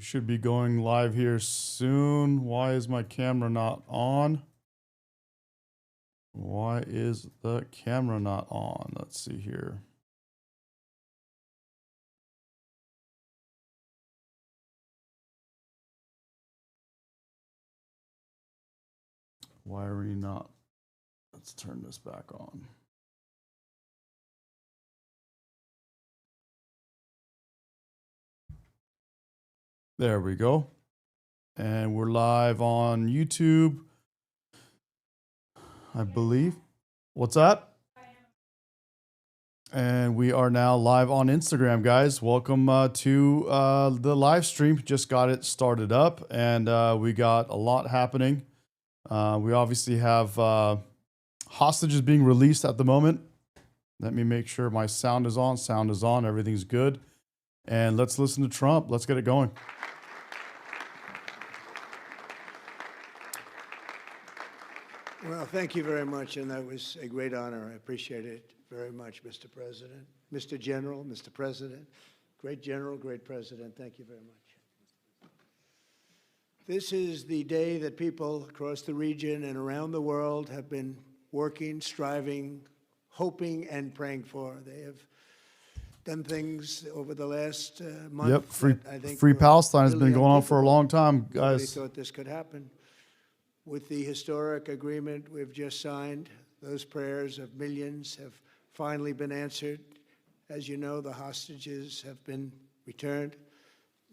We should be going live here soon. Why is my camera not on? Why is the camera not on? Let's see here. Why are we not? Let's turn this back on. There we go. And we're live on YouTube, I believe. What's that? And we are now live on Instagram, guys. Welcome to the live stream. Just got it started up, and we got a lot happening. We obviously have hostages being released at the moment. Let me make sure my sound is on. Sound is on. Everything's good. And let's listen to Trump. Let's get it going. Well, thank you very much, and that was a great honor. I appreciate it very much, Mr. President. Mr. General, Mr. President, great General, great President, thank you very much. This is the day that people across the region and around the world have been working, striving, hoping, and praying for. They have done things over the last month. Yep, free Palestine has been going on for a long time, guys. Nobody thought this could happen. With the historic agreement we've just signed, those prayers of millions have finally been answered. As you know, the hostages have been returned,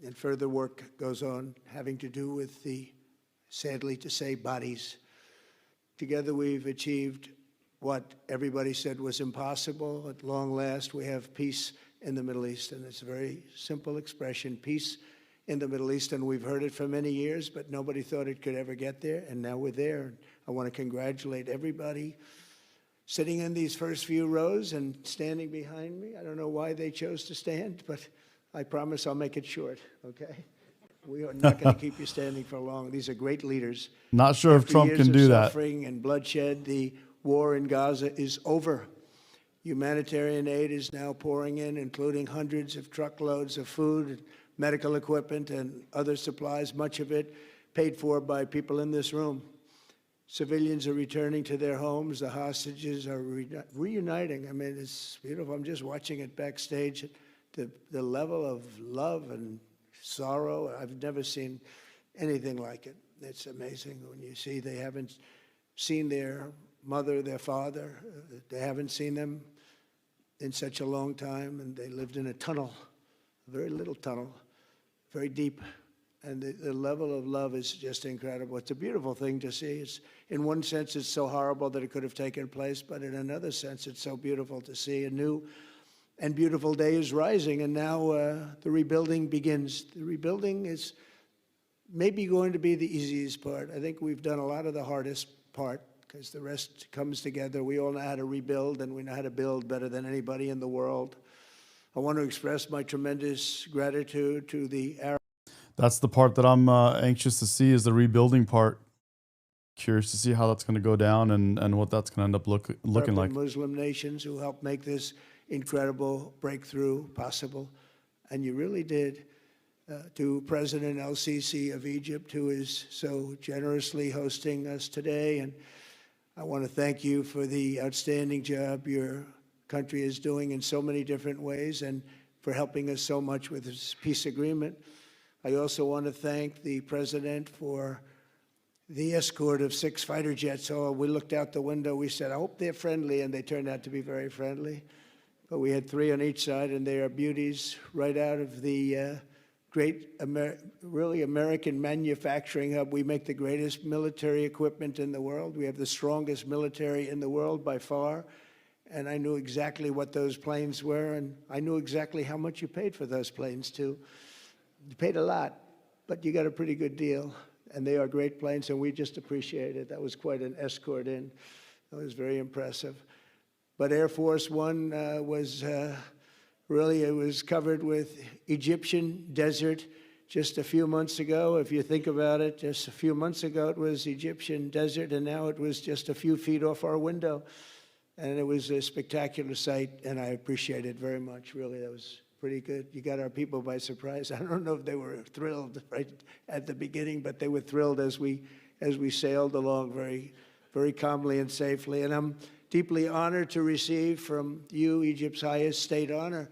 and further work goes on having to do with the, sadly to say, bodies. Together we've achieved what everybody said was impossible. At long last, we have peace in the Middle East, and it's a very simple expression, peace in the Middle East, and we've heard it for many years, but nobody thought it could ever get there, and now we're there. I want to congratulate everybody sitting in these first few rows and standing behind me. I don't know why they chose to stand, but I promise I'll make it short, okay? We are not going to keep you standing for long. These are great leaders. Not sure if Trump can do that. Suffering and bloodshed, the war in Gaza is over. Humanitarian aid is now pouring in, including hundreds of truckloads of food, medical equipment, and other supplies, much of it paid for by people in this room. Civilians are returning to their homes. The hostages are reuniting. I mean, it's beautiful. I'm just watching it backstage. The level of love and sorrow, I've never seen anything like it. It's amazing when you see they haven't seen their mother, their father. They haven't seen them in such a long time, and they lived in a tunnel, a very little tunnel, very deep, and the level of love is just incredible. It's a beautiful thing to see. It's, in one sense, it's so horrible that it could have taken place, but in another sense, it's so beautiful to see. A new and beautiful day is rising, and now the rebuilding begins. The rebuilding is maybe going to be the easiest part. I think we've done a lot of the hardest part, because the rest comes together. We all know how to rebuild, and we know how to build better than anybody in the world. I want to express my tremendous gratitude to the Arab. That's the part that I'm anxious to see, is the rebuilding part. Curious to see how that's going to go down and what that's going to end up looking like. Muslim nations who helped make this incredible breakthrough possible. And you really did. To President El-Sisi of Egypt, who is so generously hosting us today. And I want to thank you for the outstanding job your country is doing in so many different ways, and for helping us so much with this peace agreement. I also want to thank the President for the escort of 6 fighter jets. Oh, we looked out the window, we said, I hope they're friendly, and they turned out to be very friendly. But we had 3 on each side, and they are beauties right out of the great, really American manufacturing hub. We make the greatest military equipment in the world. We have the strongest military in the world by far. And I knew exactly what those planes were, and I knew exactly how much you paid for those planes, too. You paid a lot, but you got a pretty good deal. And they are great planes, and we just appreciate it. That was quite an escort in. That was very impressive. But Air Force One was really, it was covered with Egyptian desert just a few months ago. If you think about it, just a few months ago it was Egyptian desert, and now it was just a few feet off our window. And it was a spectacular sight, and I appreciate it very much. Really, that was pretty good. You got our people by surprise. I don't know if they were thrilled right at the beginning, but they were thrilled as we sailed along very, very calmly and safely. And I'm deeply honored to receive from you, Egypt's highest state honor,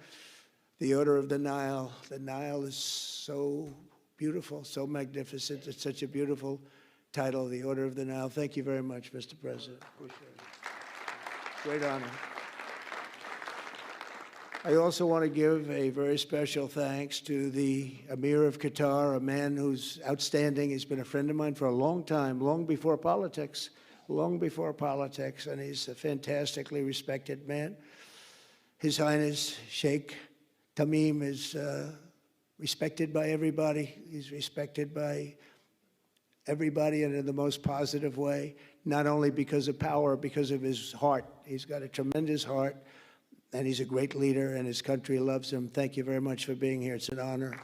the Order of the Nile. The Nile is so beautiful, so magnificent. It's such a beautiful title, the Order of the Nile. Thank you very much, Mr. President. Appreciate it. Great honor. I also want to give a very special thanks to the Emir of Qatar, a man who's outstanding. He's been a friend of mine for a long time, long before politics, and he's a fantastically respected man. His Highness Sheikh Tamim is respected by everybody. He's respected by everybody and in the most positive way, not only because of power, because of his heart. He's got a tremendous heart, and he's a great leader, and his country loves him. Thank you very much for being here. It's an honor.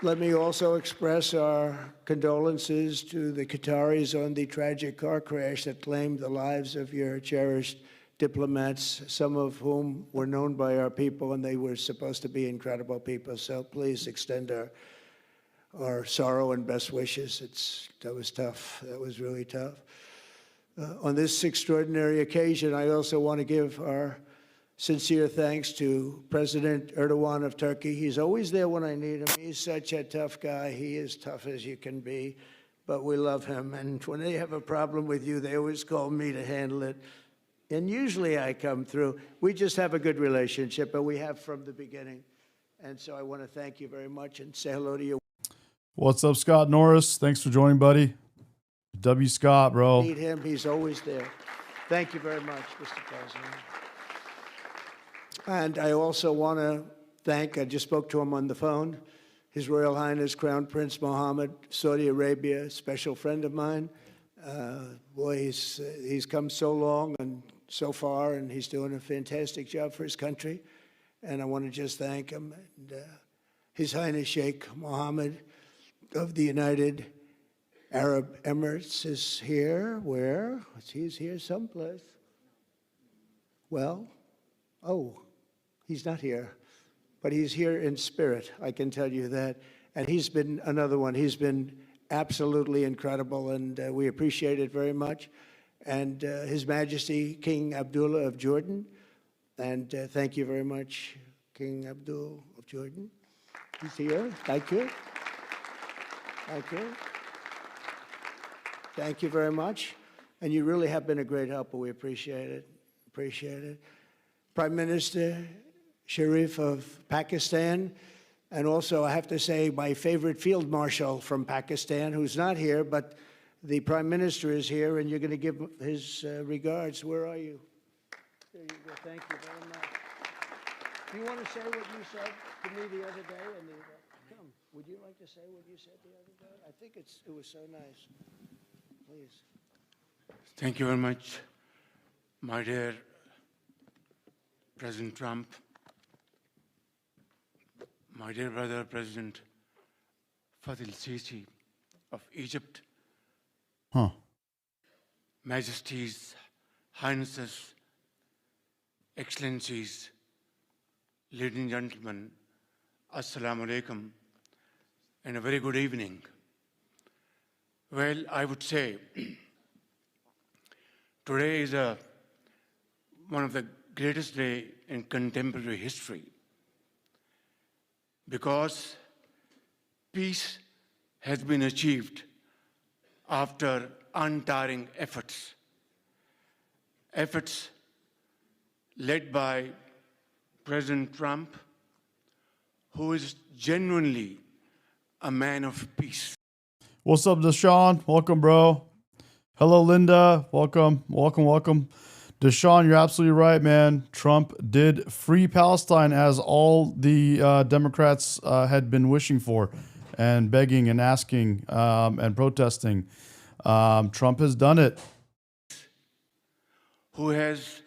Let me also express our condolences to the Qataris on the tragic car crash that claimed the lives of your cherished diplomats, some of whom were known by our people, and they were supposed to be incredible people. So please extend our sorrow and best wishes. That was tough. That was really tough. On this extraordinary occasion, I also want to give our sincere thanks to President Erdogan of Turkey. He's always there when I need him. He's such a tough guy. He is tough as you can be, but we love him. And when they have a problem with you, they always call me to handle it. And usually I come through. We just have a good relationship, and we have from the beginning. And so I want to thank you very much and say hello to you. What's up, Scott Norris? Thanks for joining, buddy. W. Scott, bro. Meet him. He's always there. Thank you very much, Mr. President. And I also want to thank, I just spoke to him on the phone, His Royal Highness Crown Prince Mohammed, Saudi Arabia, a special friend of mine. Boy, he's come so long and so far, and he's doing a fantastic job for his country. And I want to just thank him. And, His Highness Sheikh Mohammed of the United Arab Emirates is here. Where? He's here someplace. Well, oh, he's not here, but he's here in spirit, I can tell you that. And he's been another one. He's been absolutely incredible, and we appreciate it very much. And His Majesty King Abdullah of Jordan, and thank you very much, King Abdul of Jordan. He's here. Thank you. Thank you. Thank you very much. And you really have been a great helper. We appreciate it. Appreciate it. Prime Minister Sharif of Pakistan, and also I have to say my favorite field marshal from Pakistan, who's not here, but the Prime Minister is here, and you're going to give his regards. Where are you? There you go. Thank you very much. Do you want to say what you said to me the other day? Come, would you like to say what you said the other day? I think it was so nice. Please. Thank you very much, my dear President Trump, my dear brother, President Fatil Sisi of Egypt, Majesties, Highnesses, Excellencies, ladies and gentlemen, Assalamu alaikum, and a very good evening. Well, I would say today is one of the greatest days in contemporary history, because peace has been achieved after untiring efforts led by President Trump, who is genuinely a man of peace. What's up, Deshaun? Welcome, bro. Hello, Linda. Welcome, welcome, welcome. Deshaun, you're absolutely right, man. Trump did free Palestine, as all the Democrats had been wishing for and begging and asking and protesting. Trump has done it. Who has...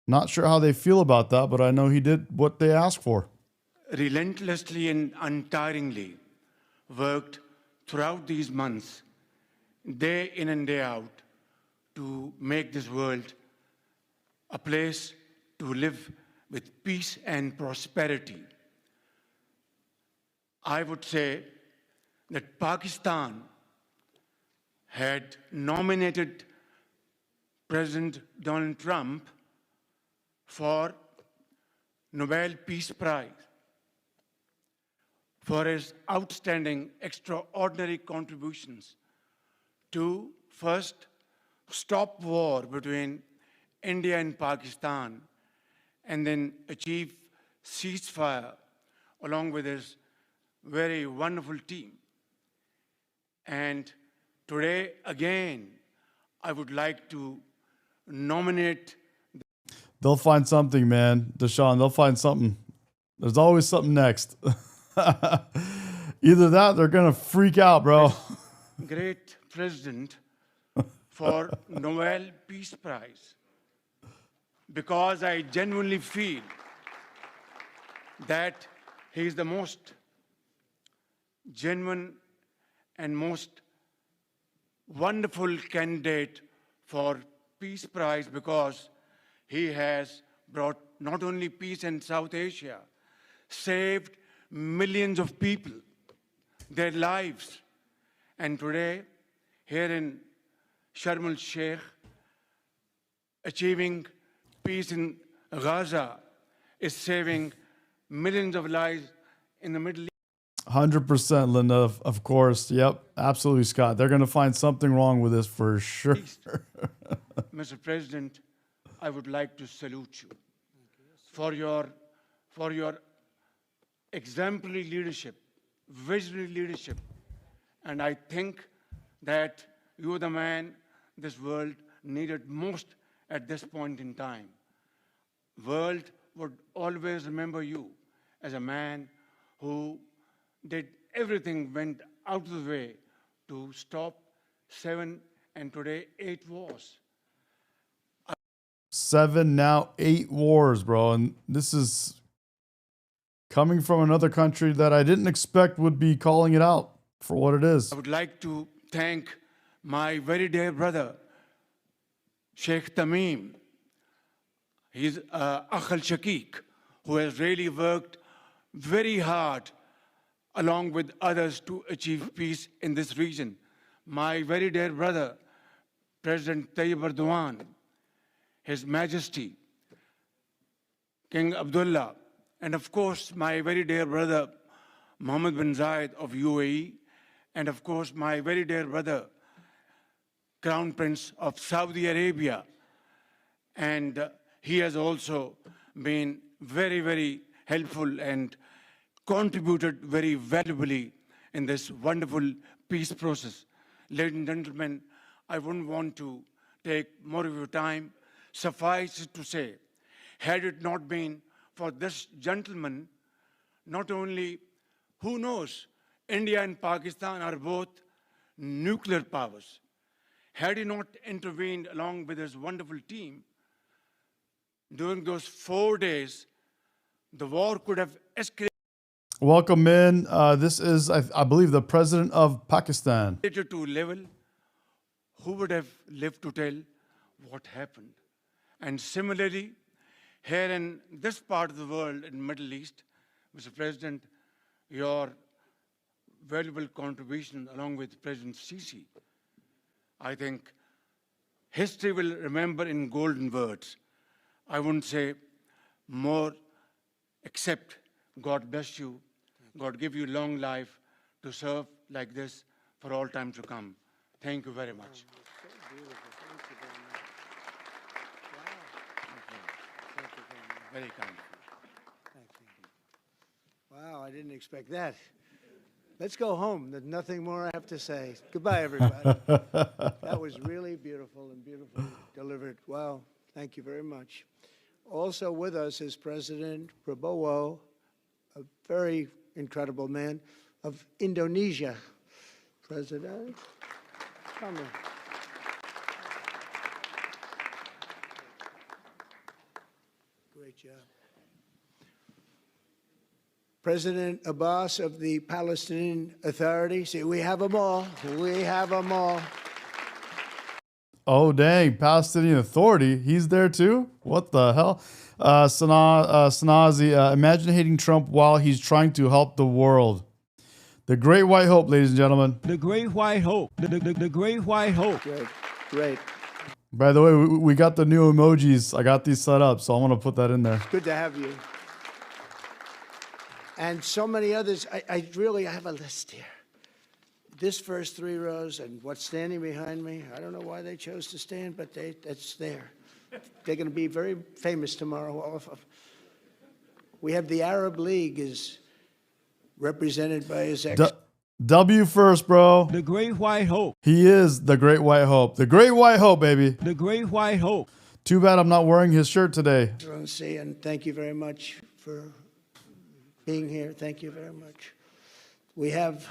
Not sure how they feel about that, but I know he did what they asked for. Relentlessly and untiringly worked throughout these months, day in and day out, to make this world a place to live with peace and prosperity. I would say that Pakistan had nominated President Donald Trump for Nobel Peace Prize for his outstanding, extraordinary contributions to first stop war between India and Pakistan and then achieve ceasefire along with his very wonderful team. And today, again, I would like to nominate. They'll find something, man. Deshaun, they'll find something. There's always something next. Either that, they're going to freak out, bro. Great president for Nobel Peace Prize, because I genuinely feel that he is the most genuine and most wonderful candidate for Peace Prize, because he has brought not only peace in South Asia, saved millions of people, their lives. And today, here in Sharm el-Sheikh, achieving peace in Gaza is saving millions of lives in the Middle East. 100%, Linda, of course. Yep, absolutely, Scott. They're going to find something wrong with this for sure. Mr. President, I would like to salute you for your exemplary leadership, visionary leadership. And I think that you are the man this world needed most at this point in time. World would always remember you as a man who did everything, went out of the way to stop 7 and today 8 wars. 7, now 8 wars, bro. And this is coming from another country that I didn't expect would be calling it out for what it is. I would like to thank my very dear brother, Sheikh Tamim. He's Akh al-Shakik, who has really worked very hard along with others to achieve peace in this region. My very dear brother, President Tayyip Erdogan, His Majesty, King Abdullah, and of course, my very dear brother, Mohammed bin Zayed of UAE, and of course, my very dear brother, Crown Prince of Saudi Arabia. And he has also been very, very helpful and contributed very valuably in this wonderful peace process. Ladies and gentlemen, I wouldn't want to take more of your time. Suffice it to say, had it not been for this gentleman, not only, who knows, India and Pakistan are both nuclear powers. Had he not intervened along with his wonderful team, during those 4 days, the war could have escalated. Welcome in. This is, I believe, the president of Pakistan. To a level, who would have lived to tell what happened? And similarly, here in this part of the world, in the Middle East, Mr. President, your valuable contribution along with President Sisi, I think history will remember in golden words. I wouldn't say more, except God bless you, God give you long life to serve like this for all time to come. Thank you very much. Very kind. Thank you. Wow, I didn't expect that. Let's go home. There's nothing more I have to say. Goodbye, everybody. That was really beautiful and beautifully delivered. Wow, thank you very much. Also with us is President Prabowo, a very incredible man of Indonesia. President, come in. Great job. President Abbas of the Palestinian Authority. See, we have them all. We have them all. Oh, dang. Palestinian Authority. He's there too? What the hell? Sanazi, imagine hating Trump while he's trying to help the world. The Great White Hope, ladies and gentlemen. The Great White Hope. The Great White Hope. Great, great. By the way, we got the new emojis. I got these set up, so I'm going to put that in there. Good to have you. And so many others. I have a list here. This first 3 rows and what's standing behind me, I don't know why they chose to stand, but that's there. They're going to be very famous tomorrow, all of them. We have the Arab League is represented by his W first, bro. The Great White Hope. He is the Great White Hope. The Great White Hope, baby. The Great White Hope. Too bad I'm not wearing his shirt today. Excellency, and thank you very much for being here. Thank you very much. We have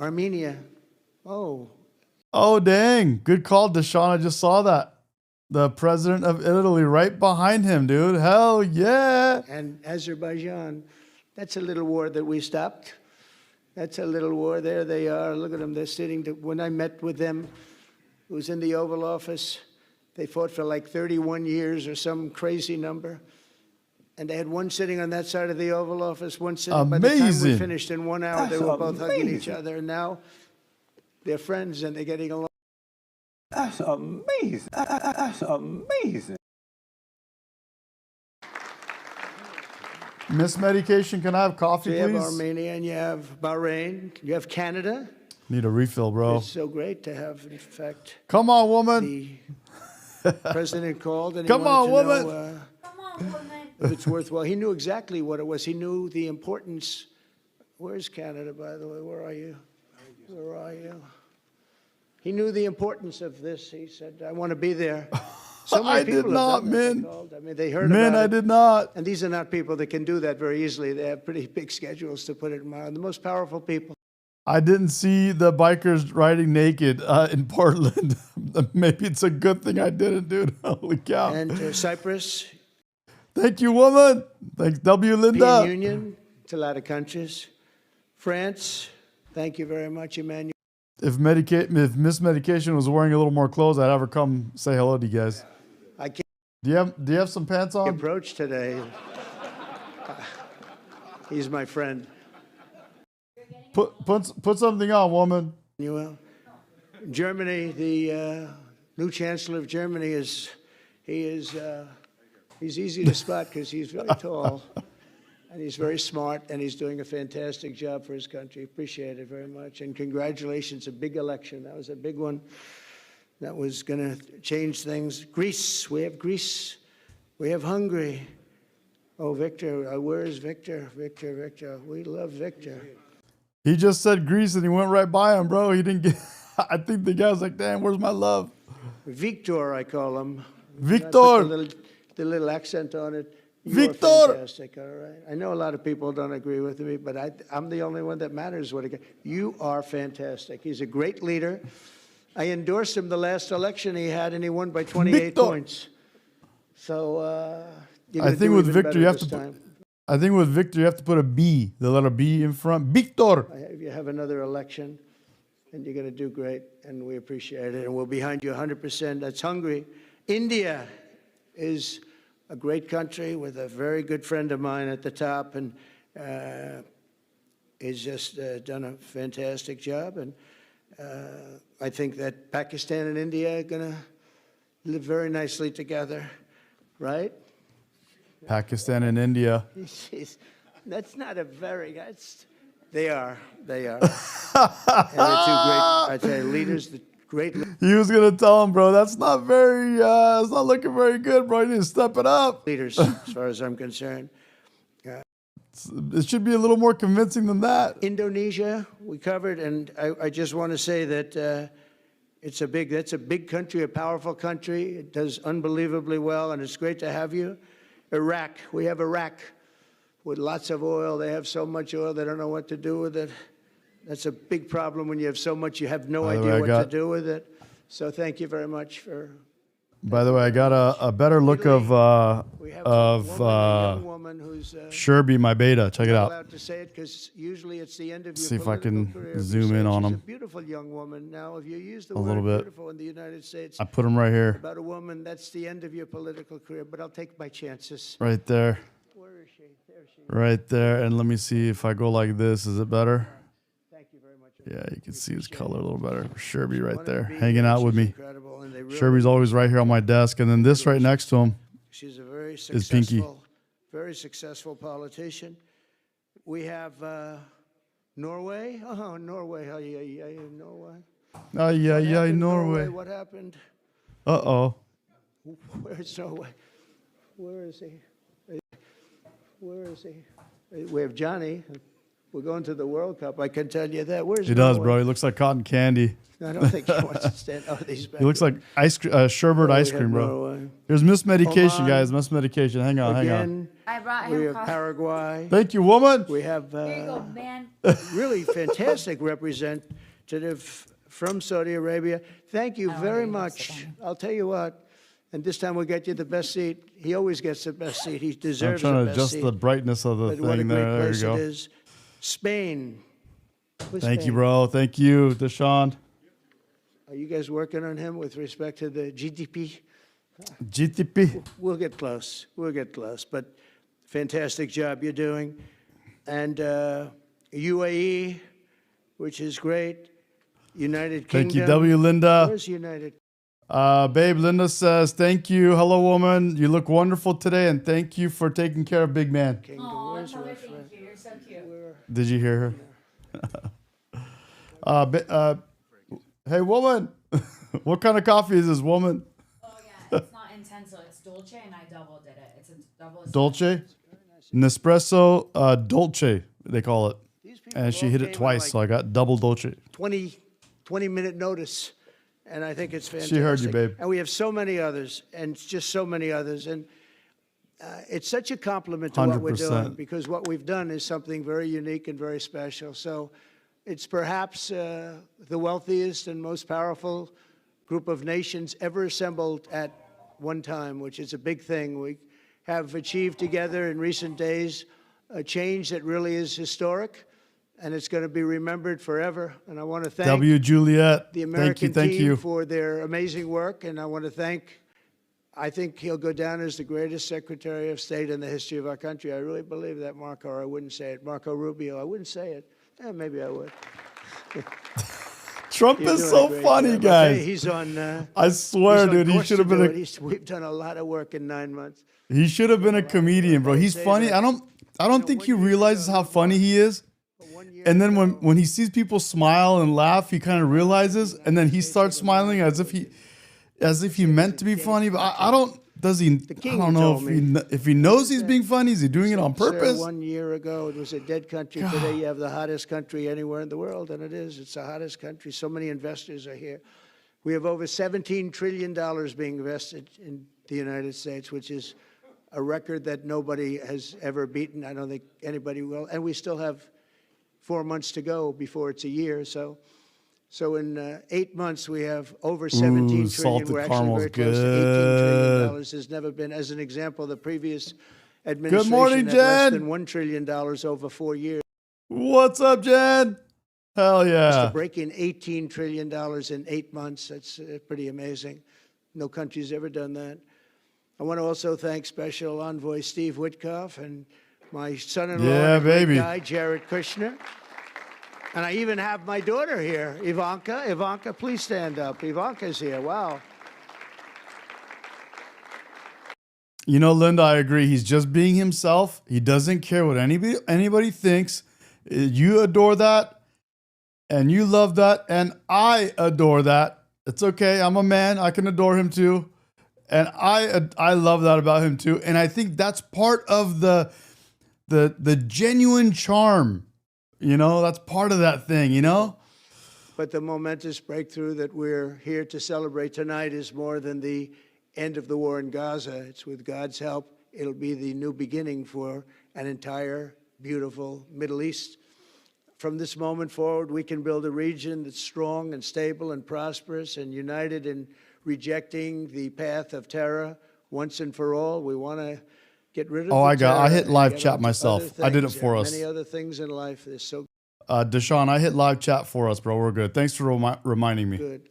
Armenia. Oh, dang. Good call, Deshaun. I just saw that. The president of Italy right behind him, dude. Hell yeah. and Azerbaijan. That's a little war that we stopped. That's a little war. There they are. Look at them. They're sitting. When I met with them, it was in the Oval Office. They fought for like 31 years or some crazy number. And they had one sitting on that side of the Oval Office, one sitting. By the time we Amazing. finished in 1 hour, they were both hugging each other. And now they're friends and they're getting along. That's amazing. That's amazing. Miss Medication, can I have coffee, So you have please? Armenia and you have Bahrain. You have Canada. Need a refill, bro. It's so great to have, in fact, Come on, woman. the president called and he Come on, wanted to woman. know if it's worthwhile. He knew exactly what it was. He knew the importance. Where's Canada, by the way? Where are you? Where are you? He knew the importance of this. He said, I want to be there. So many I people did have not, done that. They man. called. I mean, they heard Man, about I it. did not. And these are not people that can do that very easily. They have pretty big schedules, to put it mildly. The most powerful people. I didn't see the bikers riding naked in Portland. Maybe it's a good thing I didn't, dude. Holy cow. And Cyprus, Thank you, woman. Thanks, W. European Linda. Union, it's a lot of countries. France, thank you very much, Emmanuel. If Miss Medication was wearing a little more clothes, I'd have her come say hello to you guys. I can't Do you have some pants on? approach today. He's my friend. Put something on, woman. Emmanuel. Germany, the new chancellor of Germany he's easy to spot because he's very tall and he's very smart and he's doing a fantastic job for his country. Appreciate it very much. And congratulations, a big election. That was a big one. That was going to change things. Greece, we have Greece. We have Hungary. Oh, Victor, where is Victor? Victor. We love Victor. He just said Greece and he went right by him, bro. He didn't get. I think the guy's like, damn, where's my love? Victor, I call him. Victor. I put the little accent on it. You Victor. are fantastic, all right? I know a lot of people don't agree with me, but I'm the only one that matters. You are fantastic. He's a great leader. I endorsed him the last election he had, and he won by 28 Victor. points. So you're I gonna think do with even Victor better you have this to. time. I think with Victor you have to put a B, the letter B in front. Victor. You have another election, and you're going to do great, and we appreciate it, and we're behind you 100%. That's Hungary. India is a great country with a very good friend of mine at the top, and he's just done a fantastic job. And I think that Pakistan and India are going to live very nicely together, right? Pakistan and India. That's not a very. They are. And they're two great. I tell you, leaders. The great. He was gonna tell him, bro. That's not very. It's not looking very good, bro. You need to step it up. Leaders, as far as I'm concerned. It should be a little more convincing than that. Indonesia, we covered, and I just want to say that that's a big country, a powerful country. It does unbelievably well, and it's great to have you. Iraq, we have Iraq with lots of oil. They have so much oil, they don't know what to do with it. That's a big problem when you have so much, you have no idea what to do with it. So thank you very much for By the way, I got a better look of We have a young woman who's Sherby, my beta. Check it not out. allowed to say it because usually it's the end of your See if I political can career. If you zoom say in on she's him a beautiful young woman. Now, if you use the a word little bit. beautiful in the United States I put him right here, about a woman, that's the end of your political career. But I'll take my chances. right there, Where is she? There she is. right there. And let me see if I go like this. Is it better? Thank you very much. Yeah, you can see his color a little better. Sherby right Wanted to there, be hanging here. out with She's me. incredible, and they really- Sherby's always right here on my desk, and then this right next to him. She's a very is Pinky. very successful politician. We have Norway. Oh, Norway. Oh, yeah, Norway. Oh yeah, What yeah, happened, Norway. What happened? Uh-oh. Where's Norway? Where is he? Where is he? We have Johnny. We're going to the World Cup. I can tell you that. Where's He does, Norway? bro. He looks like cotton candy. I don't think he wants to stand. Oh, these back He looks like sherbet ice cream, bro. Norway. Here's Miss Medication, Oman. guys. Miss Medication. Hang on, hang on. Again, I brought we him have coffee. Paraguay. Thank you, woman. We have Here you go, man. really fantastic representative from Saudi Arabia. Thank you very much. I'll tell you what, and this time we'll get you the best seat. He always gets the best seat. He I'm deserves trying the to best adjust seat. the brightness of the But what a thing great there. There place you it go. is. Spain. Who's Thank you, Spain? bro. Thank you, Deshaun. Are you guys working on him with respect to the GDP? GTP. We'll get close. We'll get close. But fantastic job you're doing. And UAE, which is great. United Kingdom. Thank you, W. Linda. Where's United? Babe, Linda says, thank you. Hello, woman. You look wonderful today, and thank you for taking care of Big Man. Kingdom? Aw, Where's Mother, her? thank you. You're so cute. Did you hear her? Hey, woman. What kind of coffee is this, woman? Oh, yeah. It's not intenso. It's dolce, and I double did it. It's a double. Dolce? Nespresso Dolce, they call it. These people And she all hit came it on twice, like so I got double Dolce. 20-minute notice, and I think it's fantastic. She heard you, babe. And we have so many others, and just so many others. And it's such a compliment to what we're 100%. doing, because what we've done is something very unique and very special. So it's perhaps the wealthiest and most powerful group of nations ever assembled at one time, which is a big thing. We have achieved together in recent days a change that really is historic, and it's going to be remembered forever. And I want to thank W. Juliet. the American thank team you. for their amazing work, and I want to thank, I think he'll go down as the greatest Secretary of State in the history of our country. I really believe that, Marco, or I wouldn't say it. Marco Rubio, I wouldn't say it. Maybe I would. Trump You're is doing so a great funny, job. guys. He's on. I swear, he's on dude, he course should have to been do it. We've done a lot of work in 9 months. he should have been a comedian, bro. He's say funny. that- I don't think he realizes how funny he is. And then when he sees people smile and laugh, he kind of realizes, and then he starts smiling as if he meant to be funny. But I don't. Does he? I king don't know told if he knows he's being funny. Is he doing it on Sir, purpose? 1 year ago, it was a dead country. Today, you have the hottest country anywhere in the world, and it is. It's the hottest country. So many investors are here. We have over $17 trillion being invested in the United States, which is a record that nobody has ever beaten. I don't think anybody will. And we still have 4 months to go before it's a year. So in 8 months, we have over 17 trillion. salted We're actually caramel's very close to $18 trillion. There's never been, as an example, the previous administration morning, had less Jen. than $1 trillion over 4 years. What's up, Jen? Hell To yeah! break in $18 trillion in 8 months, that's pretty amazing. No country's ever done that. I want to also thank Special Envoy Steve Witkoff and my son-in-law, Yeah, and a great baby. guy, Jared Kushner. And I even have my daughter here, Ivanka. Ivanka, please stand up. Ivanka's here. Wow. You know, Linda, I agree. He's just being himself. He doesn't care what anybody thinks. You adore that, and you love that, and I adore that. It's okay. I'm a man. I can adore him too, and I love that about him too. And I think that's part of the genuine charm. You know, that's part of that thing. You know. But the momentous breakthrough that we're here to celebrate tonight is more than the end of the war in Gaza. It's with God's help, it'll be the new beginning for an entire beautiful Middle East. From this moment forward, we can build a region that's strong and stable and prosperous and united in rejecting the path of terror once and for all. We want to get rid of Oh, the terror I hit and live get chat on to myself. other I did it things. for There are us. many other things in life. They're so Deshaun, I hit live chat for us, bro. We're good. Thanks for reminding me. good.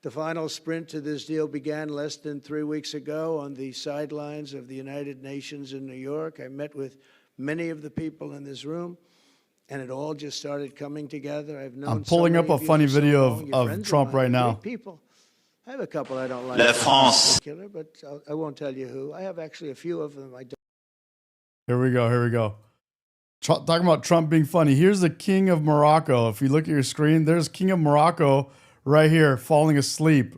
The final sprint to this deal began less than 3 weeks ago on the sidelines of the United Nations in New York. I met with many of the people in this room, and it all just started coming together. I've known I'm pulling so up many a of you funny for so video long. You're of friends Trump mine. right You're now. great people. I have a couple I don't like La in France. particular, but I won't tell you who. I have actually a few of them I don't. Here we go. Here we go. Talking about Trump being funny. Here's the King of Morocco. If you look at your screen, there's King of Morocco right here falling asleep.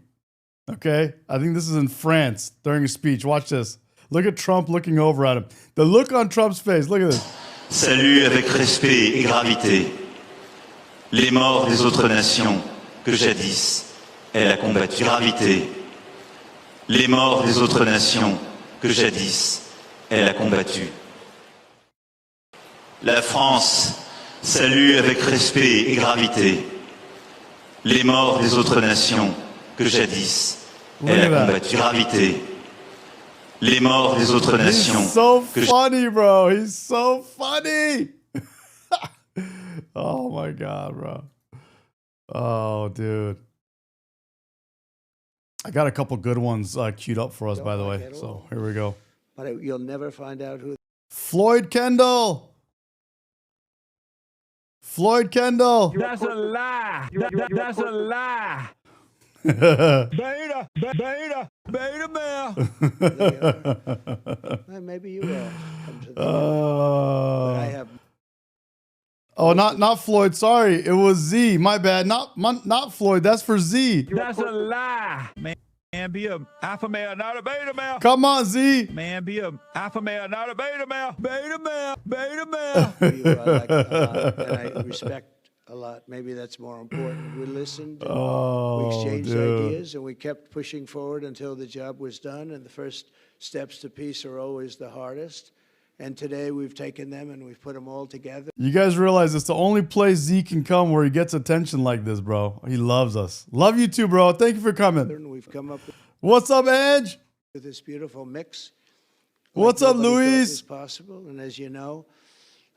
Okay? I think this is in France during a speech. Watch this. Look at Trump looking over at him. The look on Trump's face. Look at this. Salut avec respect et gravité les morts des autres nations que jadis elle a combattu. Gravité. Les morts des autres nations que jadis elle a combattu. La France salue avec respect et gravité les morts des autres nations que jadis elle a combattu. Gravité. Les morts des autres nations. He's so funny, bro. He's so funny. Oh my God, bro. Oh, dude. I got a couple good ones queued up for us, by the Don't like way. it at So all. here we go. But you'll never find out who. Floyd Kendall. Floyd Kendall. That's a lie. That's a lie. Beta male. Well, maybe you will come to the but I have Oh, not Floyd. Sorry, it was Z. My bad. Not Floyd. That's for Z. That's a lie. Man, be a alpha male, not a beta male. Come on, Z. Man, be a alpha male, not a beta male. Beta male. Beta male. you I like a lot, and I respect a lot. Maybe that's more important. We listened, and we exchanged ideas, and we kept pushing forward until the job was done. And the first steps to peace are always the hardest. And today we've taken them and we've put them all together. You guys realize it's the only place Z can come where he gets attention like this, bro. He loves us. Love you too, bro. Thank you for coming. And we've come up What's up, Edge? with this beautiful mix. What's up, nobody thought Luis? was possible. And as you know,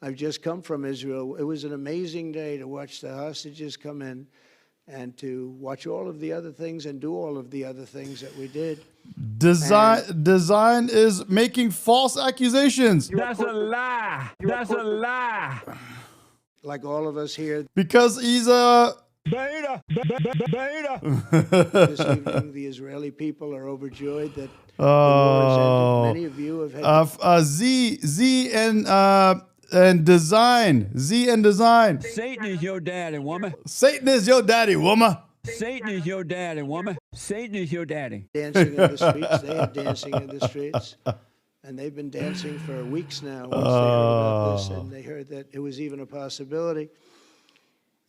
I've just come from Israel. It was an amazing day to watch the hostages come in and to watch all of the other things and do all of the other things that we did. Design is making false accusations That's a lie. That's a lie. Like all of us here because he's a Beta. this evening, the Israeli people are overjoyed that the war has ended. Many of you have had Z and design. Z and design. Satan is your daddy, woman. Satan is your daddy, woman. Satan is your daddy, woman. Satan is your daddy. dancing in the streets. They had dancing in the streets. And they've been dancing for weeks now once they heard about this, and they heard that it was even a possibility.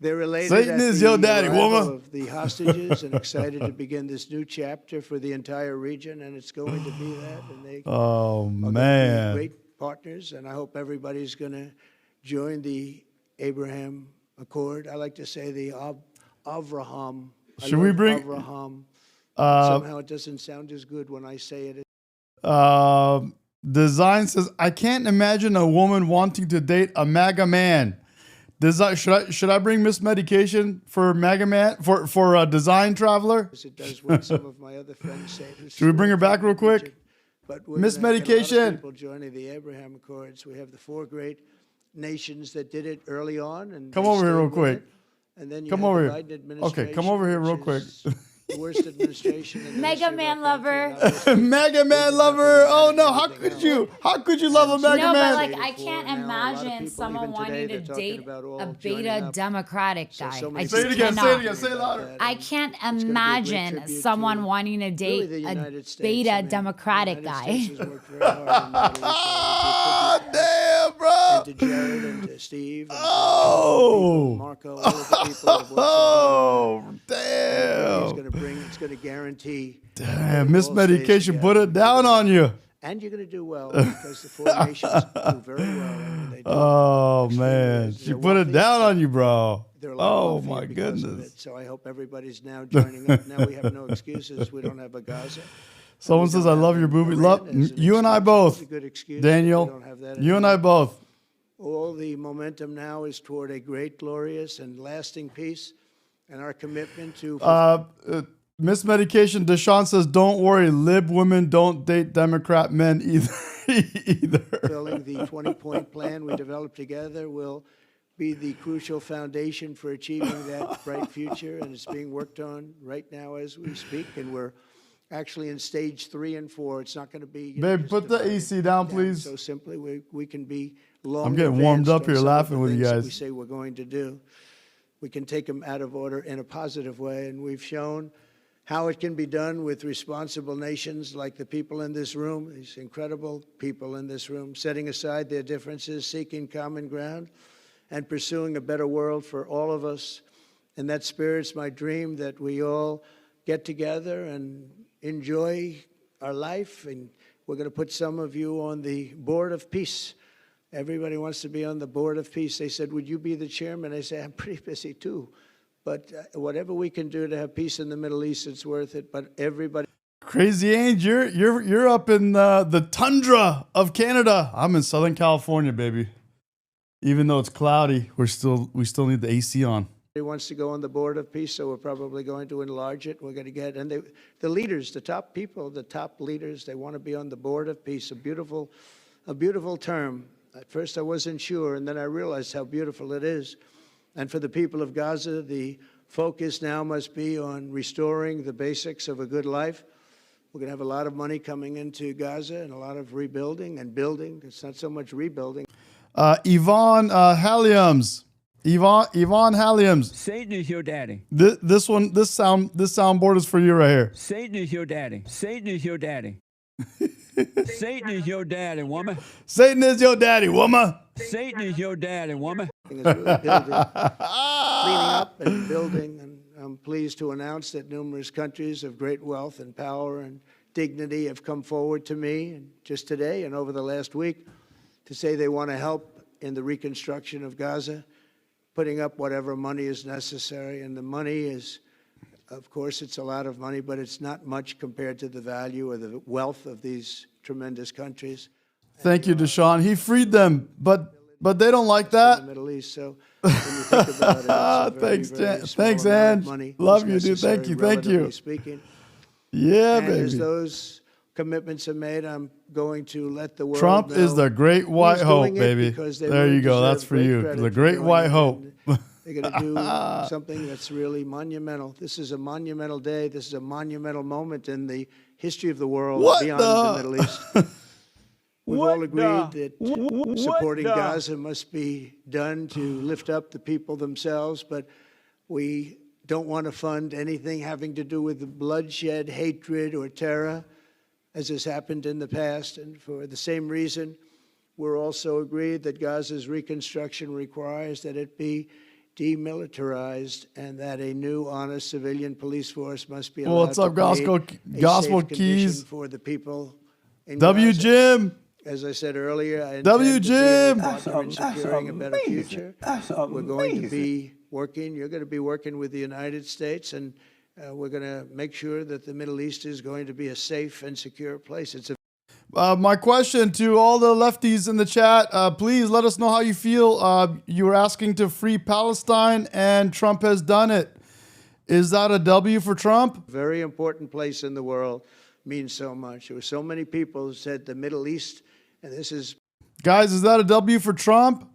They're elated Satan at is the your daddy, arrival woman. of the hostages and excited to begin this new chapter for the entire region, and it's going to be that. And they Oh, are going to be man. great partners, and I hope everybody's going to join the Abraham Accord. I like to say the Avraham. Should we bring- Avraham? Somehow it doesn't sound as good when I say it. Design says, I can't imagine a woman wanting to date a MAGA man. Design, should I bring Miss Medication for MAGA man for a design traveler? As it does what some of my other friends say. Should we bring her back real quick? But we're Miss gonna get a lot of Medication. people joining the Abraham Accords. We have the 4 great nations that did it early on, and Come they over here stayed real with quick. it. And then you Come have over the here. Biden administration. Okay, come over here real which quick. is The worst administration in the Mega history of Man our country, lover. not worse than- MAGA man lover. Oh no, how could you? How could you love a MAGA No, but man? like I For can't now, a lot of imagine people, someone even today, wanting to they're talking date about all a joining beta up. Democratic So guy. many I Say it just again, say it cannot. again, say it louder. I can't It's gonna be a great imagine tribute someone to wanting to really date the a United States. beta I mean, Democratic the United guy. States has worked very hard in that area, Ah, so damn, bro. and to Jared and to Steve and Oh. to Marco, all of the people who have worked so hard. Oh, It's damn. going to guarantee. Damn, Miss all stays Medication, put together. it down on you. And you're going to do well because the 4 nations do very well. And they Oh man, she They're put it wealthy, down but on you, bro. they're a lot Oh wealthier my because of goodness. it. So I hope everybody's now joining up. Now we have no excuses. We don't have a Gaza. Someone we says, don't "I love have your an movie." Iran Love as an you and I excuse. both, It's a good excuse, but we Daniel. don't have that You and I anymore. both. All the momentum now is toward a great, glorious, and lasting peace, and our commitment to Miss Medication Deshaun says, "Don't worry, lib women don't date Democrat men either." either. fulfilling the 20-point plan we developed together will be the crucial foundation for achieving that bright future, and it's being worked on right now as we speak, and we're actually in stage 3 and 4. It's not going to be Babe, just put the divided AC down, please. so simply. We can be long I'm getting warmed advanced up on here some of laughing the with you things that guys. we say we're going to do. We can take them out of order in a positive way, and we've shown how it can be done with responsible nations like the people in this room, these incredible people in this room, setting aside their differences, seeking common ground, and pursuing a better world for all of us. In that spirit, it's my dream that we all get together and enjoy our life. And we're going to put some of you on the Board of Peace. Everybody wants to be on the Board of Peace. They said, would you be the chairman? I say, I'm pretty busy too. But whatever we can do to have peace in the Middle East, it's worth it. But everybody. Crazy Angel, you're up in the tundra of Canada. I'm in Southern California, baby. Even though it's cloudy, we still need the AC on. Wants to go on the Board of Peace, so we're probably going to enlarge it. We're going to get, and the leaders, the top people, the top leaders, they want to be on the Board of Peace. A beautiful term. At first I wasn't sure, and then I realized how beautiful it is. And for the people of Gaza, the focus now must be on restoring the basics of a good life. We're going to have a lot of money coming into Gaza and a lot of rebuilding and building. It's not so much rebuilding. Yvonne Halliams. Yvonne Halliams. Satan is your daddy. This soundboard is for you right here. Satan is your daddy. Satan is your daddy. Satan is your daddy, woman. Satan is your daddy, woman. Satan is your daddy, woman. It's really building, cleaning up and building. And I'm pleased to announce that numerous countries of great wealth and power and dignity have come forward to me, and just today and over the last week, to say they want to help in the reconstruction of Gaza, putting up whatever money is necessary. And the money is, of course, it's a lot of money, but it's not much compared to the value or the wealth of these tremendous countries. Thank you, Deshaun. He freed them, but they don't like In the that. Middle East, so when you think about it, it's a very, Thanks, very Jan. small Thanks, amount of Ange. money Love is you, dude. Thank necessary, you. Thank you. relatively speaking. Yeah, And as baby. those commitments are made, I'm going to let the world Trump know is the great white who's hope, doing it, baby. because they There really you go. deserve That's for great you. credit The for great doing white it, hope. and they're going to do something that's really monumental. This is a monumental day. This is a monumental moment in the history of the world What beyond the Middle East. We've all agreed that supporting Gaza must be done to lift up the people themselves, but we don't want to fund anything having to do with bloodshed, hatred, or terror, as has happened in the past. And for the same reason, we're also agreed that Gaza's reconstruction requires that it be demilitarized and that a new, honest civilian police force must be allowed Well, what's up, to create a Gospel safe Keys? condition for the people in W. Gaza. Jim. As I said earlier, I W. intend to be a Jim. partner in securing a better future. That's We're going to be working, you're going to be working with the United States, and we're going to make sure that the Middle East is going to be a safe and secure place. It's a My question to all the lefties in the chat, please let us know how you feel. You were asking to free Palestine, and Trump has done it. Is that a W for Trump? very important place in the world, means so much. There were so many people who said the Middle East, and this has Guys, is that a W for Trump?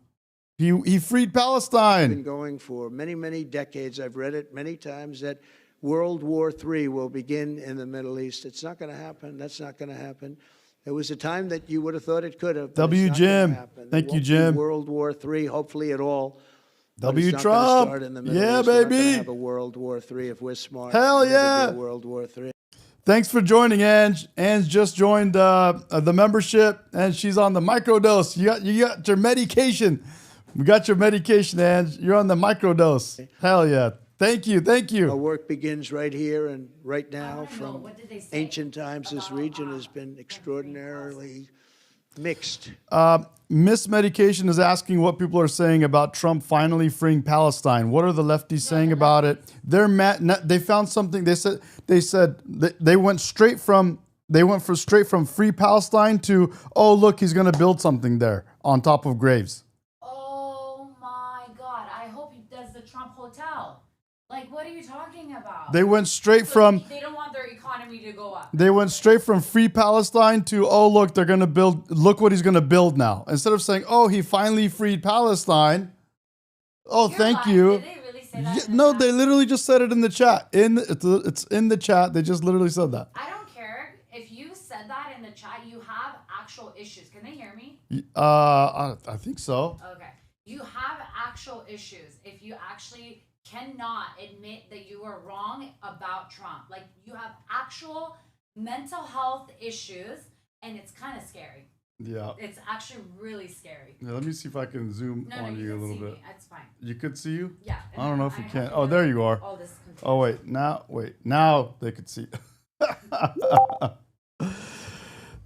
He freed been Palestine. going for many, many decades. I've read it many times that World War III will begin in the Middle East. It's not going to happen. That's not going to happen. There was a time that you would have thought it could have. But W. it's not gonna Jim. happen. There Thank you, won't be Jim. World War III, hopefully at all. But W. it's not gonna Trump. start in the Middle Yeah, East. We're not gonna baby. have a World War III if we're smart. Hell There'll never yeah. be a World War III. Thanks for joining, Ange. Ange just joined the membership, and she's on the microdose. You got your medication. We got your medication, Ange. You're on the microdose. Hell yeah. Thank you. Thank Our you. work begins right here and right now. know, From what did they say ancient times, this about, region has been extraordinarily Mixed. Miss Medication is asking what people are saying about Trump finally freeing Palestine. What are the lefties saying about it? They're mad. They found something. They said they went straight from free Palestine to, oh look, he's going to build something there on top of graves. Oh my God! I hope he does the Trump Hotel. Like, what are you talking about? They went straight from. They don't want their economy to go up. They went straight from free Palestine to, oh look, they're going to build. Look what he's going to build now. Instead of saying, oh, he finally freed Palestine. Oh, You're thank lying. you. Did they really say that? No, they literally just said it in the chat. It's in the chat. They just literally said that. I don't care if you said that in the chat. You have actual issues. Can they hear me? I think so. Okay. You have actual issues if you actually cannot admit that you were wrong about Trump. Like, you have actual mental health issues, and it's kind of scary. Yeah. It's actually really scary. Yeah, let me see if I can zoom No, on you you a can little see bit. me. That's fine. You could see you? Yeah. I don't know if you have can. to Oh, do there you are. all this Oh, wait. Now they could see.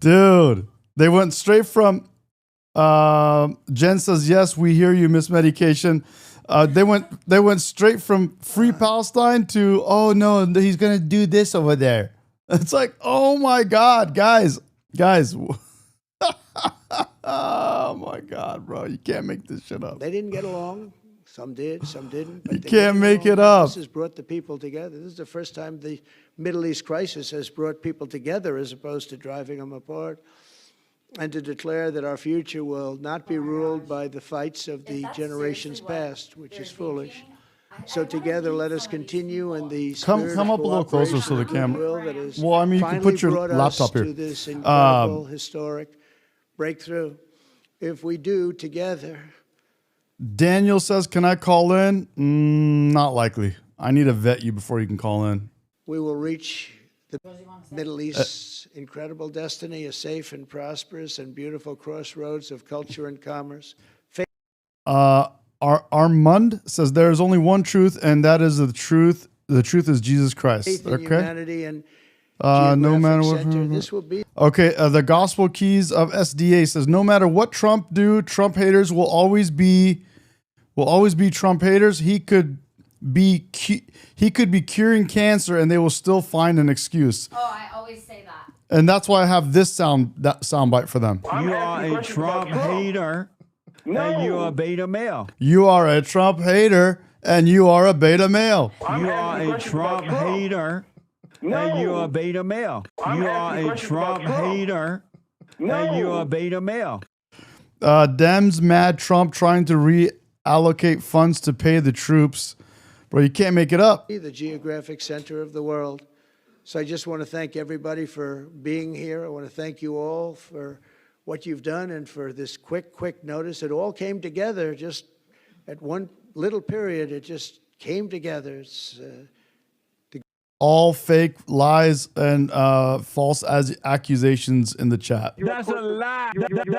Dude, they went straight from. Jen says, yes, we hear you, Miss Medication. They went straight from free Palestine to, oh no, he's gonna do this over there. It's like, oh my God, guys. Oh my God, bro, you can't make this shit up. They didn't get along. Some did, some didn't. But You they can't get make along. it up. This has brought the people together. This is the first time the Middle East crisis has brought people together as opposed to driving them apart. And to declare that our future will not be ruled by the fights of the that's generations seriously what past, which they're is foolish. thinking, So wanna together, meet let us some of these continue in people. the Come spirit up of a little closer so the cooperation and camera. goodwill that has Well, I mean, you can finally put your brought laptop us here. to this incredible, historic breakthrough. If we do together, Daniel says, can I call in? Not likely. I need to vet you before you can call in. we will reach the Middle East's incredible destiny, a safe and prosperous and beautiful crossroads of culture and commerce. Armand says there is only one truth, and that is the truth. The truth is Jesus Christ. Faith in Okay. humanity and No geographic matter what. center. This will be Okay. The Gospel Keys of SDA says no matter what Trump do, Trump haters will always be Trump haters. He could be curing cancer, and they will still find an excuse. Oh, I always say that. And that's why I have this soundbite for them. You are a Trump hater, and you are a beta male. You are a Trump hater, and you are a beta male. You are a Trump hater, and you are a beta male. You are a Trump hater, and you are a beta male. Dems mad Trump trying to reallocate funds to pay the troops. Bro, you can't make it up. the geographic center of the world. So I just want to thank everybody for being here. I want to thank you all for what you've done and for this quick notice. It all came together just at one little period. It just came together. It's All fake lies and false accusations in the chat. That's a lie.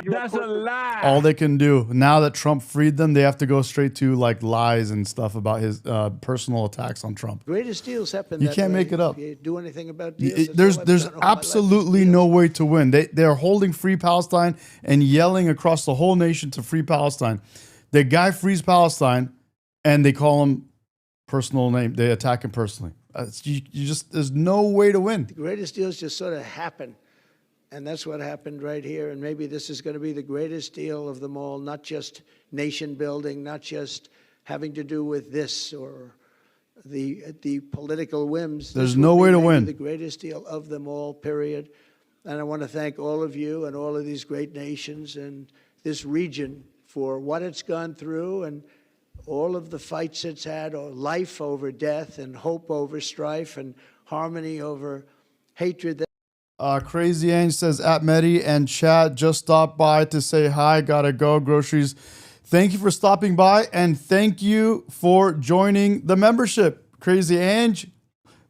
That's a lie. All they can do now that Trump freed them, they have to go straight to like lies and stuff about his personal attacks on Trump. greatest deals happen. You that can't way. make it up. If you do anything about deals, that's all I've There's done all my life is absolutely deals. no way to win. They're holding free Palestine and yelling across the whole nation to free Palestine. The guy frees Palestine, and they call him personal name. They attack him personally. You just there's no way to win. The greatest deals just sort of happen. And that's what happened right here. And maybe this is going to be the greatest deal of them all, not just nation building, not just having to do with this or the political whims. There's This no will way be to maybe win. the greatest deal of them all, period. And I want to thank all of you and all of these great nations and this region for what it's gone through and all of the fights it's had, or life over death and hope over strife and harmony over hatred. Crazy Ange says at Medi and chat just stopped by to say hi. Gotta go groceries. Thank you for stopping by and thank you for joining the membership. Crazy Ange.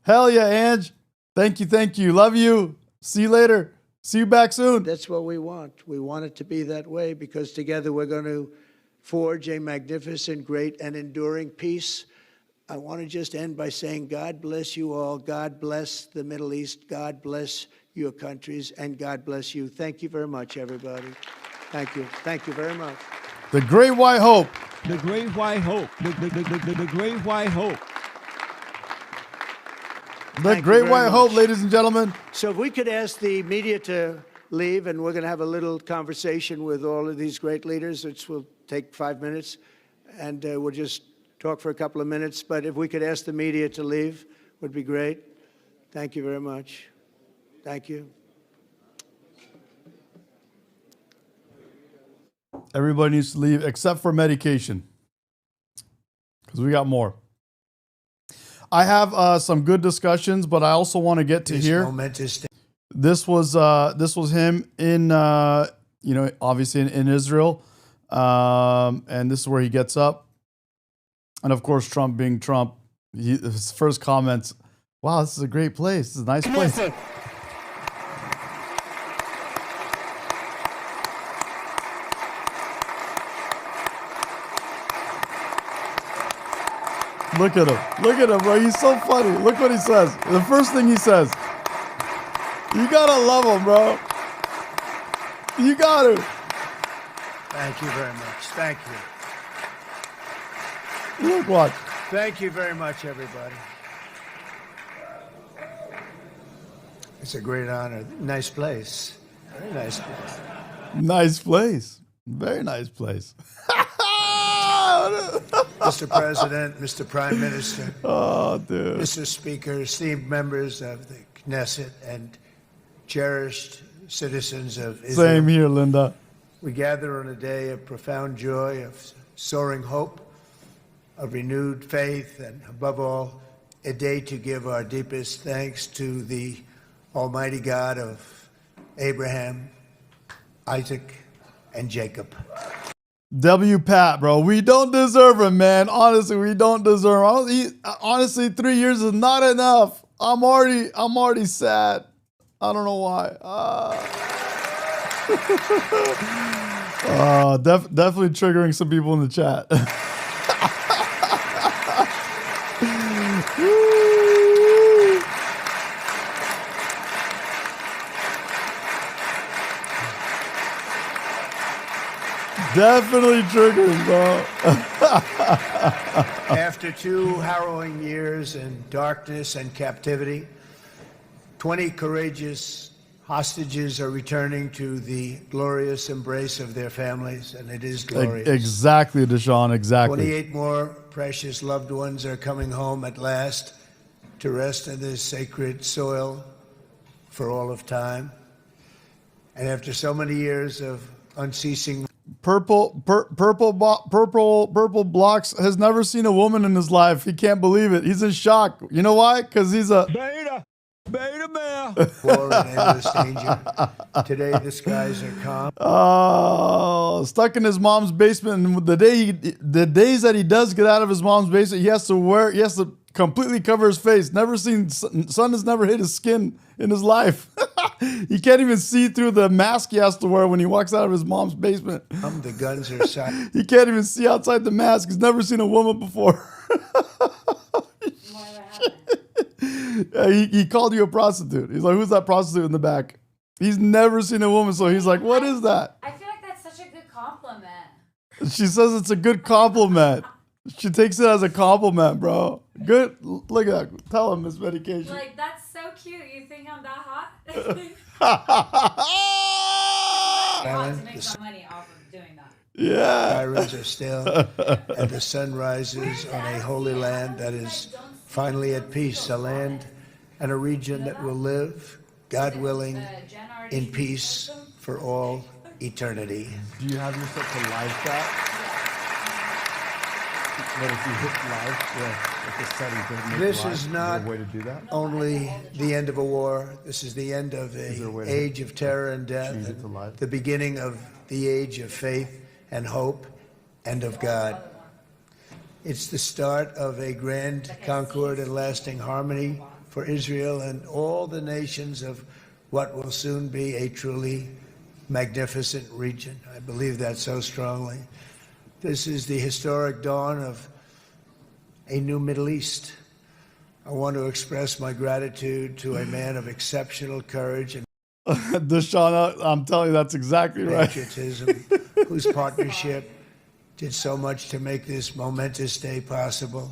Hell yeah, Ange. Thank you. Love you. See you later. See you back soon. That's what we want. We want it to be that way because together we're going to forge a magnificent, great, and enduring peace I want to just end by saying God bless you all. God bless the Middle East. God bless your countries. And God bless you. Thank you very much, everybody. Thank you. Thank you very much. The Great White Hope. The Great White Hope. The Great White Hope. The Thank you Great very White Hope, much. ladies and gentlemen. So if we could ask the media to leave, and we're going to have a little conversation with all of these great leaders, which will take 5 minutes, and we'll just talk for a couple of minutes. But if we could ask the media to leave, would be great. Thank you very much. Thank you. Everybody needs to leave except for medication, because we got more. I have some good discussions, but I also want to get to here. This was him in obviously in Israel, and this is where he gets up, and of course Trump being Trump, his first comments, "Wow, this is a great place. This is a nice place." Look at him. Look at him, bro. He's so funny. Look what he says. The first thing he says. You gotta love him, bro. You got to. Thank you very much. Thank you. Look what. Thank you very much, everybody. It's a great honor. Nice place. Very nice place. Nice place. Very nice place. Mr. President, Mr. Prime Minister, Oh, dude. Mr. Speaker, esteemed members of the Knesset, and cherished citizens of Israel. Same here, Linda. We gather on a day of profound joy, of soaring hope, of renewed faith, and above all, a day to give our deepest thanks to the Almighty God of Abraham, Isaac, and Jacob. W. Pat, bro. We don't deserve him, man. Honestly, we don't deserve him. Honestly, 3 years is not enough. I'm already sad. I don't know why. Definitely triggering some people in the chat. Definitely triggering, bro. After 2 harrowing years in darkness and captivity, 20 courageous hostages are returning to the glorious embrace of their families, and it is glorious. Exactly, Deshaun, exactly. 28 more precious loved ones are coming home at last to rest in this sacred soil for all of time. And after so many years of unceasing Purple Blocks has never seen a woman in his life. He can't believe it. He's in shock. You know why? Because he's a Beta male. war and endless danger. Today the skies are calm. Oh, stuck in his mom's basement. And the days that he does get out of his mom's basement, he has to completely cover his face. Never seen, sun has never hit his skin in his life. He can't even see through the mask he has to wear when he walks out of his mom's basement. The guns are silent. He can't even see outside the mask. He's never seen a woman before. He called you a prostitute. He's like, who's that prostitute in the back? He's never seen a woman, so he's like, what is that? I feel like that's such a good compliment. She says it's a good compliment. She takes it as a compliment, bro. Good. Look at that. Tell him, Miss Medication. Like, that's so cute. You think I'm that hot? I want to make some money off of doing that. Yeah. Sirens are still, and the sun rises on a holy land that is finally at peace, a land and a region that will live, God willing, in peace for all eternity. Do you have yourself to live chat? But if you hit live, with the setting to make This live, is not a way to do that? only the end of a war. This is the end of an age of terror and death, change it to live? the beginning of the age of faith and hope and of God. It's the start of a grand concord and lasting harmony for Israel and all the nations of what will soon be a truly magnificent region. I believe that so strongly. This is the historic dawn of a new Middle East. I want to express my gratitude to a man of exceptional courage and Deshaun, I'm telling you, that's exactly right. patriotism, whose partnership did so much to make this momentous day possible.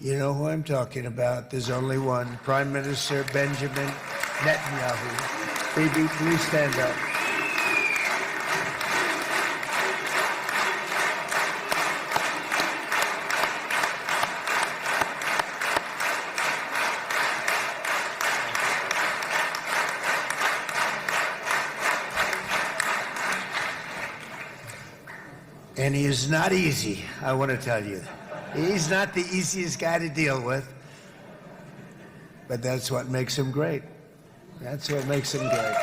You know who I'm talking about. There's only one, Prime Minister Benjamin Netanyahu. Baby, please stand up. And he is not easy, I want to tell you. He's not the easiest guy to deal with, but that's what makes him great. That's what makes him great.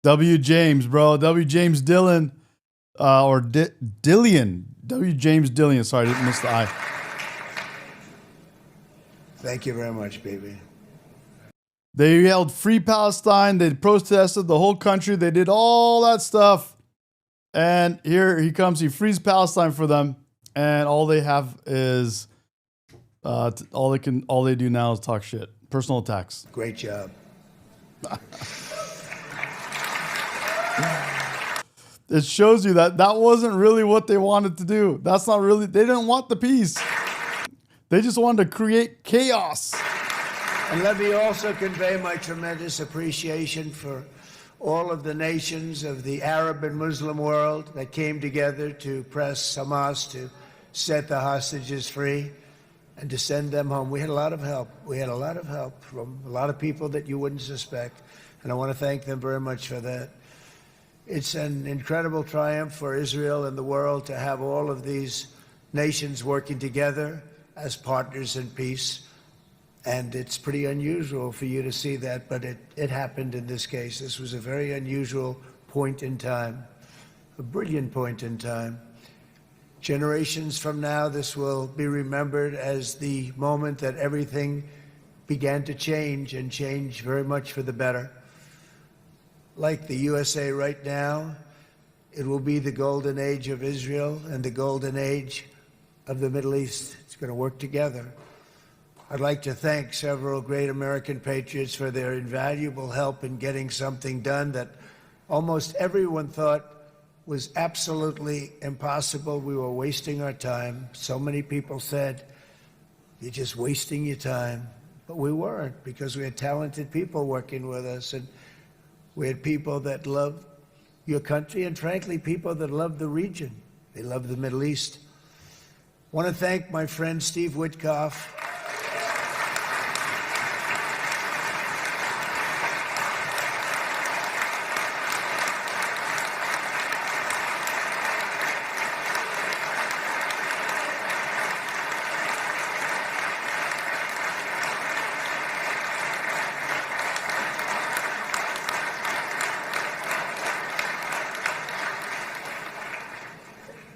W. James, bro. W. James Dillon, or Dillion. W. James Dillion. Sorry, I didn't miss the I. Thank you very much, baby. They yelled "Free Palestine." They protested the whole country. They did all that stuff. And here he comes. He frees Palestine for them. And all they have is, all they do now is talk shit. Personal attacks. Great job. It shows you that that wasn't really what they wanted to do. That's not really, they didn't want the peace. They just wanted to create chaos. And let me also convey my tremendous appreciation for all of the nations of the Arab and Muslim world that came together to press Hamas to set the hostages free and to send them home. We had a lot of help. We had a lot of help from a lot of people that you wouldn't suspect. And I want to thank them very much for that. It's an incredible triumph for Israel and the world to have all of these nations working together as partners in peace. And it's pretty unusual for you to see that, but it happened in this case. This was a very unusual point in time, a brilliant point in time. Generations from now, this will be remembered as the moment that everything began to change, and change very much for the better. Like the USA right now, it will be the golden age of Israel and the golden age of the Middle East. It's going to work together. I'd like to thank several great American patriots for their invaluable help in getting something done that almost everyone thought was absolutely impossible. We were wasting our time. So many people said, "You're just wasting your time." But we weren't, because we had talented people working with us, and we had people that loved your country, and frankly, people that loved the region. They loved the Middle East. I want to thank my friend Steve Witkoff.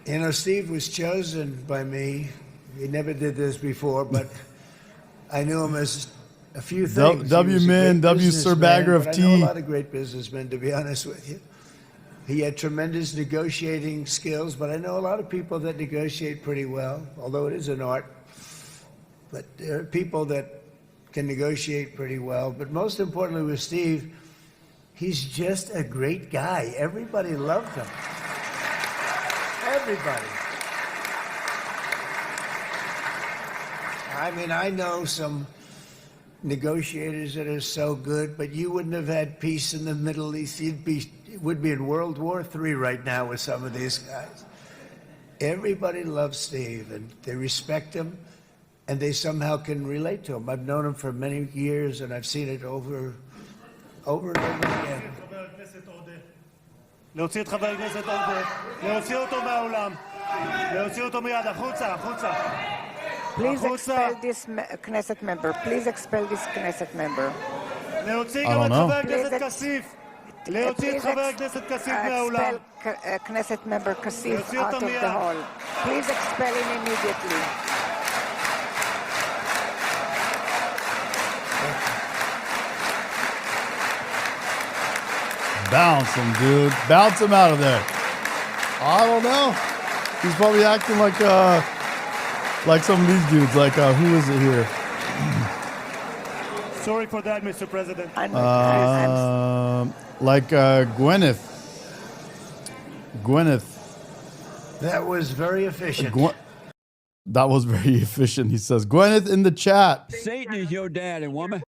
You know, Steve was chosen by me. He never did this before, but I knew him as a few things. W. Min, W. Sir Bagger of Tea. I know a tea. lot of great businessmen, to be honest with you. He had tremendous negotiating skills, but I know a lot of people that negotiate pretty well, although it is an art. But there are people that can negotiate pretty well. But most importantly with Steve, he's just a great guy. Everybody loved him. Everybody. I mean, I know some negotiators that are so good, but you wouldn't have had peace in the Middle East. It would be in World War III right now with some of these guys. Everybody loves Steve, and they respect him, and they somehow can relate to him. I've known him for many years, and I've seen it over and over again. להוציא את חבר הכנסת עודה, להוציא אותו מהאולם, להוציא אותו מיד, החוצה, החוצה. Please expel this Knesset member. Please expel this Knesset member. להוציא גם את חבר הכנסת כסיף. להוציא את חבר הכנסת כסיף מהאולם. Expel Knesset member Kasif out of the hall. Please expel him immediately. Bounce him, dude. Bounce him out of there. I don't know. He's probably acting like some of these dudes. Like who is it here? Sorry for that, Mr. President. Like Gwyneth. That was very efficient. That was very efficient. He says, Gwyneth in the chat. Satan is your daddy, woman.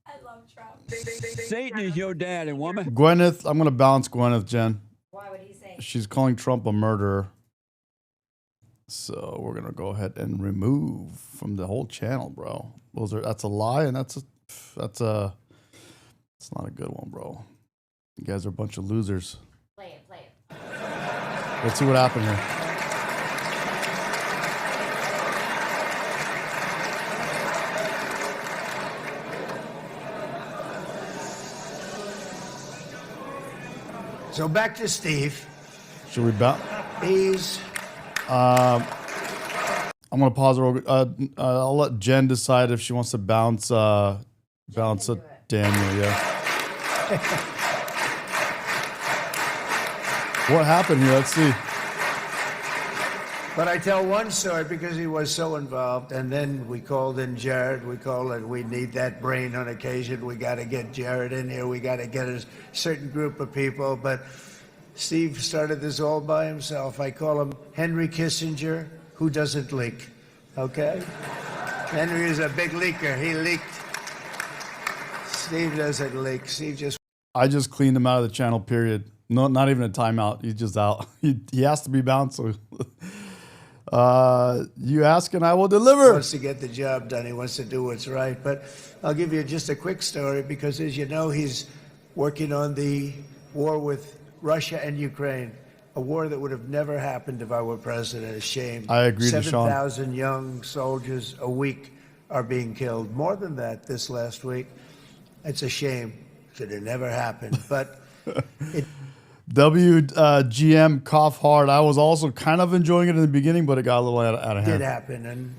I love Trump. Satan is your daddy, woman. Gwyneth, I'm gonna bounce Gwyneth, Jen. Why would he say? She's calling Trump a murderer. So we're gonna go ahead and remove from the whole channel, bro. That's a lie, and it's not a good one, bro. You guys are a bunch of losers. Play it. Let's see what happened here. So back to Steve. Should we bounce? He's. I'm gonna pause it. I'll let Jen decide if she wants to bounce Daniel. Yeah. What happened here? Let's see. But I tell one story because he was so involved, and then we called in Jared. We need that brain on occasion. We got to get Jared in here. We got to get a certain group of people. But Steve started this all by himself. I call him Henry Kissinger, who doesn't leak. Okay? Henry is a big leaker. He leaked. Steve doesn't leak. Steve just. I just cleaned him out of the channel. Period. No, not even a timeout. He's just out. He has to be bounced. So. You ask and I will deliver. He wants to get the job done. He wants to do what's right. But I'll give you just a quick story because, as you know, he's working on the war with Russia and Ukraine, a war that would have never happened if I were president. A shame. I agree with Sean. 7,000 young soldiers a week are being killed. More than that this last week. It's a shame. Should have never happened. But it. WGM cough hard. I was also kind of enjoying it in the beginning, but it got a little out of hand. It did happen, and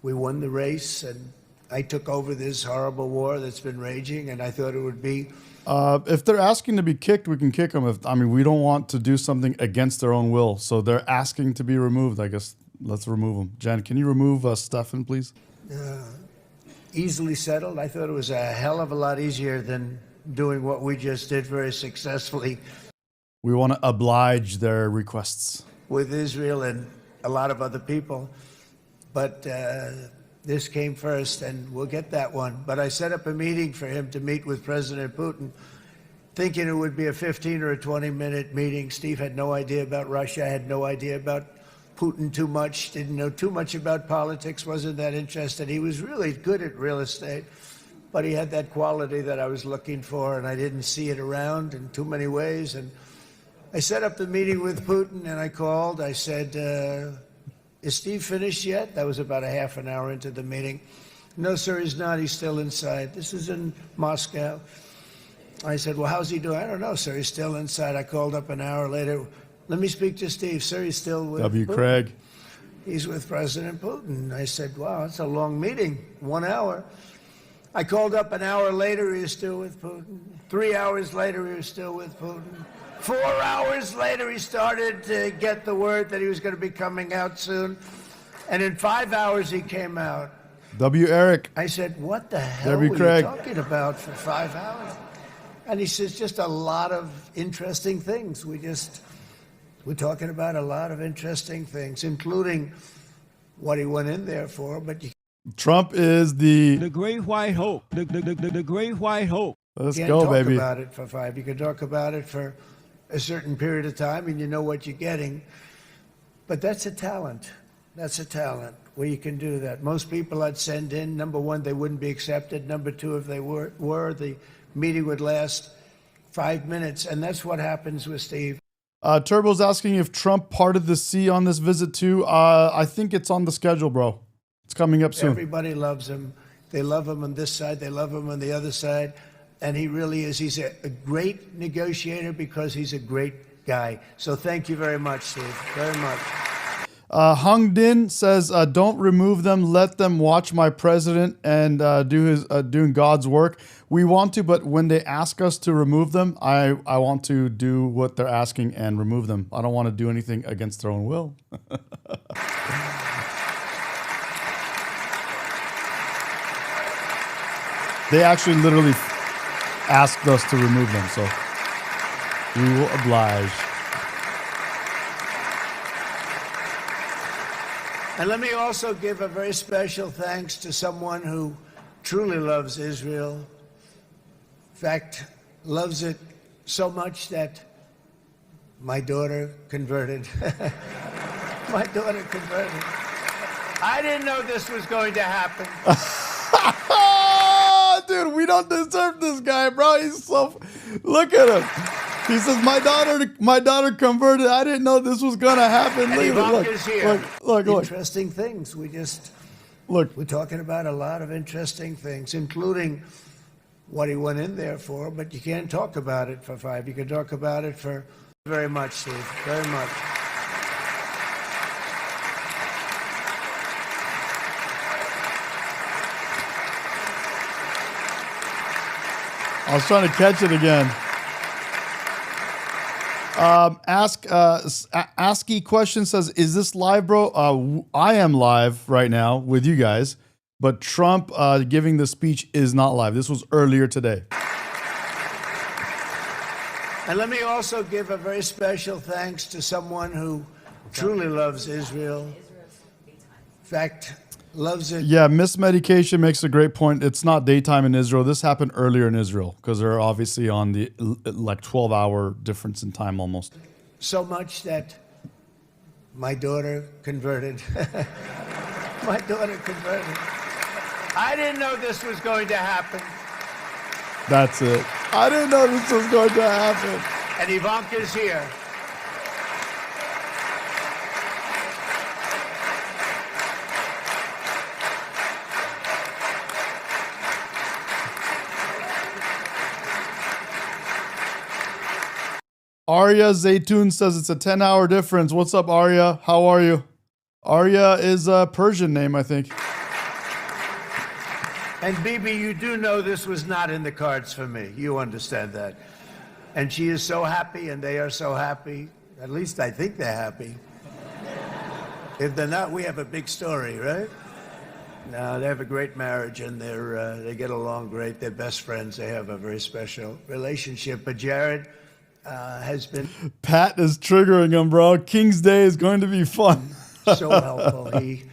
we won the race, and I took over this horrible war that's been raging, and I thought it would be. If they're asking to be kicked, we can kick them. We don't want to do something against their own will, so they're asking to be removed. I guess let's remove them. Jen, can you remove Stefan, please? Easily settled. I thought it was a hell of a lot easier than doing what we just did very successfully. We want to oblige their requests. With Israel and a lot of other people. But this came first, and we'll get that one. But I set up a meeting for him to meet with President Putin, thinking it would be a 15 or a 20-minute meeting. Steve had no idea about Russia, had no idea about Putin too much, didn't know too much about politics, wasn't that interested. He was really good at real estate, but he had that quality that I was looking for, and I didn't see it around in too many ways. And I set up the meeting with Putin, and I called. I said, is Steve finished yet? That was about a half an hour into the meeting. No, sir, he's not. He's still inside. This is in Moscow. I said, well, how's he doing? I don't know, sir. He's still inside. I called up an hour later. Let me speak to Steve. Sir, he's still with Putin. Craig. He's with President Putin. I said, wow, that's a long meeting, 1 hour. I called up an hour later. He was still with Putin. 3 hours later, he was still with Putin. 4 hours later, he started to get the word that he was going to be coming out soon. And in 5 hours, he came out. Eric. I said, what the hell were you talking about for 5 hours? And he says, just a lot of interesting things. We're talking about a lot of interesting things, including what he went in there for. But Trump is the great white hope. The great white hope. Let's go, baby. You can't talk about it for 5. You can talk about it for a certain period of time, and you know what you're getting. But that's a talent. That's a talent where you can do that. Most people I'd send in, number one, they wouldn't be accepted. Number two, if they were the meeting would last 5 minutes. And that's what happens with Steve. Turbo's asking if Trump parted the sea on this visit too. I think it's on the schedule, bro. It's coming up soon. Everybody loves him. They love him on this side. They love him on the other side. And he really is. He's a great negotiator because he's a great guy. So thank you very much, Steve. Very much. Hung Din says, "Don't remove them. Let them watch my president and doing God's work. We want to, but when they ask us to remove them, I want to do what they're asking and remove them. I don't want to do anything against their own will." They actually literally asked us to remove them, so we will oblige. And let me also give a very special thanks to someone who truly loves Israel. In fact, loves it so much that my daughter converted. My daughter converted. I didn't know this was going to happen. Dude, we don't deserve this guy, bro. He's so... Look at him. He says, my daughter converted. I didn't know this was going to happen. And Ivanka's here. Look. Interesting things. We're talking about a lot of interesting things, including what he went in there for, but you can't talk about it for 5. You can talk about it for very much, Steve, very much. I was trying to catch it again. ASCII question says, "Is this live, bro?" I am live right now with you guys, but Trump giving the speech is not live. This was earlier today. And let me also give a very special thanks to someone who truly loves Israel. In fact, loves it. Yeah, Miss Medication makes a great point. It's not daytime in Israel. This happened earlier in Israel because they're obviously on the 12-hour difference in time almost. So much that my daughter converted. My daughter converted. I didn't know this was going to happen. That's it. I didn't know this was going to happen. And Ivanka's here. Arya Zaytun says it's a 10-hour difference. What's up, Arya? How are you? Arya is a Persian name, I think. And Bibi, you do know this was not in the cards for me. You understand that. And she is so happy, and they are so happy. At least I think they're happy. If they're not, we have a big story, right? No, they have a great marriage, and they get along great. They're best friends. They have a very special relationship. But Jared has been... Pat is triggering him, bro. King's Day is going to be fun. So helpful. He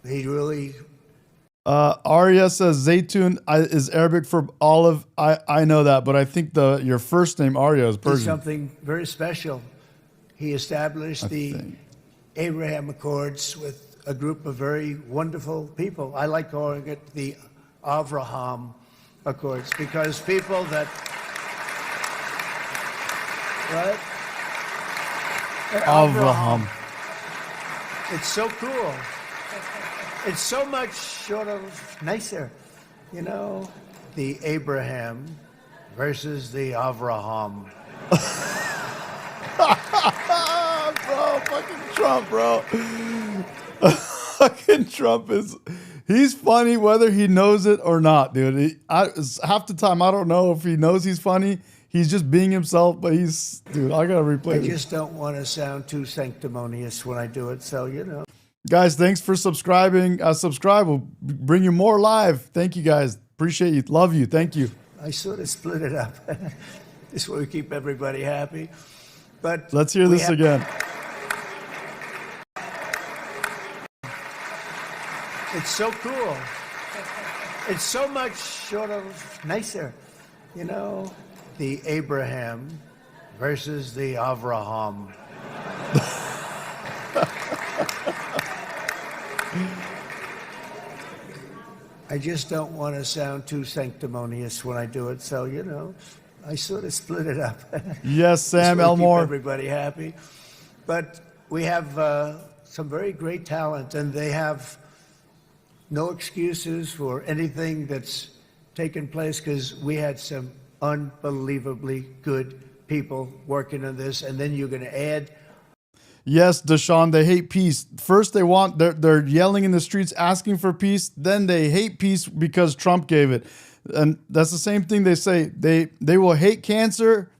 really... Arya says Zaytun is Arabic for olive. I know that, but I think your first name, Arya, is Persian. Something very special. He established the Abraham Accords with a group of very wonderful people. I like calling it the Avraham Accords because people that... Right? Avraham. It's so cool. It's so much sort of nicer, you know, the Abraham versus the Avraham. Bro, fucking Trump, bro. Fucking Trump he's funny whether he knows it or not, dude. Half the time, I don't know if he knows he's funny. He's just being himself, but dude, I gotta replay I this. just don't want to sound too sanctimonious when I do it, so, you know. Guys, thanks for subscribing. Subscribe. We'll bring you more live. Thank you, guys. Appreciate you. Love you. Thank you. I sort of split it up. This way we keep everybody happy. But let's hear this again. It's so cool. It's so much sort of nicer, you know, the Abraham versus the Avraham. I just don't want to sound too sanctimonious when I do it, so, you know, I sort of split it up. Yes, Sam Keep Elmore. Everybody happy. But we have some very great talent, and they have no excuses for anything that's taken place because we had some unbelievably good people working on this, and then you're going to add. Yes, Deshaun, they hate peace. First, they're yelling in the streets asking for peace. Then they hate peace because Trump gave it. And that's the same thing they say. They will hate cancer.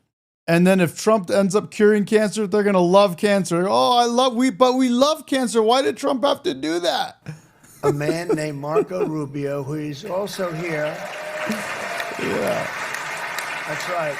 And then if Trump ends up curing cancer, they're going to love cancer. Oh, we love cancer. Why did Trump have to do that? A man named Marco Rubio, who is also here. Yeah. That's right.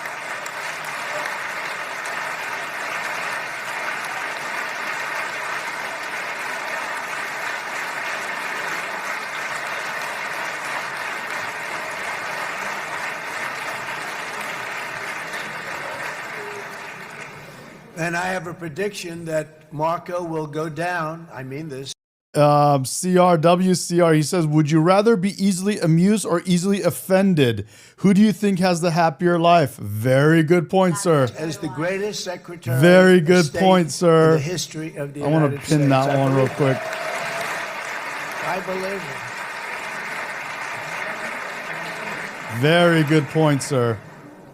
And I have a prediction that Marco will go down. I mean this. CRWCR, he says, would you rather be easily amused or easily offended? Who do you think has the happier life? Very good point, sir. As the greatest secretary Very good of state point, sir. in the history of the I United want to pin States. that one real quick. I believe it. Very good point, sir.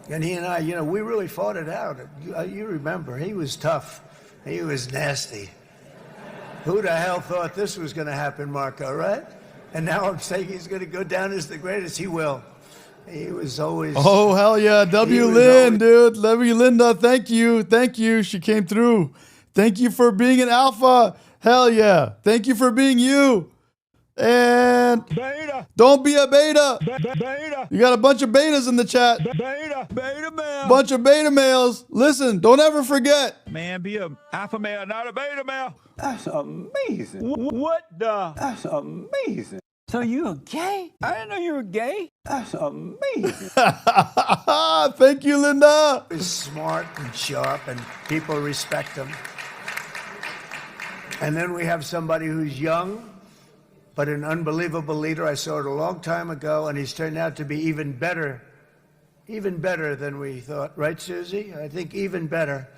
And he and I, we really fought it out. You remember, he was tough. He was nasty. Who the hell thought this was going to happen, Marco, right? And now I'm saying he's going to go down as the greatest. He will. He was always... Oh, hell yeah. W. Lynn, dude. W. Linda, thank you. Thank you. She came through. Thank you for being an alpha. Hell yeah. Thank you for being you. And Beta. Don't be a beta. Beta. You got a bunch of betas in the chat. Beta. Beta male. Bunch of beta males. Listen, don't ever forget. Man, be a alpha male, not a beta male. That's amazing. What the? That's amazing. So you a gay? I didn't know you were gay. That's amazing. Thank you, Linda. He's smart and sharp, and people respect him. And then we have somebody who's young, but an unbelievable leader. I saw it a long time ago, and he's turned out to be even better than we thought. Right, Susie? I think even better.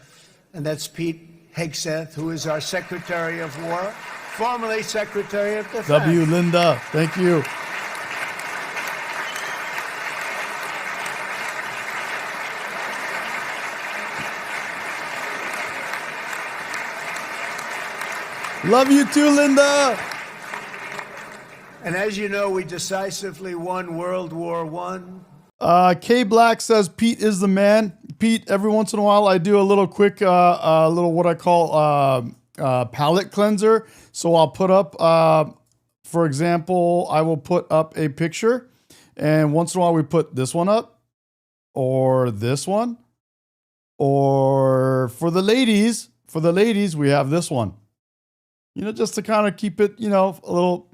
And that's Pete Hegseth, who is our Secretary of War, formerly Secretary of Defense. W. Linda, thank you. Love you too, Linda. And as you know, we decisively won World War I. K Black says Pete is the man. Pete, every once in a while I do a little quick, little what I call palette cleanser. So I'll put up, for example, I will put up a picture, and once in a while we put this one up, or this one, or for the ladies we have this one. Just to kind of keep it, a little.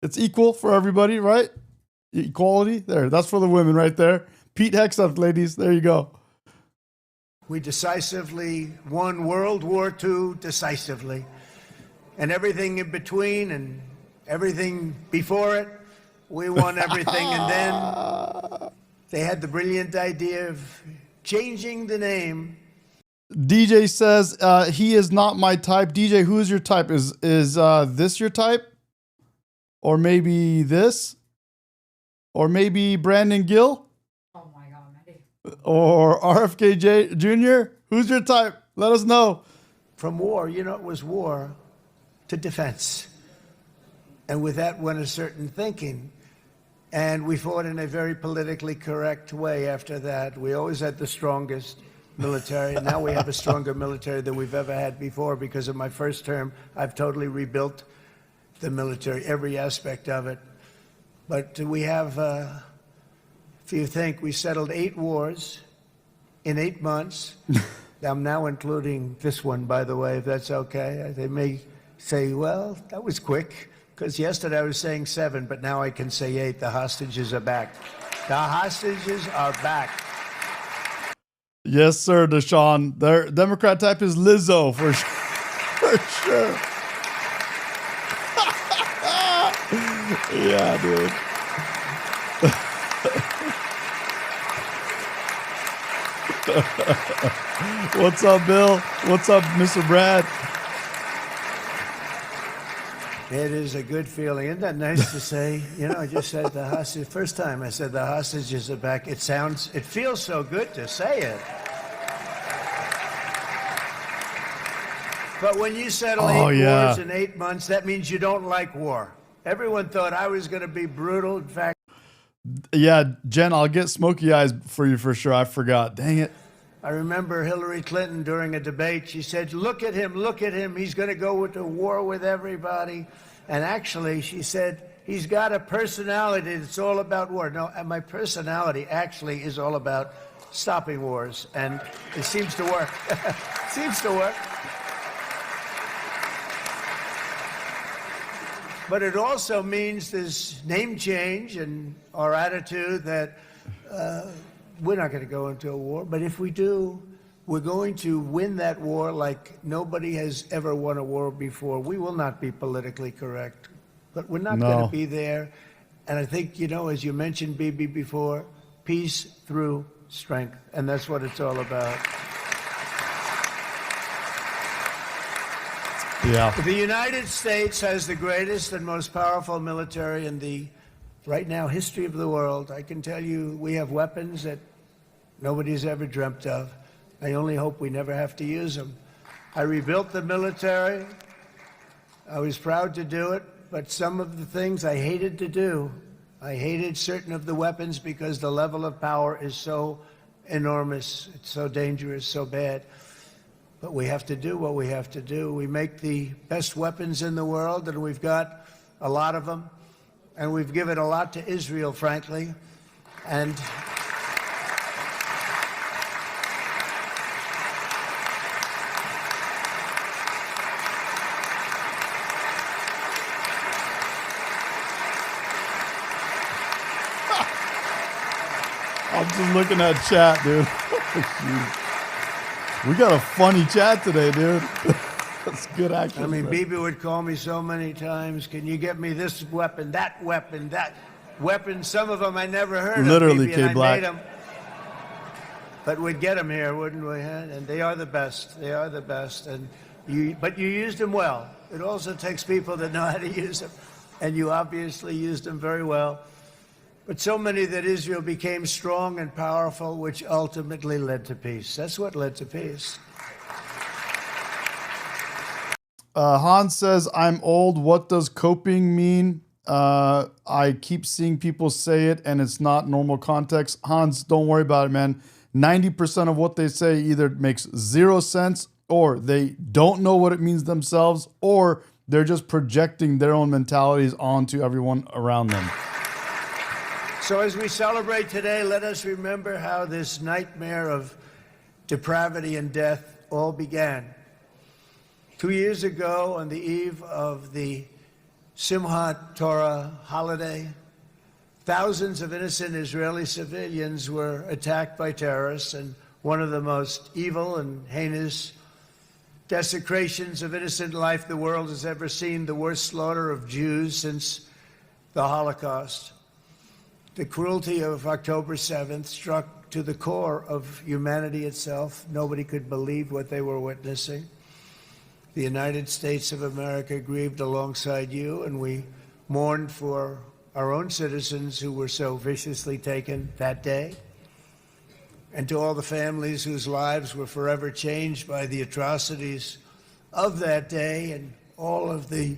It's equal for everybody, right? Equality. There. That's for the women right there. Pete Hegseth, ladies. There you go. We decisively won World War II decisively. And everything in between and everything before it, we won everything. And then they had the brilliant idea of changing the name. DJ says he is not my type. DJ, who is your type? Is this your type? Or maybe this? Or maybe Brandon Gill? Oh my God, Medi. Or RFK Jr.? Who's your type? Let us know. From war, it was war to defense. And with that went a certain thinking. And we fought in a very politically correct way after that. We always had the strongest military. And now we have a stronger military than we've ever had before. Because of my first term, I've totally rebuilt the military, every aspect of it. But we have, if you think, we settled 8 wars in 8 months. I'm now including this one, by the way, if that's okay. They may say, well, that was quick, because yesterday I was saying 7, but now I can say 8. The hostages are back. The hostages are back. Yes, sir, Deshaun. Their Democrat type is Lizzo, for sure. Yeah, dude. What's up, Bill? What's up, Mr. Brad? It is a good feeling. Isn't that nice to say? I just said the hostage. First time I said the hostages are back. It feels so good to say it. But when you settle Oh, 8 yeah. wars in 8 months, that means you don't like war. Everyone thought I was going to be brutal. In fact, Yeah, Jen, I'll get smoky eyes for you for sure. I forgot. Dang it. I remember Hillary Clinton during a debate. She said, look at him. He's going to go to war with everybody. And actually, she said, he's got a personality that's all about war. No, my personality actually is all about stopping wars. And it seems to work. Seems to work. But it also means this name change and our attitude that we're not going to go into a war. But if we do, we're going to win that war like nobody has ever won a war before. We will not be politically correct, but we're not going to be there. And I think, you know, as you mentioned, Bibi, before, peace through strength. And that's what it's all about. Yeah. The United States has the greatest and most powerful military in the, right now, history of the world. I can tell you we have weapons that nobody's ever dreamt of. I only hope we never have to use them. I rebuilt the military. I was proud to do it, but some of the things I hated to do, I hated certain of the weapons because the level of power is so enormous. It's so dangerous, so bad. But we have to do what we have to do. We make the best weapons in the world, and we've got a lot of them. And we've given a lot to Israel, frankly. And I'm just looking at chat, dude. We got a funny chat today, dude. That's good action. I mean, bro. Bibi would call me so many times, can you get me this weapon, that weapon, that weapon? Some of them I never heard Literally, of, Bibi, and K. Black. I made them. But we'd get them here, wouldn't we? Huh? And they are the best. They are the best. And but you used them well. It also takes people that know how to use them. And you obviously used them very well. But so many that Israel became strong and powerful, which ultimately led to peace. That's what led to peace. Hans says, I'm old. What does coping mean? I keep seeing people say it and it's not normal context. Hans, don't worry about it, man. 90% of what they say either makes 0 sense or they don't know what it means themselves or they're just projecting their own mentalities onto everyone around them. So as we celebrate today, let us remember how this nightmare of depravity and death all began. 2 years ago, on the eve of the Simchat Torah holiday, thousands of innocent Israeli civilians were attacked by terrorists, and one of the most evil and heinous desecrations of innocent life the world has ever seen, the worst slaughter of Jews since the Holocaust. The cruelty of October 7th struck to the core of humanity itself. Nobody could believe what they were witnessing. The United States of America grieved alongside you, and we mourned for our own citizens who were so viciously taken that day. And to all the families whose lives were forever changed by the atrocities of that day, and all of the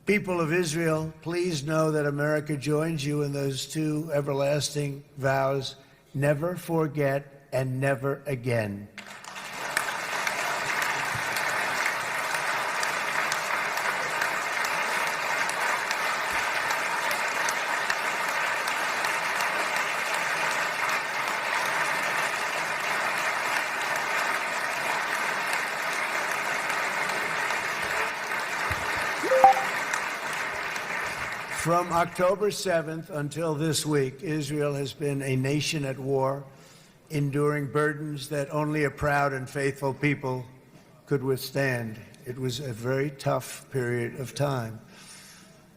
people of Israel, please know that America joins you in those two everlasting vows: never forget and never again. From October 7th until this week, Israel has been a nation at war, enduring burdens that only a proud and faithful people could withstand. It was a very tough period of time.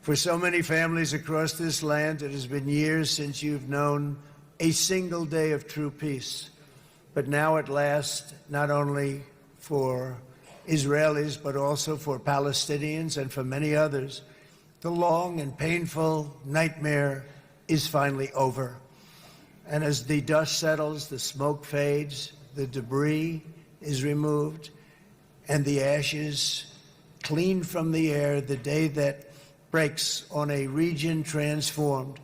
For so many families across this land, it has been years since you've known a single day of true peace. But now at last, not only for Israelis, but also for Palestinians and for many others, the long and painful nightmare is finally over. And as the dust settles, the smoke fades, the debris is removed, and the ashes cleaned from the air, the day that breaks on a region transformed,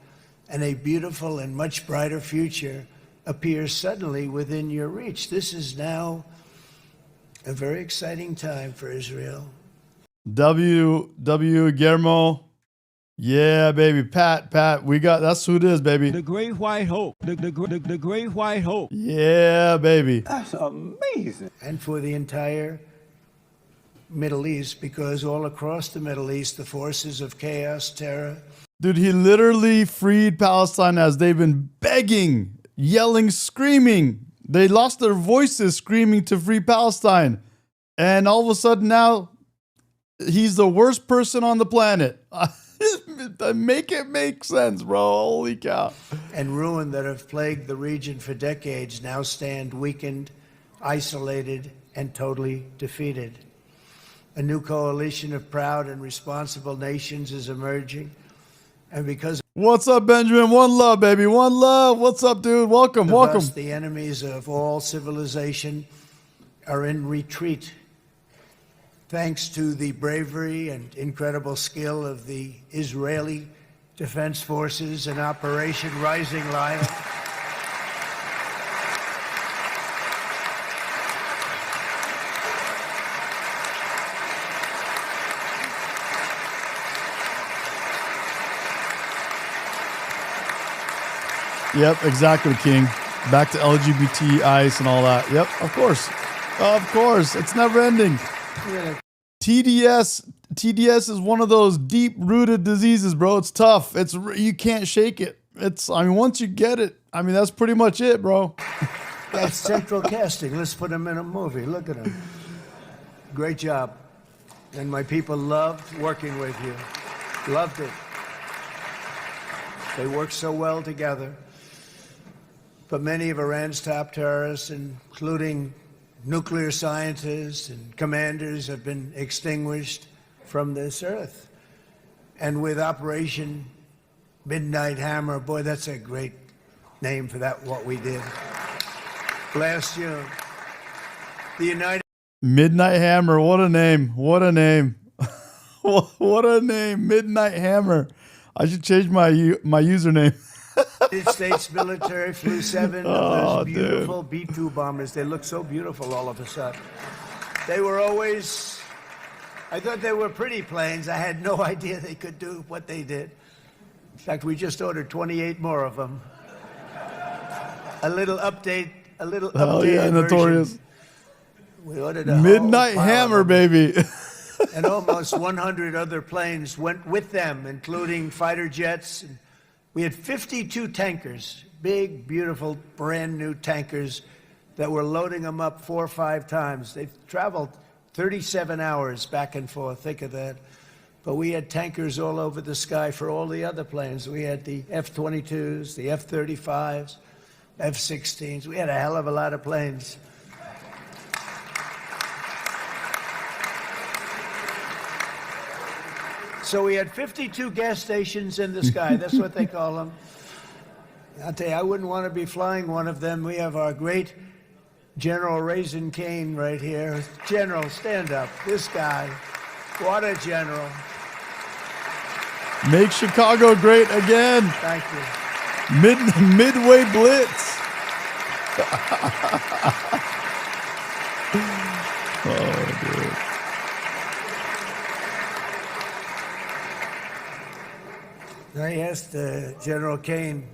and a beautiful and much brighter future appears suddenly within your reach. This is now a very exciting time for Israel. W Guillermo. Yeah, baby. Pat, we got, that's who it is, baby. The Great White Hope. The Great White Hope. Yeah, baby. That's amazing. And for the entire Middle East, because all across the Middle East, the forces of chaos, terror. Dude, he literally freed Palestine as they've been begging, yelling, screaming. They lost their voices screaming to free Palestine. And all of a sudden now, he's the worst person on the planet. Make it make sense, bro. Holy cow. And ruin that have plagued the region for decades now stand weakened, isolated, and totally defeated. A new coalition of proud and responsible nations is emerging. And because what's up, Benjamin? One love, baby. One love. What's up, dude? Welcome, welcome. us, the enemies of all civilization are in retreat. Thanks to the bravery and incredible skill of the Israeli Defense Forces in Operation Rising Lion. Yep, exactly, King. Back to LGBT ice and all that. Yep, of course. Of course. It's never ending. TDS is one of those deep-rooted diseases, bro. It's tough. You can't shake it. Once you get it, that's pretty much it, bro. That's central casting. Let's put him in a movie. Look at him. Great job. And my people loved working with you. Loved it. They worked so well together. But many of Iran's top terrorists, including nuclear scientists and commanders, have been extinguished from this earth. And with Operation Midnight Hammer, boy, that's a great name for that, what we did. Last June, the United... Midnight Hammer, what a name. What a name. What a name, Midnight Hammer. I should change my username. United States military flew 7 of those beautiful B-2 bombers. They look so beautiful all of a sudden. They were always, I thought they were pretty planes. I had no idea they could do what they did. In fact, we just ordered 28 more of them. A little update. Hell yeah, notorious. We ordered a Midnight Hammer, baby. And almost 100 other planes went with them, including fighter jets. We had 52 tankers, big, beautiful, brand new tankers that were loading them up 4 or 5 times. They've traveled 37 hours back and forth. Think of that. But we had tankers all over the sky for all the other planes. We had the F-22s, the F-35s, F-16s. We had a hell of a lot of planes. So we had 52 gas stations in the sky. That's what they call them. I'll tell you, I wouldn't want to be flying one of them. We have our great General Raisin Cain right here. General, stand up. This guy, what a general. Make Chicago great again. Thank you. Midway Blitz. Oh, dude. I asked General Cain,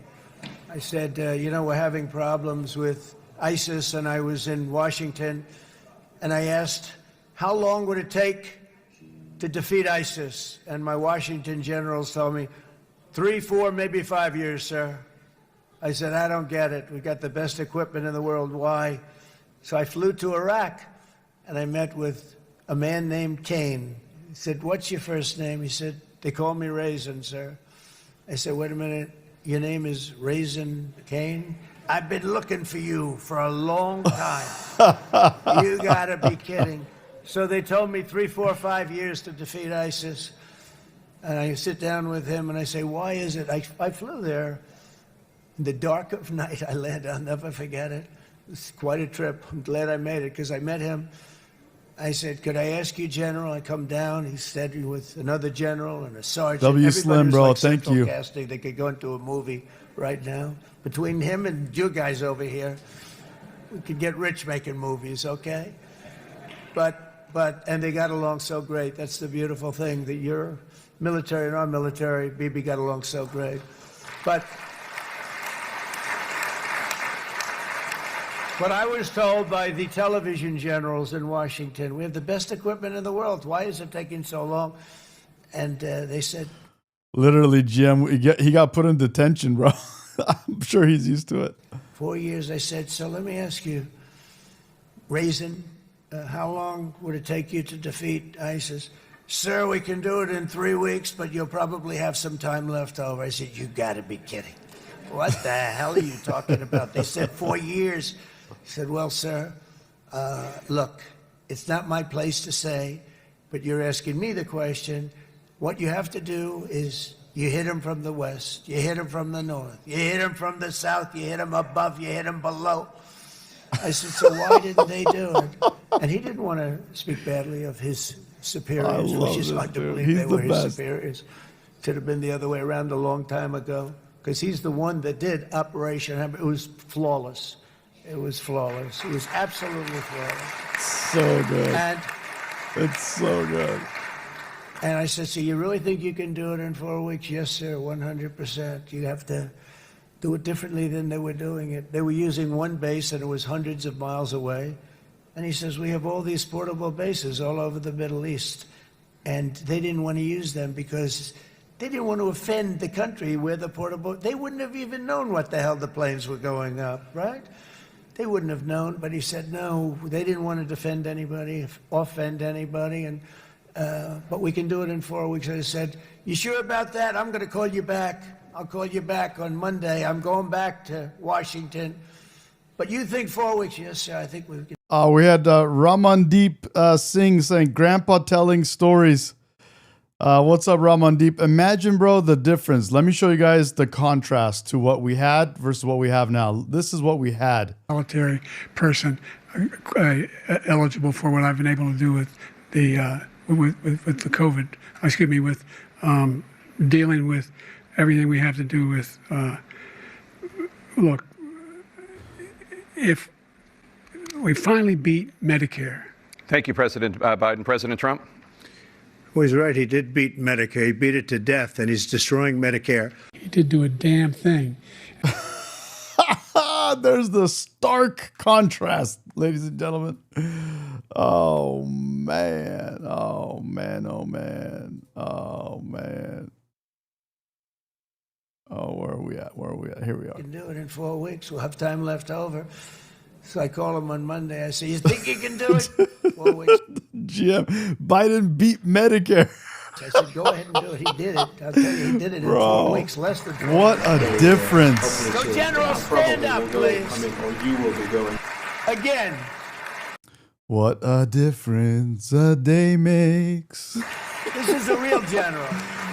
I said, we're having problems with ISIS, and I was in Washington, and I asked, how long would it take to defeat ISIS? And my Washington generals told me, 3, 4, maybe 5 years, sir. I said, I don't get it. We got the best equipment in the world. Why? So I flew to Iraq, and I met with a man named Cain. He said, what's your first name? He said, they call me Raisin, sir. I said, wait a minute, your name is Raisin Cain? I've been looking for you for a long time. You gotta be kidding. So they told me 3, 4, 5 years to defeat ISIS. And I sit down with him and I say, why is it? I flew there in the dark of night. I landed, I'll never forget it. It's quite a trip. I'm glad I made it because I met him I said, could I ask you, General? I come down. He said, with another general and a sergeant. W. Everybody Slim, was bro. like Thank central you. casting. They could go into a movie right now. Between him and you guys over here, we could get rich making movies, okay? And they got along so great. That's the beautiful thing, that your military and our military, Bibi, got along so great. But I was told by the television generals in Washington, we have the best equipment in the world. Why is it taking so long? And they said, Literally, Jim, he got put in detention, bro. I'm sure he's used to it. 4 years. I said, so let me ask you, Raisin, how long would it take you to defeat ISIS? Sir, we can do it in 3 weeks, but you'll probably have some time left over. I said, you got to be kidding. What the hell are you talking about? They said 4 years. I said, well, sir, look, it's not my place to say, but you're asking me the question. What you have to do is you hit him from the west, you hit him from the north, you hit him from the south, you hit him above, you hit him below. I said, so why didn't they do it? And he didn't want to speak badly of his superiors, which is hard to believe they were his superiors. Should have been the other way around a long time ago, because he's the one that did Operation Hammer. It was flawless. It was flawless. It was absolutely flawless. So good. And it's so good. And I said, so you really think you can do it in 4 weeks? Yes, sir, 100%. You have to do it differently than they were doing it. They were using one base, and it was hundreds of miles away. And he says, we have all these portable bases all over the Middle East. And they didn't want to use them because they didn't want to offend the country where the portable... They wouldn't have even known what the hell the planes were going up, right? They wouldn't have known. But he said, no, they didn't want to defend anybody, offend anybody. And but we can do it in 4 weeks. I said, you sure about that? I'm going to call you back. I'll call you back on Monday. I'm going back to Washington. But you think 4 weeks? Yes, sir, I think we can. We had Ramandeep Singh saying, Grandpa telling stories. What's up, Ramandeep? Imagine, bro, the difference. Let me show you guys the contrast to what we had versus what we have now. This is what we had. Military person eligible for what I've been able to do with the with the COVID. Excuse me, with dealing with everything we have to do with. Look, if we finally beat Medicare. Thank you, President Biden. President Trump? Well, he's right. He did beat Medicare. He beat it to death, and he's destroying Medicare. He did do a damn thing. There's the stark contrast, ladies and gentlemen. Oh, man. Oh, man. Oh, man. Oh, man. Oh, where are we at? Where are we at? Here we are. You can do it in 4 weeks. We'll have time left over. So I call him on Monday. I say, you think you can do it? 4 weeks. Jim, Biden beat Medicare. I said, go ahead and do it. He did it. I'll tell you, he did it in 4 weeks, less than 4 What weeks. a difference. So, General, stand up, please. Or you will be going. Again. What a difference a day makes. This is a real general.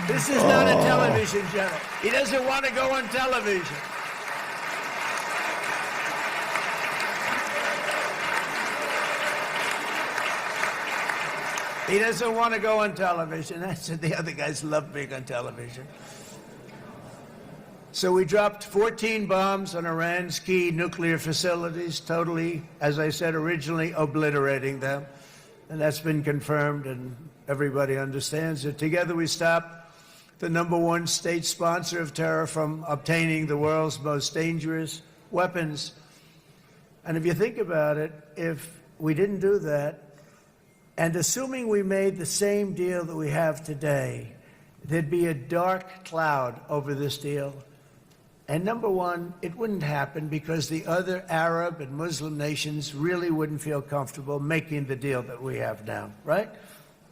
This is not a television general. He doesn't want to go on television. He doesn't want to go on television. I said the other guys love being on television. So we dropped 14 bombs on Iran's key nuclear facilities, totally, as I said originally, obliterating them. And that's been confirmed, and everybody understands it. Together we stopped the #1 state sponsor of terror from obtaining the world's most dangerous weapons. And if you think about it, if we didn't do that, and assuming we made the same deal that we have today, there'd be a dark cloud over this deal. And #1, it wouldn't happen because the other Arab and Muslim nations really wouldn't feel comfortable making the deal that we have now, right?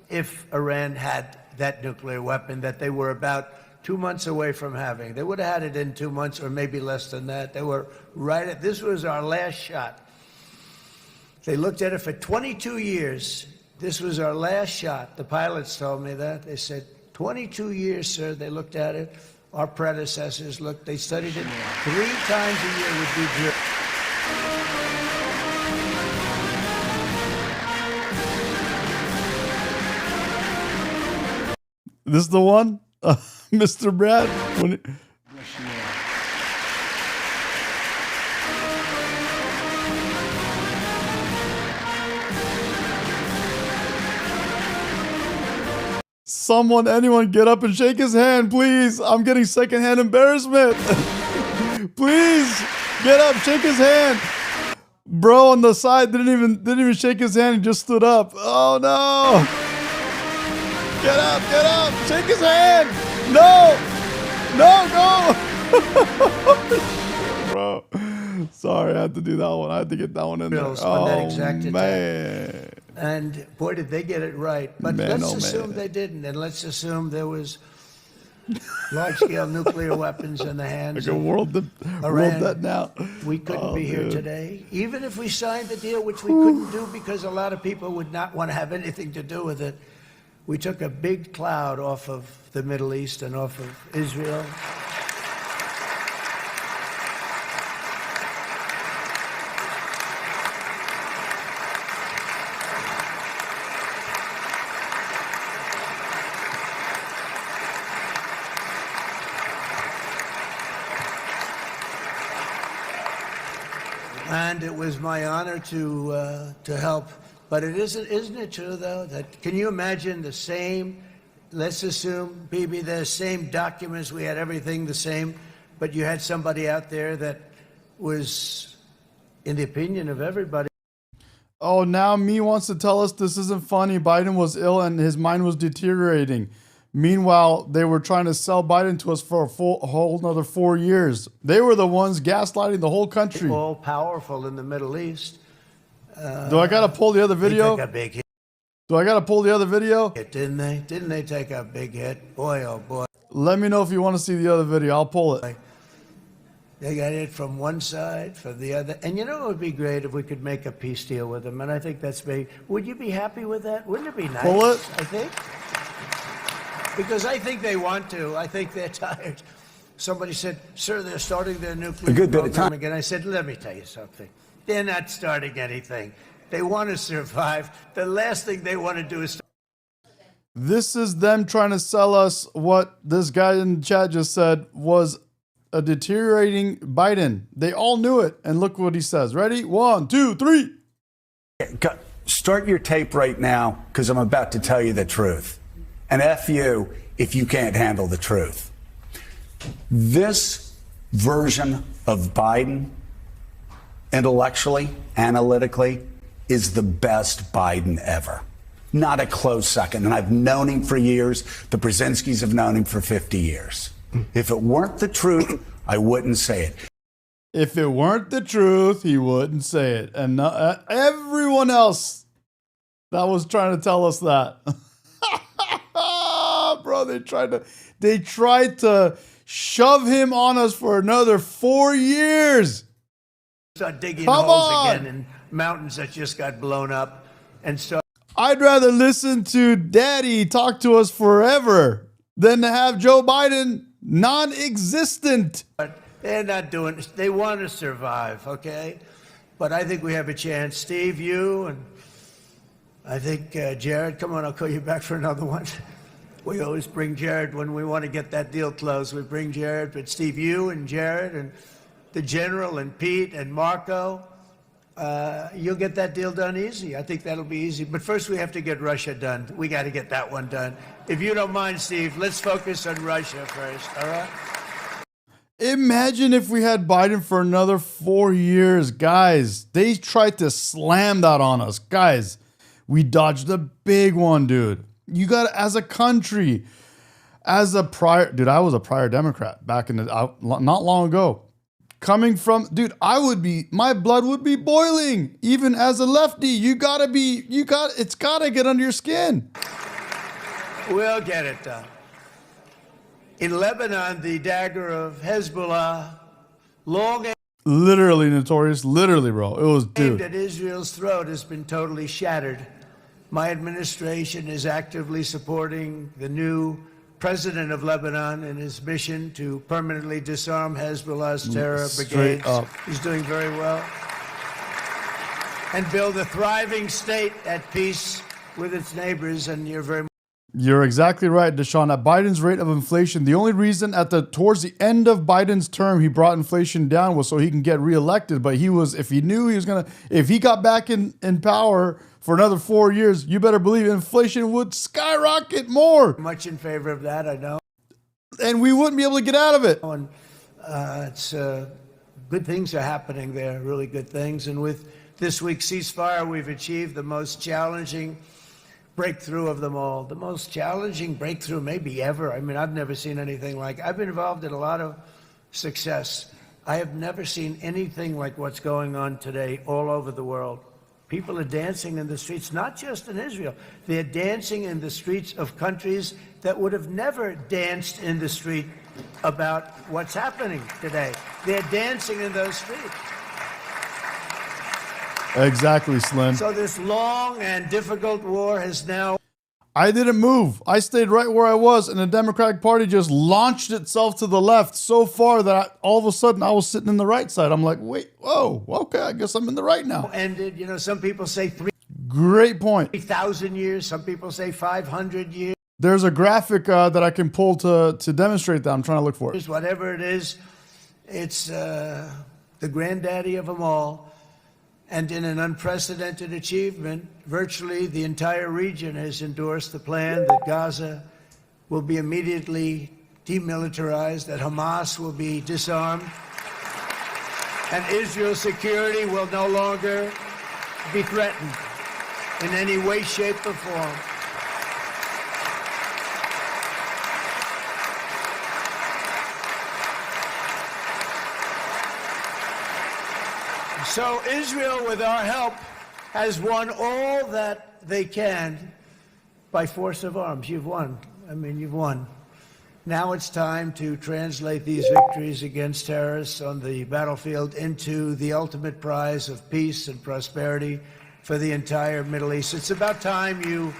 If Iran had that nuclear weapon that they were about 2 months away from having. They would have had it in 2 months or maybe less than that. They were right at, this was our last shot. They looked at it for 22 years. This was our last shot. The pilots told me that. They said, 22 years, sir. They looked at it. Our predecessors looked. They studied it 3 times a year would be drilled. This is the one, Mr. Brad. Someone, anyone, get up and shake his hand, please. I'm getting secondhand embarrassment. Please, get up, shake his hand. Bro on the side didn't even shake his hand. He just stood up. Oh no! Get up, shake his hand. No, go. Bro, sorry, I had to do that one. I had to get that one in there. On that exact attack. Man. And boy, did they get it right. But let's assume they didn't, and let's assume there was large-scale nuclear weapons in the hands of world that now. We couldn't be here today. Even if we signed the deal, which we couldn't do because a lot of people would not want to have anything to do with it, we took a big cloud off of the Middle East and off of Israel. And it was my honor to help. But isn't it true though that can you imagine the same? Let's assume, Bibi, the same documents. We had everything the same, but you had somebody out there that was, in the opinion of everybody. Oh, now me wants to tell us this isn't funny. Biden was ill and his mind was deteriorating. Meanwhile, they were trying to sell Biden to us for a whole another 4 years. They were the ones gaslighting the whole country. All powerful in the Middle East. Do I got to pull the other video? They took a big hit. Do I got to pull the other video? Didn't they? Didn't they take a big hit? Boy, oh boy. Let me know if you want to see the other video. I'll pull it. They got hit from one side, from the other. And you know, it would be great if we could make a peace deal with them. And I think that's big. Would you be happy with that? Wouldn't it be nice? Pull it. I think. Because I think they want to. I think they're tired. Somebody said, sir, they're starting their nuclear program again. I said, let me tell you something. They're not starting anything. They want to survive. The last thing they want to do is... This is them trying to sell us what this guy in the chat just said was a deteriorating Biden. They all knew it. And look what he says. Ready? 1, 2, 3. Start your tape right now because I'm about to tell you the truth. And F you if you can't handle the truth. This version of Biden, intellectually, analytically, is the best Biden ever. Not a close second. And I've known him for years. The Brzezinskis have known him for 50 years. If it weren't the truth, I wouldn't say it. If it weren't the truth, he wouldn't say it. And everyone else that was trying to tell us that. Bro, they tried to shove him on us for another 4 years. Start digging holes again in mountains that just got blown up. And so I'd rather listen to Daddy talk to us forever than to have Joe Biden non-existent. But they're not doing it. They want to survive, okay? But I think we have a chance. Steve, you, and I think Jared, come on, I'll call you back for another one. We always bring Jared when we want to get that deal closed. We bring Jared, but Steve, you and Jared and the General and Pete and Marco, you'll get that deal done easy. I think that'll be easy. But first we have to get Russia done. We got to get that one done. If you don't mind, Steve, let's focus on Russia first, all right? Imagine if we had Biden for another 4 years. Guys, they tried to slam that on us. Guys, we dodged a big one, dude. You got, as a country, as a prior, dude, I was a prior Democrat back in the, not long ago. Coming from, dude, my blood would be boiling. Even as a lefty, it's gotta get under your skin. We'll get it done. In Lebanon, the dagger of Hezbollah, Literally notorious, literally, bro. It was, dude. aimed at Israel's throat, has been totally shattered. My administration is actively supporting the new president of Lebanon in his mission to permanently disarm Hezbollah's terror brigades. He's doing very well. And build a thriving state at peace with its neighbors, and you're very You're exactly right, Deshaun. At Biden's rate of inflation, the only reason towards the end of Biden's term he brought inflation down was so he can get reelected. But if he got back in power for another 4 years, you better believe inflation would skyrocket more. Much in favor of that, I know. And we wouldn't be able to get out of it. And it's good things are happening there, really good things. And with this week's ceasefire, we've achieved the most challenging breakthrough of them all, the most challenging breakthrough maybe ever. I mean, I've never seen anything like it. I've been involved in a lot of success. I have never seen anything like what's going on today all over the world. People are dancing in the streets, not just in Israel. They're dancing in the streets of countries that would have never danced in the street about what's happening today. They're dancing in those streets. Exactly, Slim. So this long and difficult war has now... I didn't move. I stayed right where I was, and the Democratic Party just launched itself to the left so far that all of a sudden I was sitting in the right side. I'm like, wait, whoa, okay, I guess I'm in the right now. Ended, some people say Great point. 3,000 years. Some people say 500 years. There's a graphic that I can pull to demonstrate that. I'm trying to look for it. Whatever it is, it's the granddaddy of them all. And in an unprecedented achievement, virtually the entire region has endorsed the plan that Gaza will be immediately demilitarized, that Hamas will be disarmed, and Israel's security will no longer be threatened in any way, shape, or form. So Israel, with our help, has won all that they can by force of arms. You've won. I mean, you've won. Now it's time to translate these victories against terrorists on the battlefield into the ultimate prize of peace and prosperity for the entire Middle East. It's about time you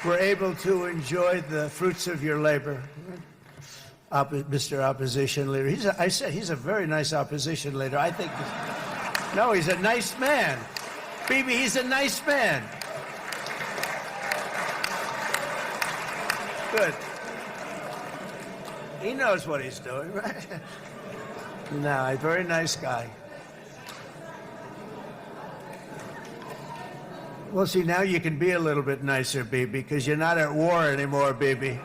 were able to enjoy the fruits of your labor. Mr. Opposition Leader. He's a very nice opposition leader. I think... No, he's a nice man. Bibi, he's a nice man. Good. He knows what he's doing, right? No, a very nice guy. Well, see, now you can be a little bit nicer, Bibi, because you're not at war anymore, Bibi.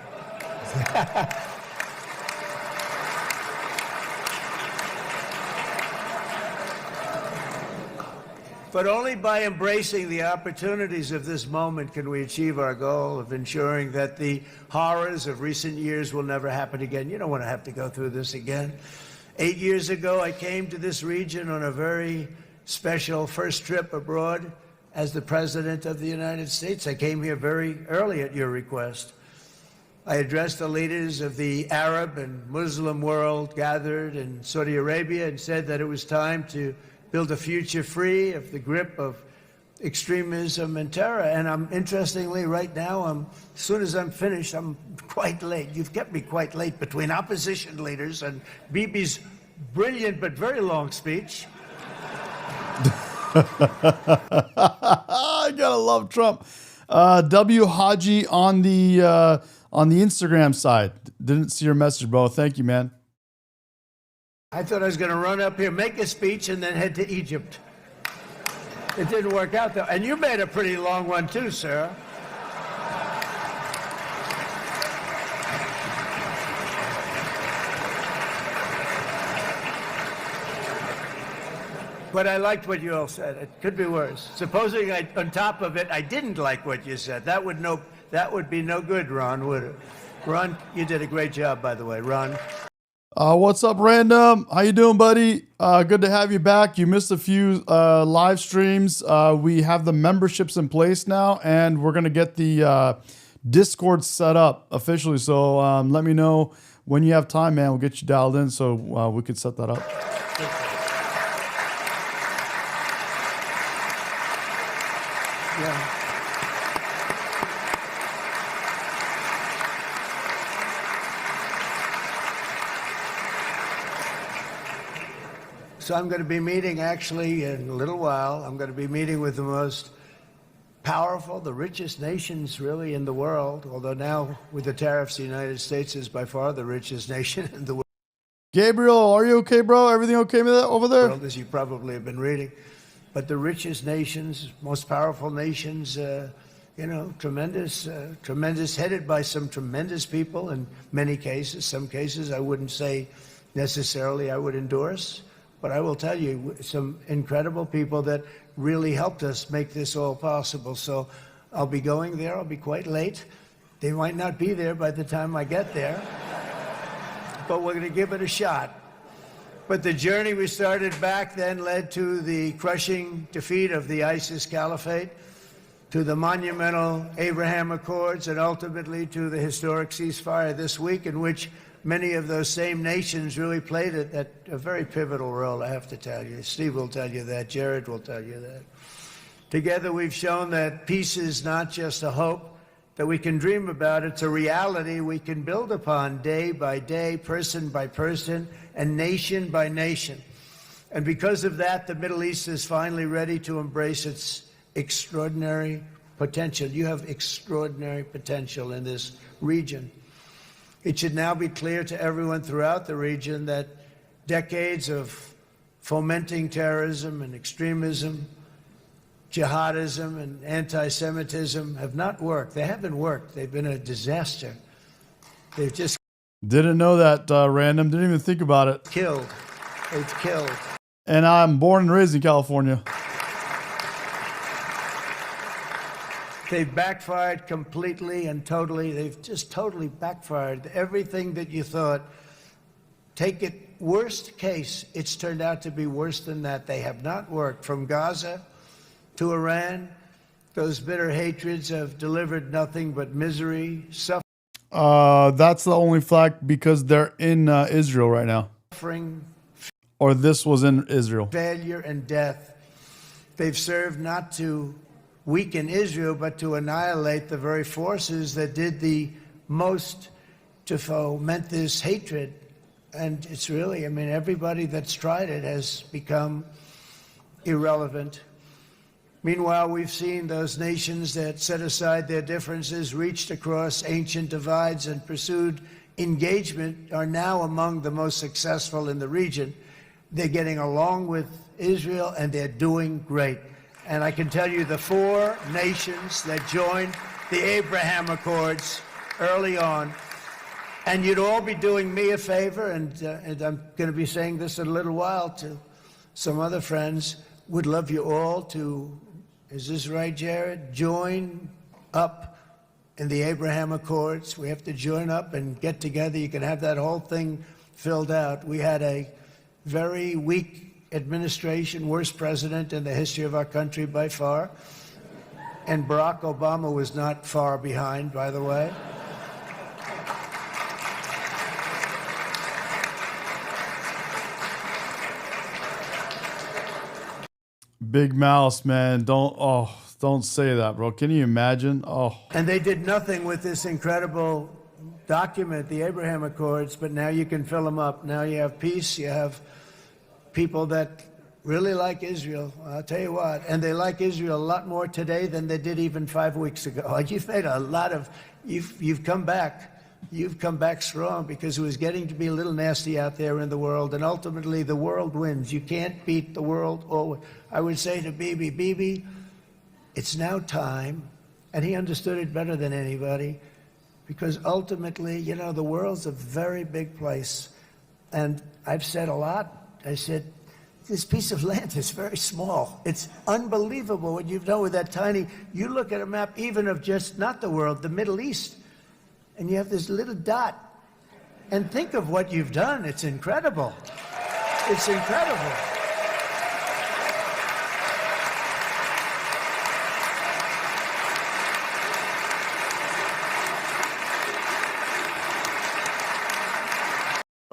But only by embracing the opportunities of this moment can we achieve our goal of ensuring that the horrors of recent years will never happen again. You don't want to have to go through this again. 8 years ago, I came to this region on a very special first trip abroad as the President of the United States. I came here very early at your request. I addressed the leaders of the Arab and Muslim world gathered in Saudi Arabia and said that it was time to build a future free of the grip of extremism and terror. And interestingly, right now, as soon as I'm finished, I'm quite late. You've kept me quite late between opposition leaders and Bibi's brilliant but very long speech. I gotta love Trump. W. Haji on the Instagram side. Didn't see your message, bro. Thank you, man. I thought I was going to run up here, make a speech, and then head to Egypt. It didn't work out, though. And you made a pretty long one, too, sir. But I liked what you all said. It could be worse. Supposing on top of it, I didn't like what you said. That would be no good, Ron, would it? Ron, you did a great job, by the way, Ron. What's up, Random? How you doing, buddy? Good to have you back. You missed a few live streams. We have the memberships in place now, and we're going to get the Discord set up officially. So let me know when you have time, man. We'll get you dialed in so we could set that up. Yeah. So I'm going to be meeting, actually, in a little while, I'm going to be meeting with the most powerful, the richest nations really in the world, although now with the tariffs, the United States is by far the richest nation in the world. Gabriel, are you okay, bro? Everything okay with that over there? As you probably have been reading. But the richest nations, most powerful nations, tremendous, headed by some tremendous people in many cases. Some cases I wouldn't say necessarily I would endorse, but I will tell you some incredible people that really helped us make this all possible. So I'll be going there. I'll be quite late. They might not be there by the time I get there, but we're going to give it a shot. But the journey we started back then led to the crushing defeat of the ISIS caliphate, to the monumental Abraham Accords, and ultimately to the historic ceasefire this week, in which many of those same nations really played a very pivotal role, I have to tell you. Steve will tell you that. Jared will tell you that. Together, we've shown that peace is not just a hope that we can dream about. It's a reality we can build upon day by day, person by person, and nation by nation. And because of that, the Middle East is finally ready to embrace its extraordinary potential. You have extraordinary potential in this region. It should now be clear to everyone throughout the region that decades of fomenting terrorism and extremism, jihadism and anti-Semitism have not worked. They haven't worked. They've been a disaster. They've just didn't know that, Random. Didn't even think about it. Killed. They've killed. And I'm born and raised in California. They've backfired completely and totally. They've just totally backfired. Everything that you thought, take it worst case, it's turned out to be worse than that. They have not worked. From Gaza to Iran, those bitter hatreds have delivered nothing but misery, suffering. That's the only flag because they're in Israel right now. Or this was in Israel. Failure and death. They've served not to weaken Israel, but to annihilate the very forces that did the most to foment this hatred. And it's really, everybody that's tried it has become irrelevant. Meanwhile, we've seen those nations that set aside their differences, reached across ancient divides, and pursued engagement are now among the most successful in the region. They're getting along with Israel, and they're doing great. And I can tell you the 4 nations that joined the Abraham Accords early on, and you'd all be doing me a favor, and I'm going to be saying this in a little while to some other friends, would love you all to, is this right, Jared? Join up in the Abraham Accords. We have to join up and get together. You can have that whole thing filled out. We had a very weak administration, worst president in the history of our country by far. And Barack Obama was not far behind, by the way. Big Mouse, man. Don't say that, bro. Can you imagine? And they did nothing with this incredible document, the Abraham Accords, but now you can fill them up. Now you have peace, you have people that really like Israel. I'll tell you what, and they like Israel a lot more today than they did even 5 weeks ago. You've made a lot of, you've come back. You've come back strong because it was getting to be a little nasty out there in the world, and ultimately the world wins. You can't beat the world always. I would say to Bibi, it's now time, and he understood it better than anybody, because ultimately, the world's a very big place. And I've said a lot. I said, this piece of land is very small. It's unbelievable what you've done with that tiny, you look at a map even of just, not the world, the Middle East, and you have this little dot. And think of what you've done. It's incredible. It's incredible.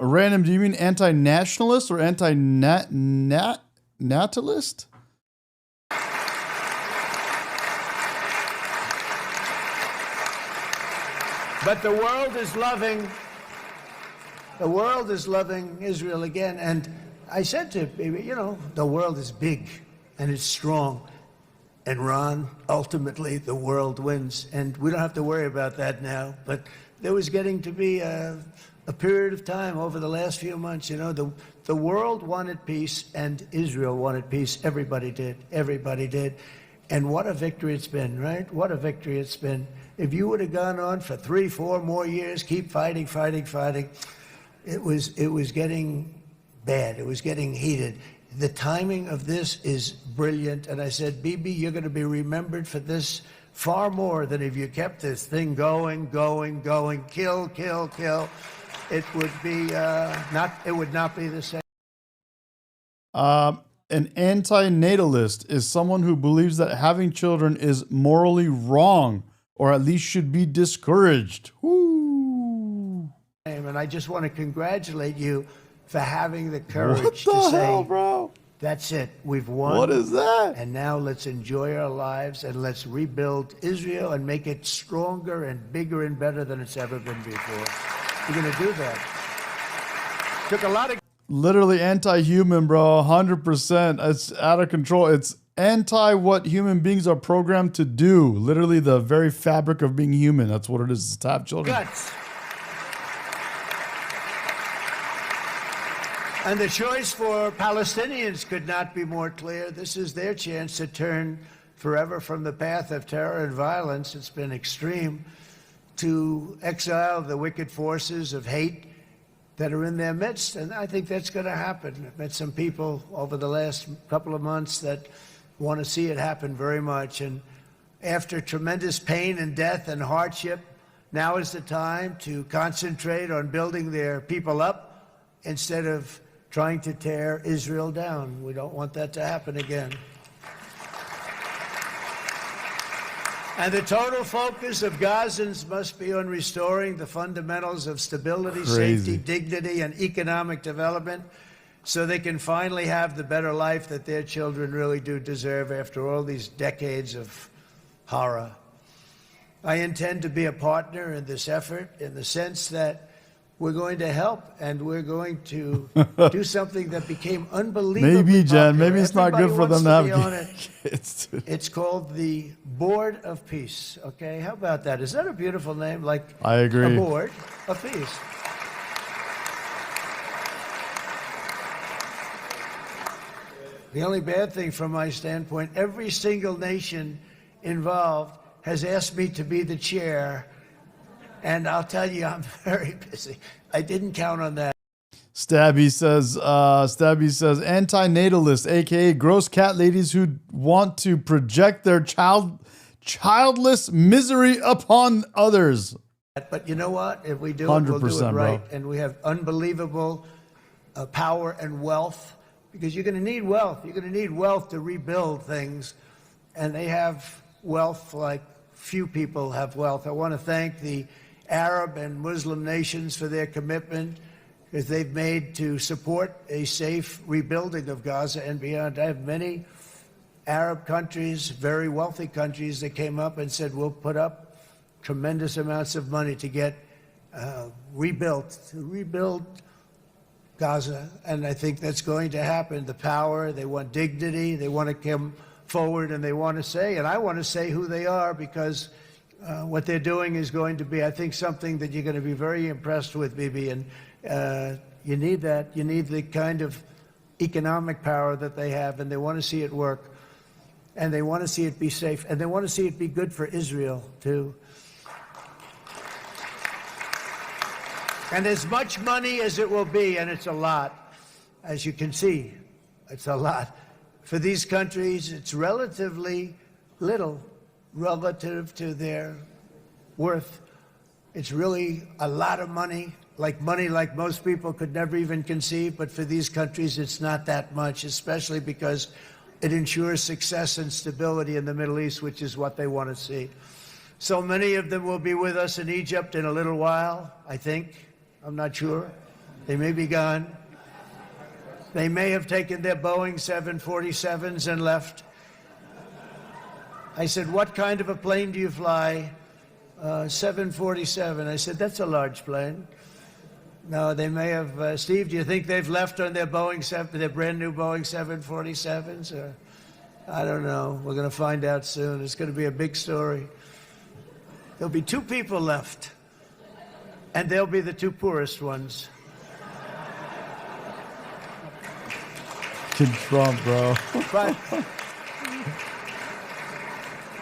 Random, do you mean anti-nationalist or anti-natalist? But the world is loving Israel again. And I said to Bibi, the world is big and it's strong. and Ron, ultimately the world wins. And we don't have to worry about that now. But there was getting to be a period of time over the last few months, you know, the world wanted peace and Israel wanted peace. Everybody did. Everybody did. And what a victory it's been, right? What a victory it's been. If you would have gone on for 3, 4 more years, keep fighting, it was getting bad. It was getting heated. The timing of this is brilliant. And I said, Bibi, you're going to be remembered for this far more than if you kept this thing going, kill. It would be it would not be the same. An antinatalist is someone who believes that having children is morally wrong, or at least should be discouraged. Woo. And I just want to congratulate you for having the courage What the to hell, say, bro? that's it, we've won. What is that? And now let's enjoy our lives and let's rebuild Israel and make it stronger and bigger and better than it's ever been before. We're going to do that. Took a lot of... Literally anti-human, bro. 100%. It's out of control. It's anti what human beings are programmed to do. Literally the very fabric of being human. That's what it is, to have children. Guts. And the choice for Palestinians could not be more clear. This is their chance to turn forever from the path of terror and violence. It's been extreme, to exile the wicked forces of hate that are in their midst. And I think that's going to happen. I've met some people over the last couple of months that want to see it happen very much. And after tremendous pain and death and hardship, now is the time to concentrate on building their people up instead of trying to tear Israel down. We don't want that to happen again. And the total focus of Gazans must be on restoring the fundamentals of stability, safety, dignity, and economic development so they can finally have the better life that their children really do deserve after all these decades of horror. I intend to be a partner in this effort in the sense that we're going to help and we're going to do something that became unbelievable. Maybe, Jen. Maybe it's not good for them to have kids. It's called the Board of Peace. Okay, how about that? Is that a beautiful name? Like I agree. A Board of Peace. The only bad thing from my standpoint, every single nation involved has asked me to be the chair. And I'll tell you, I'm very busy. I didn't count on that. Stabby says, anti-natalist, aka gross cat ladies who want to project their childless misery upon others. But you know what? If we do it, we'll do it right. Bro. And we have unbelievable power and wealth, because you're going to need wealth. You're going to need wealth to rebuild things. And they have wealth like few people have wealth. I want to thank the Arab and Muslim nations for their commitment that they've made to support a safe rebuilding of Gaza and beyond. I have many Arab countries, very wealthy countries, that came up and said, we'll put up tremendous amounts of money to get to rebuild Gaza. And I think that's going to happen. The power, they want dignity, they want to come forward, and they want to say, and I want to say who they are, because what they're doing is going to be, I think, something that you're going to be very impressed with, Bibi. And you need that. You need the kind of economic power that they have, and they want to see it work. And they want to see it be safe. And they want to see it be good for Israel, too. And as much money as it will be, and it's a lot, as you can see, it's a lot. For these countries, it's relatively little relative to their worth. It's really a lot of money like most people could never even conceive. But for these countries, it's not that much, especially because it ensures success and stability in the Middle East, which is what they want to see. So many of them will be with us in Egypt in a little while, I think. I'm not sure. They may be gone. They may have taken their Boeing 747s and left. I said, what kind of a plane do you fly? 747. I said, that's a large plane. No, they may have. Steve, do you think they've left on their brand new Boeing 747s? Or I don't know. We're going to find out soon. It's going to be a big story. There'll be 2 people left, and they'll be the 2 poorest ones. Kid Trump, bro.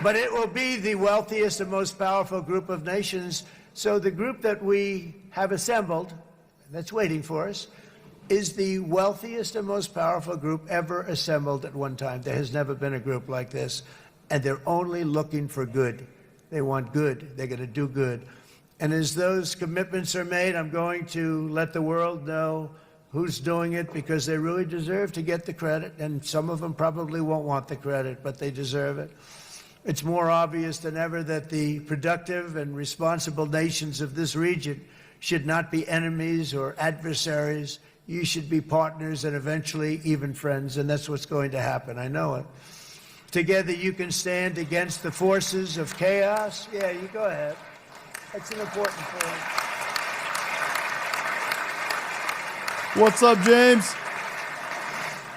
But it will be the wealthiest and most powerful group of nations. So the group that we have assembled, that's waiting for us, is the wealthiest and most powerful group ever assembled at one time. There has never been a group like this, and they're only looking for good. They want good. They're going to do good. And as those commitments are made, I'm going to let the world know who's doing it, because they really deserve to get the credit, and some of them probably won't want the credit, but they deserve it. It's more obvious than ever that the productive and responsible nations of this region should not be enemies or adversaries. You should be partners and eventually even friends, and that's what's going to happen. I know it. Together you can stand against the forces of chaos. Yeah, you go ahead. That's an important point. What's up, James?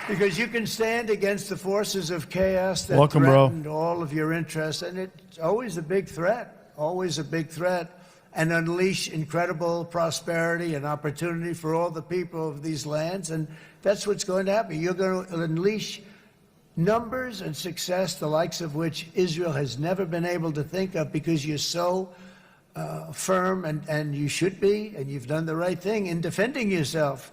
Because you can stand against the forces of chaos that Welcome, bro. threaten all of your interests, and it's always a big threat, and unleash incredible prosperity and opportunity for all the people of these lands, and that's what's going to happen. You're going to unleash numbers and success, the likes of which Israel has never been able to think of, because you're so firm, and you should be, and you've done the right thing in defending yourself.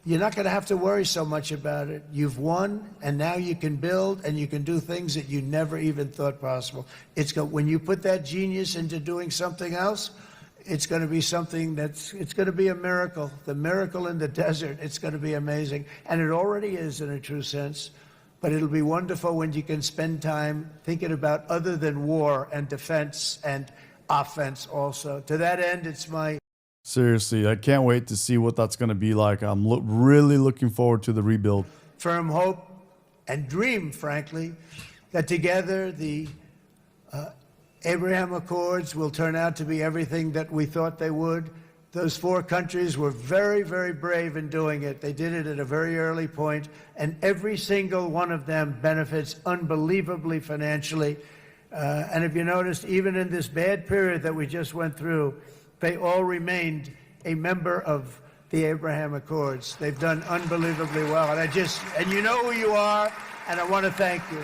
You're not going to have to worry so much about it. You've won, and now you can build, and you can do things that you never even thought possible. When you put that genius into doing something else, it's going to be something it's going to be a miracle. The miracle in the desert, it's going to be amazing. And it already is in a true sense. But it'll be wonderful when you can spend time thinking about other than war and defense and offense also. To that end, it's my... Seriously, I can't wait to see what that's going to be like. I'm really looking forward to the rebuild. firm hope and dream, frankly, that together the Abraham Accords will turn out to be everything that we thought they would. Those 4 countries were very, very brave in doing it. They did it at a very early point, and every single one of them benefits unbelievably financially. And if you noticed, even in this bad period that we just went through, they all remained a member of the Abraham Accords. They've done unbelievably well. And you know who you are, and I want to thank you.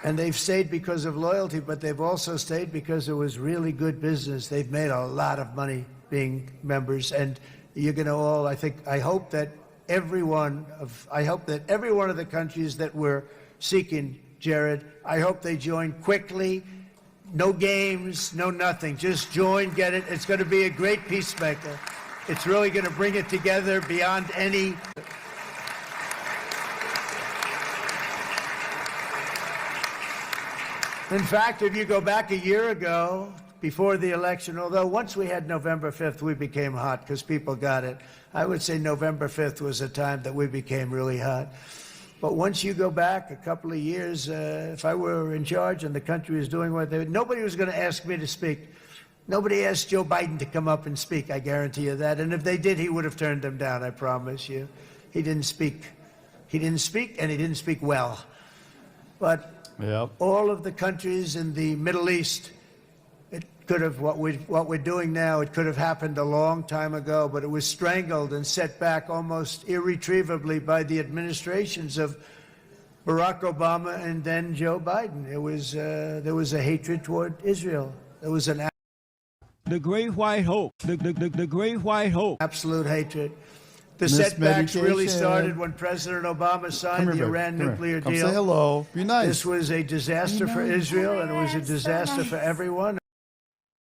And they've stayed because of loyalty, but they've also stayed because it was really good business. They've made a lot of money being members, and you're going to all, I hope that every one of the countries that we're seeking, Jared, I hope they join quickly. No games, no nothing. Just join, get it. It's going to be a great peacemaker. It's really going to bring it together beyond any... In fact, if you go back a year ago, before the election, although once we had November 5th, we became hot because people got it. I would say November 5th was a time that we became really hot. But once you go back a couple of years, if I were in charge and the country was doing what they would, nobody was going to ask me to speak. Nobody asked Joe Biden to come up and speak, I guarantee you that. And if they did, he would have turned them down, I promise you. He didn't speak. He didn't speak, and he didn't speak well. But all of the countries in the Middle East, it could have, what we're doing now, it could have happened a long time ago, but it was strangled and set back almost irretrievably by the administrations of Barack Obama and then Joe Biden. It was, there was a hatred toward Israel. There was an... The Great White Hope. The Great White Hope. Absolute hatred. The setbacks really started when President Obama signed the Iran nuclear deal. Come say hello. Be nice. This was a disaster for Israel, and it was a disaster for everyone.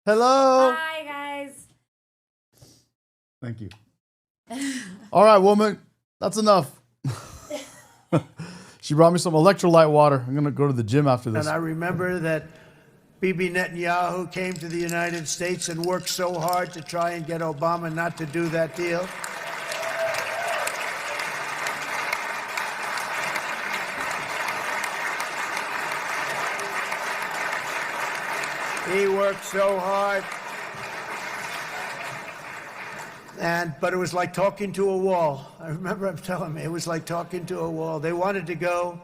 Hello. Hi, guys. Thank you. All right, woman. That's enough. She brought me some electrolyte water. I'm going to go to the gym after this. And I remember that Bibi Netanyahu came to the United States and worked so hard to try and get Obama not to do that deal. He worked so hard. But it was like talking to a wall. I remember him telling me it was like talking to a wall. They wanted to go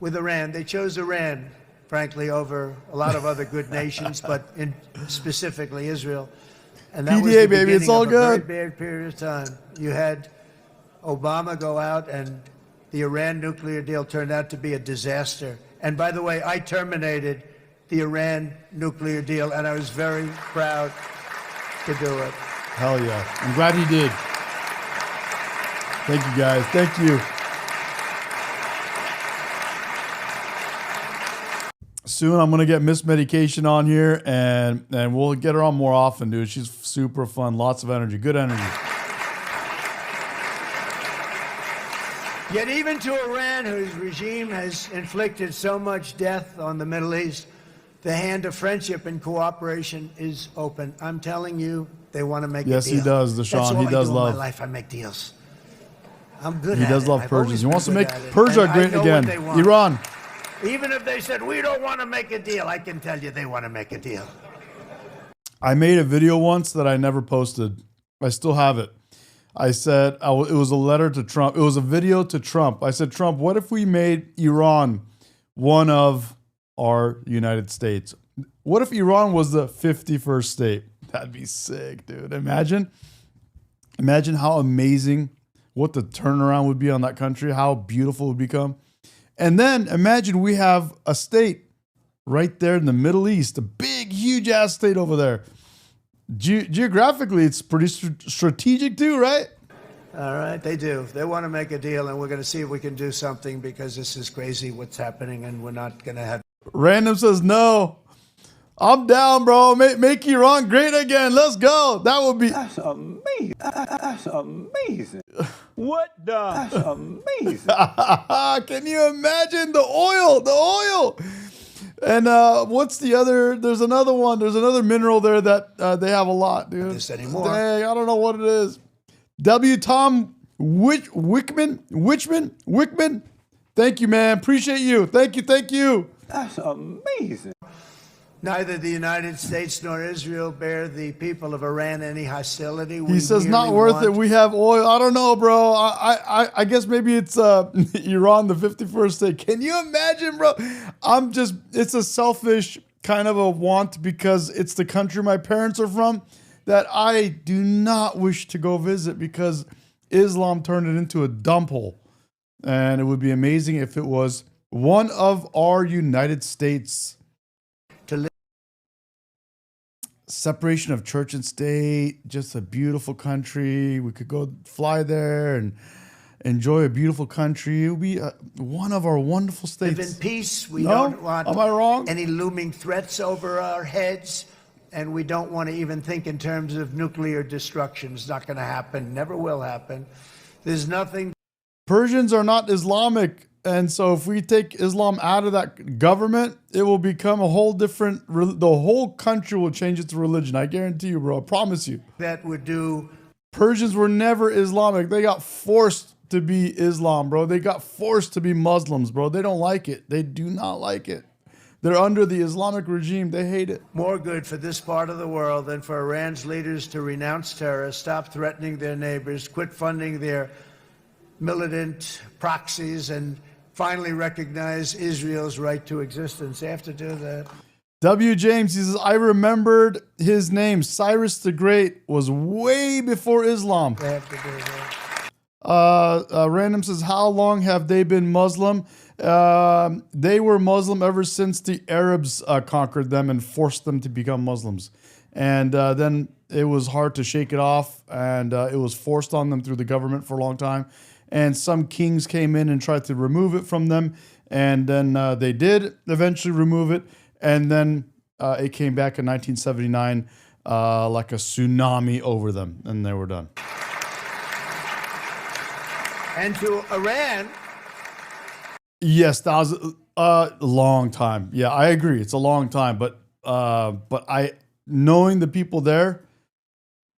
with Iran. They chose Iran, frankly, over a lot of other good nations, but specifically Israel. And that was the baby, it's beginning all of a good. very bad period of time. You had Obama go out, and the Iran nuclear deal turned out to be a disaster. And by the way, I terminated the Iran nuclear deal, and I was very proud to do it. Hell yeah. I'm glad he did. Thank you, guys. Thank you. Soon I'm going to get Miss Medication on here, and we'll get her on more often, dude. She's super fun. Lots of energy. Good energy. Yet even to Iran, whose regime has inflicted so much death on the Middle East, the hand of friendship and cooperation is open. I'm telling you, they want to make a deal. Yes, he does, Deshaun. That's all He does I do love. In my life, I make deals. I'm good He at it. does love I've Persians. always He wants to been make good at it. Persia And I great know what again. they want. Iran. Even if they said, we don't want to make a deal, I can tell you they want to make a deal. I made a video once that I never posted. I still have it. I said, it was a letter to Trump. It was a video to Trump. I said, Trump, what if we made Iran one of our United States? What if Iran was the 51st state? That'd be sick, dude. Imagine how amazing, what the turnaround would be on that country, how beautiful it would become. And then imagine we have a state right there in the Middle East, a big, huge ass state over there. Geographically, it's pretty strategic too, right? All right, they do. They want to make a deal, and we're going to see if we can do something, because this is crazy what's happening, and we're not going to have... Random says, no. I'm down, bro. Make Iran great again. Let's go. That would be... That's amazing. That's amazing. What the? That's amazing. Can you imagine the oil? The oil. And what's the other? There's another one. There's another mineral there that they have a lot, dude. This anymore. Dang, I don't know what it is. W. Tom Wickman. Thank you, man. Appreciate you. Thank you. That's amazing. Neither the United States nor Israel bear the people of Iran any hostility. He says not worth it. We have oil. I don't know, bro. I guess maybe it's Iran, the 51st state. Can you imagine, bro? It's a selfish kind of a want, because it's the country my parents are from that I do not wish to go visit, because Islam turned it into a dump hole. And it would be amazing if it was one of our United States. Separation of church and state, just a beautiful country. We could go fly there and enjoy a beautiful country. It would be one of our wonderful states. Live in peace. We don't want Am I wrong? any looming threats over our heads, and we don't want to even think in terms of nuclear destruction. It's not going to happen. Never will happen. There's nothing. Persians are not Islamic. And so if we take Islam out of that government, it will become a whole different, the whole country will change its religion. I guarantee you, bro. I promise you. That would do. Persians were never Islamic. They got forced to be Islam, bro. They got forced to be Muslims, bro. They don't like it. They do not like it. They're under the Islamic regime. They hate it. More good for this part of the world than for Iran's leaders to renounce terror, stop threatening their neighbors, quit funding their militant proxies, and finally recognize Israel's right to existence. They have to do that. W. James, he says, I remembered his name. Cyrus the Great was way before Islam. They have to do that. Random says, how long have they been Muslim? They were Muslim ever since the Arabs conquered them and forced them to become Muslims. And then it was hard to shake it off, and it was forced on them through the government for a long time. And some kings came in and tried to remove it from them. And then they did eventually remove it. And then it came back in 1979 like a tsunami over them. And they were done. And to Iran. Yes, that was a long time. Yeah, I agree. It's a long time. But knowing the people there,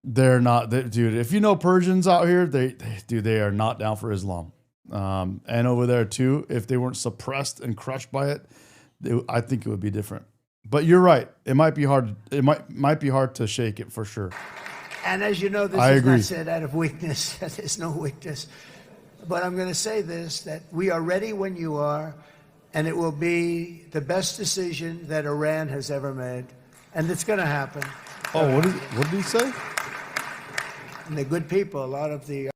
they're not, dude. If you know Persians out here, they are not down for Islam. And over there too, if they weren't suppressed and crushed by it, I think it would be different. But you're right. It might be hard. It might be hard to shake it for sure. And as you know, this I is agree. not said out of weakness. There's no weakness. But I'm going to say this, that we are ready when you are, and it will be the best decision that Iran has ever made. And it's going to happen. Oh, what did he say? And they're good people. A lot of the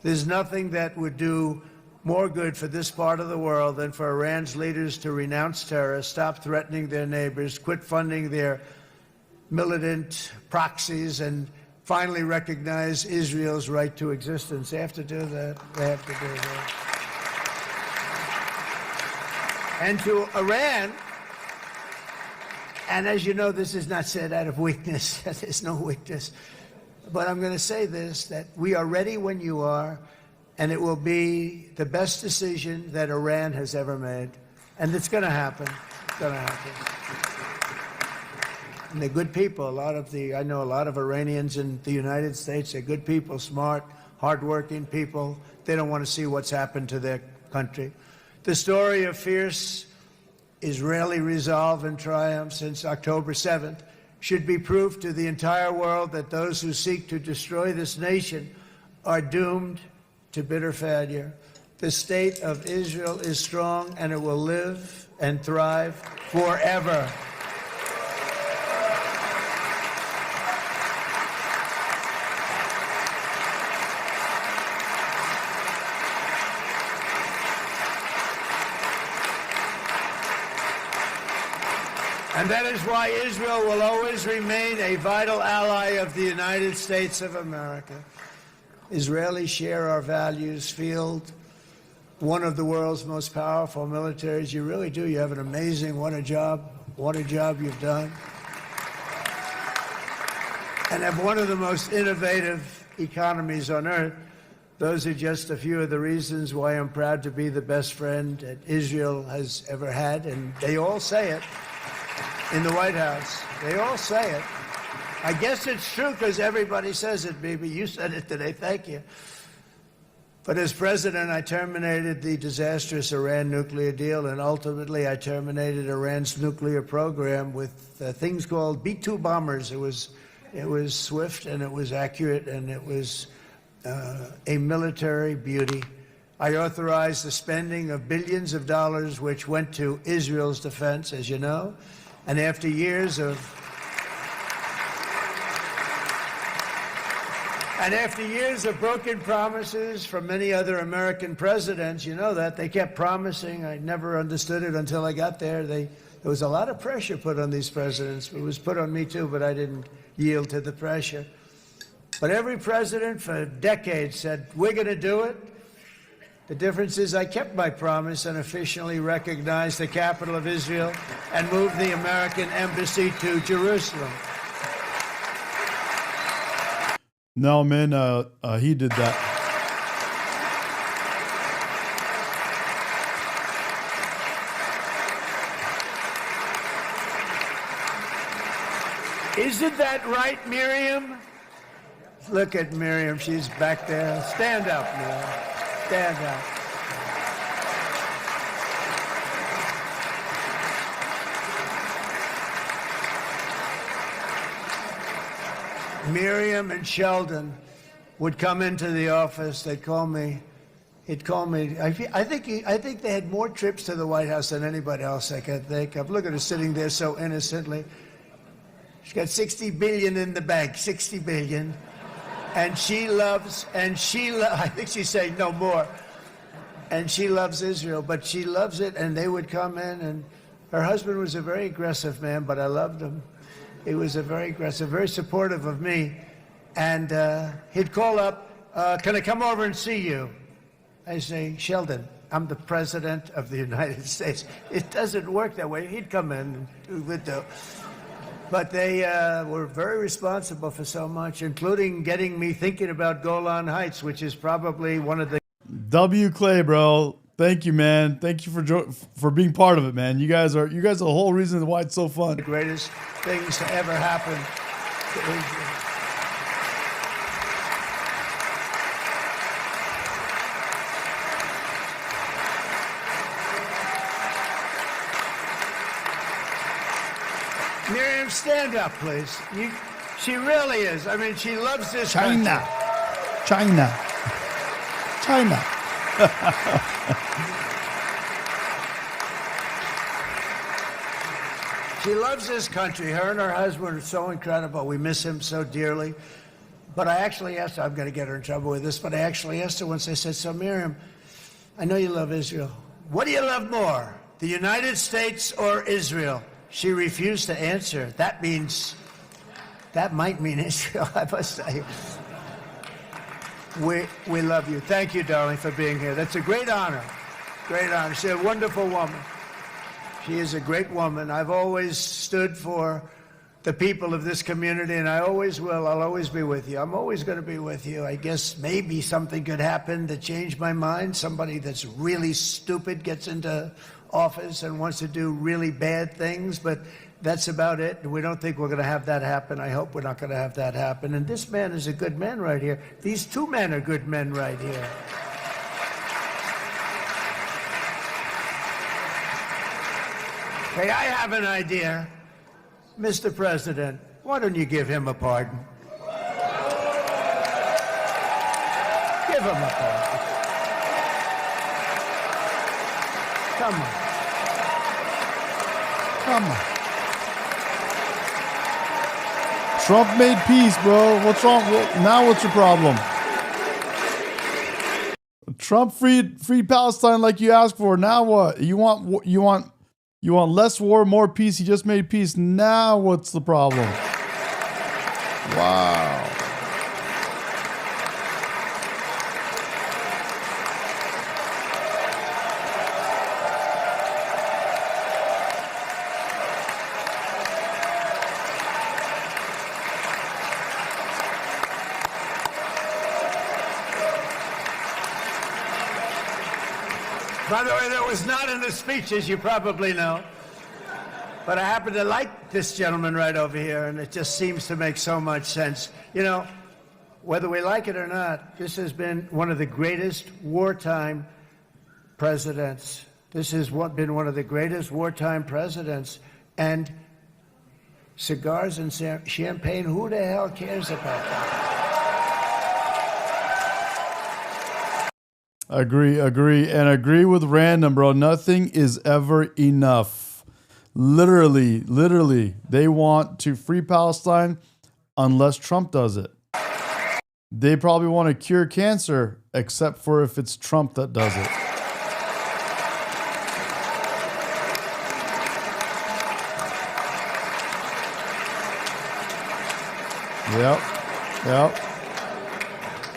there's nothing that would do more good for this part of the world than for Iran's leaders to renounce terror, stop threatening their neighbors, quit funding their militant proxies, and finally recognize Israel's right to existence. They have to do that. They have to do that. And to Iran, and as you know, this is not said out of weakness. There's no weakness. But I'm going to say this, that we are ready when you are, and it will be the best decision that Iran has ever made. And it's going to happen. It's going to happen. And they're good people. I know a lot of Iranians in the United States. They're good people, smart, hardworking people. They don't want to see what's happened to their country. The story of fierce Israeli resolve and triumph since October 7th should be proof to the entire world that those who seek to destroy this nation are doomed to bitter failure. The state of Israel is strong, and it will live and thrive forever. And that is why Israel will always remain a vital ally of the United States of America. Israelis share our values, field one of the world's most powerful militaries. You really do. You have an amazing, what a job you've done. And have one of the most innovative economies on earth. Those are just a few of the reasons why I'm proud to be the best friend that Israel has ever had. And they all say it. In the White House. They all say it. I guess it's true because everybody says it, baby. You said it today. Thank you. But as president, I terminated the disastrous Iran nuclear deal, and ultimately I terminated Iran's nuclear program with things called B-2 bombers. It was swift, and it was accurate, and it was a military beauty. I authorized the spending of billions of dollars, which went to Israel's defense, as you know. And after years of broken promises from many other American presidents, you know that, they kept promising. I never understood it until I got there. There was a lot of pressure put on these presidents. It was put on me too, but I didn't yield to the pressure. But every president for decades said, we're going to do it. The difference is I kept my promise and officially recognized the capital of Israel and moved the American embassy to Jerusalem. No, man, he did that. Isn't that right, Miriam? Look at Miriam. She's back there. Stand up, Miriam. Stand up. Miriam and Sheldon would come into the office. They'd call me. He'd call me. I think they had more trips to the White House than anybody else I can think of. Look at her sitting there so innocently. She's got $60 billion in the bank. $60 billion. And I think she's saying no more. And she loves Israel, but she loves it, and they would come in, and her husband was a very aggressive man, but I loved him. He was a very aggressive, very supportive of me. And he'd call up, can I come over and see you? I say, Sheldon, I'm the president of the United States. It doesn't work that way. He'd come in and would do. But they were very responsible for so much, including getting me thinking about Golan Heights, which is probably one of the... W. Clay, bro. Thank you, man. Thank you for being part of it, man. You guys are the whole reason why it's so fun. The greatest things to ever happen to Israel. Miriam, stand up, please. She really is. I mean, she loves this China. country. China. China. She loves this country. Her and her husband are so incredible. We miss him so dearly. But I actually asked her, I'm going to get her in trouble with this, but I actually asked her once, I said, so Miriam, I know you love Israel. What do you love more, the United States or Israel? She refused to answer. That might mean Israel, I must say. We love you. Thank you, darling, for being here. That's a great honor. Great honor. She's a wonderful woman. She is a great woman. I've always stood for the people of this community, and I always will. I'll always be with you. I'm always going to be with you. I guess maybe something could happen to change my mind. Somebody that's really stupid gets into office and wants to do really bad things, but that's about it. We don't think we're going to have that happen. I hope we're not going to have that happen. And this man is a good man right here. These two men are good men right here. Hey, I have an idea. Mr. President, why don't you give him a pardon? Give him a pardon. Come on. Come on. Trump made peace, bro. What's wrong? Now what's your problem? Trump freed Palestine like you asked for. Now what? You want less war, more peace? He just made peace. Now what's the problem? Wow. By the way, that was not in the speech, as you probably know. But I happen to like this gentleman right over here, and it just seems to make so much sense. You know, whether we like it or not, this has been one of the greatest wartime presidents. This has been one of the greatest wartime presidents. And cigars and champagne, who the hell cares about that? Agree, and agree with Random, bro. Nothing is ever enough. Literally, they want to free Palestine unless Trump does it. They probably want to cure cancer, except for if it's Trump that does it. Yep.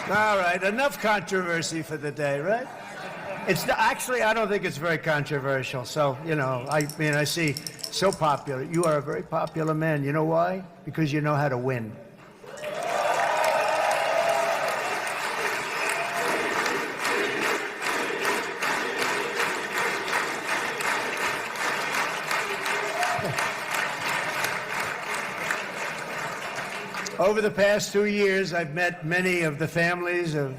All right, enough controversy for the day, right? Actually, I don't think it's very controversial. So, you know, I see so popular. You are a very popular man. You know why? Because you know how to win. Over the past 2 years, I've met many of the families of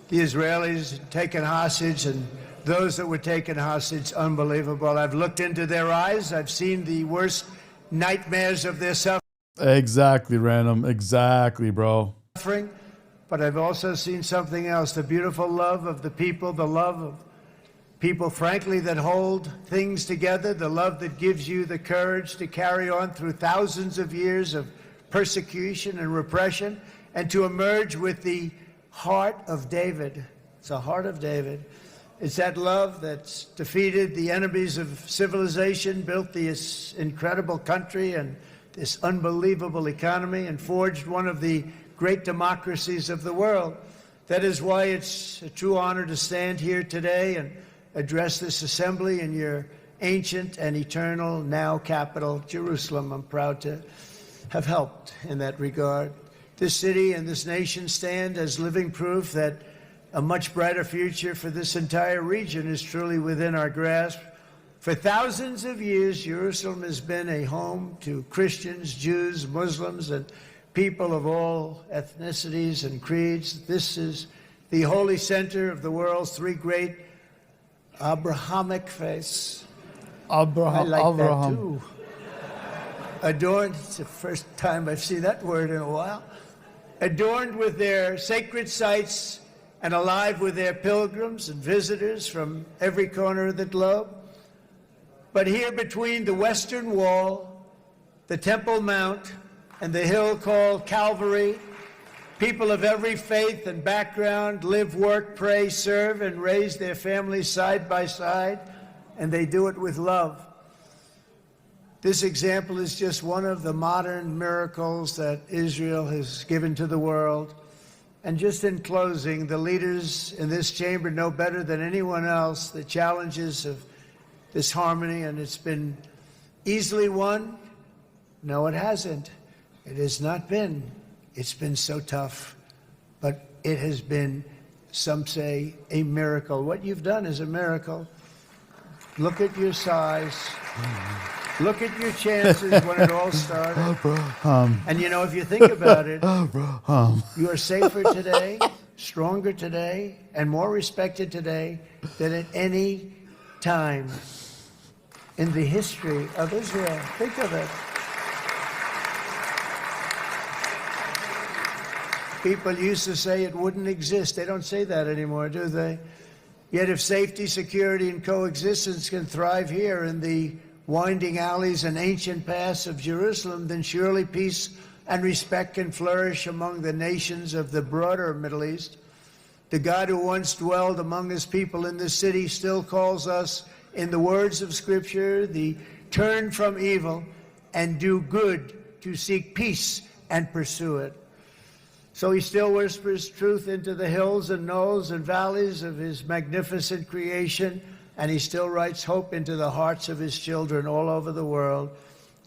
the Israelis taken hostage and those that were taken hostage. Unbelievable. I've looked into their eyes. I've seen the worst nightmares of their suffering. Exactly, Random. Exactly, bro. But I've also seen something else, the beautiful love of the people, the love of people, frankly, that hold things together, the love that gives you the courage to carry on through thousands of years of persecution and repression, and to emerge with the heart of David. It's the heart of David. It's that love that's defeated the enemies of civilization, built this incredible country and this unbelievable economy, and forged one of the great democracies of the world. That is why it's a true honor to stand here today and address this assembly in your ancient and eternal now capital, Jerusalem. I'm proud to have helped in that regard. This city and this nation stand as living proof that a much brighter future for this entire region is truly within our grasp. For thousands of years, Jerusalem has been a home to Christians, Jews, Muslims, and people of all ethnicities and creeds. This is the holy center of the world's three great Abrahamic faiths. I like that too. adorned, it's the first time I've seen that word in a while, adorned with their sacred sites and alive with their pilgrims and visitors from every corner of the globe. But here between the Western Wall, the Temple Mount, and the hill called Calvary, people of every faith and background live, work, pray, serve, and raise their families side by side, and they do it with love. This example is just one of the modern miracles that Israel has given to the world. And just in closing, the leaders in this chamber know better than anyone else the challenges of this harmony, and it's been easily won. No, it hasn't. It has not been. It's been so tough, but it has been, some say, a miracle. What you've done is a miracle. Look at your size. Look at your chances when it all started. And you know, if you think about it, you are safer today, stronger today, and more respected today than at any time in the history of Israel. Think of it. People used to say it wouldn't exist. They don't say that anymore, do they? Yet if safety, security, and coexistence can thrive here in the winding alleys and ancient paths of Jerusalem, then surely peace and respect can flourish among the nations of the broader Middle East. The God who once dwelled among his people in this city still calls us, in the words of Scripture, the turn from evil and do good, to seek peace and pursue it. So he still whispers truth into the hills and knolls and valleys of his magnificent creation, and he still writes hope into the hearts of his children all over the world.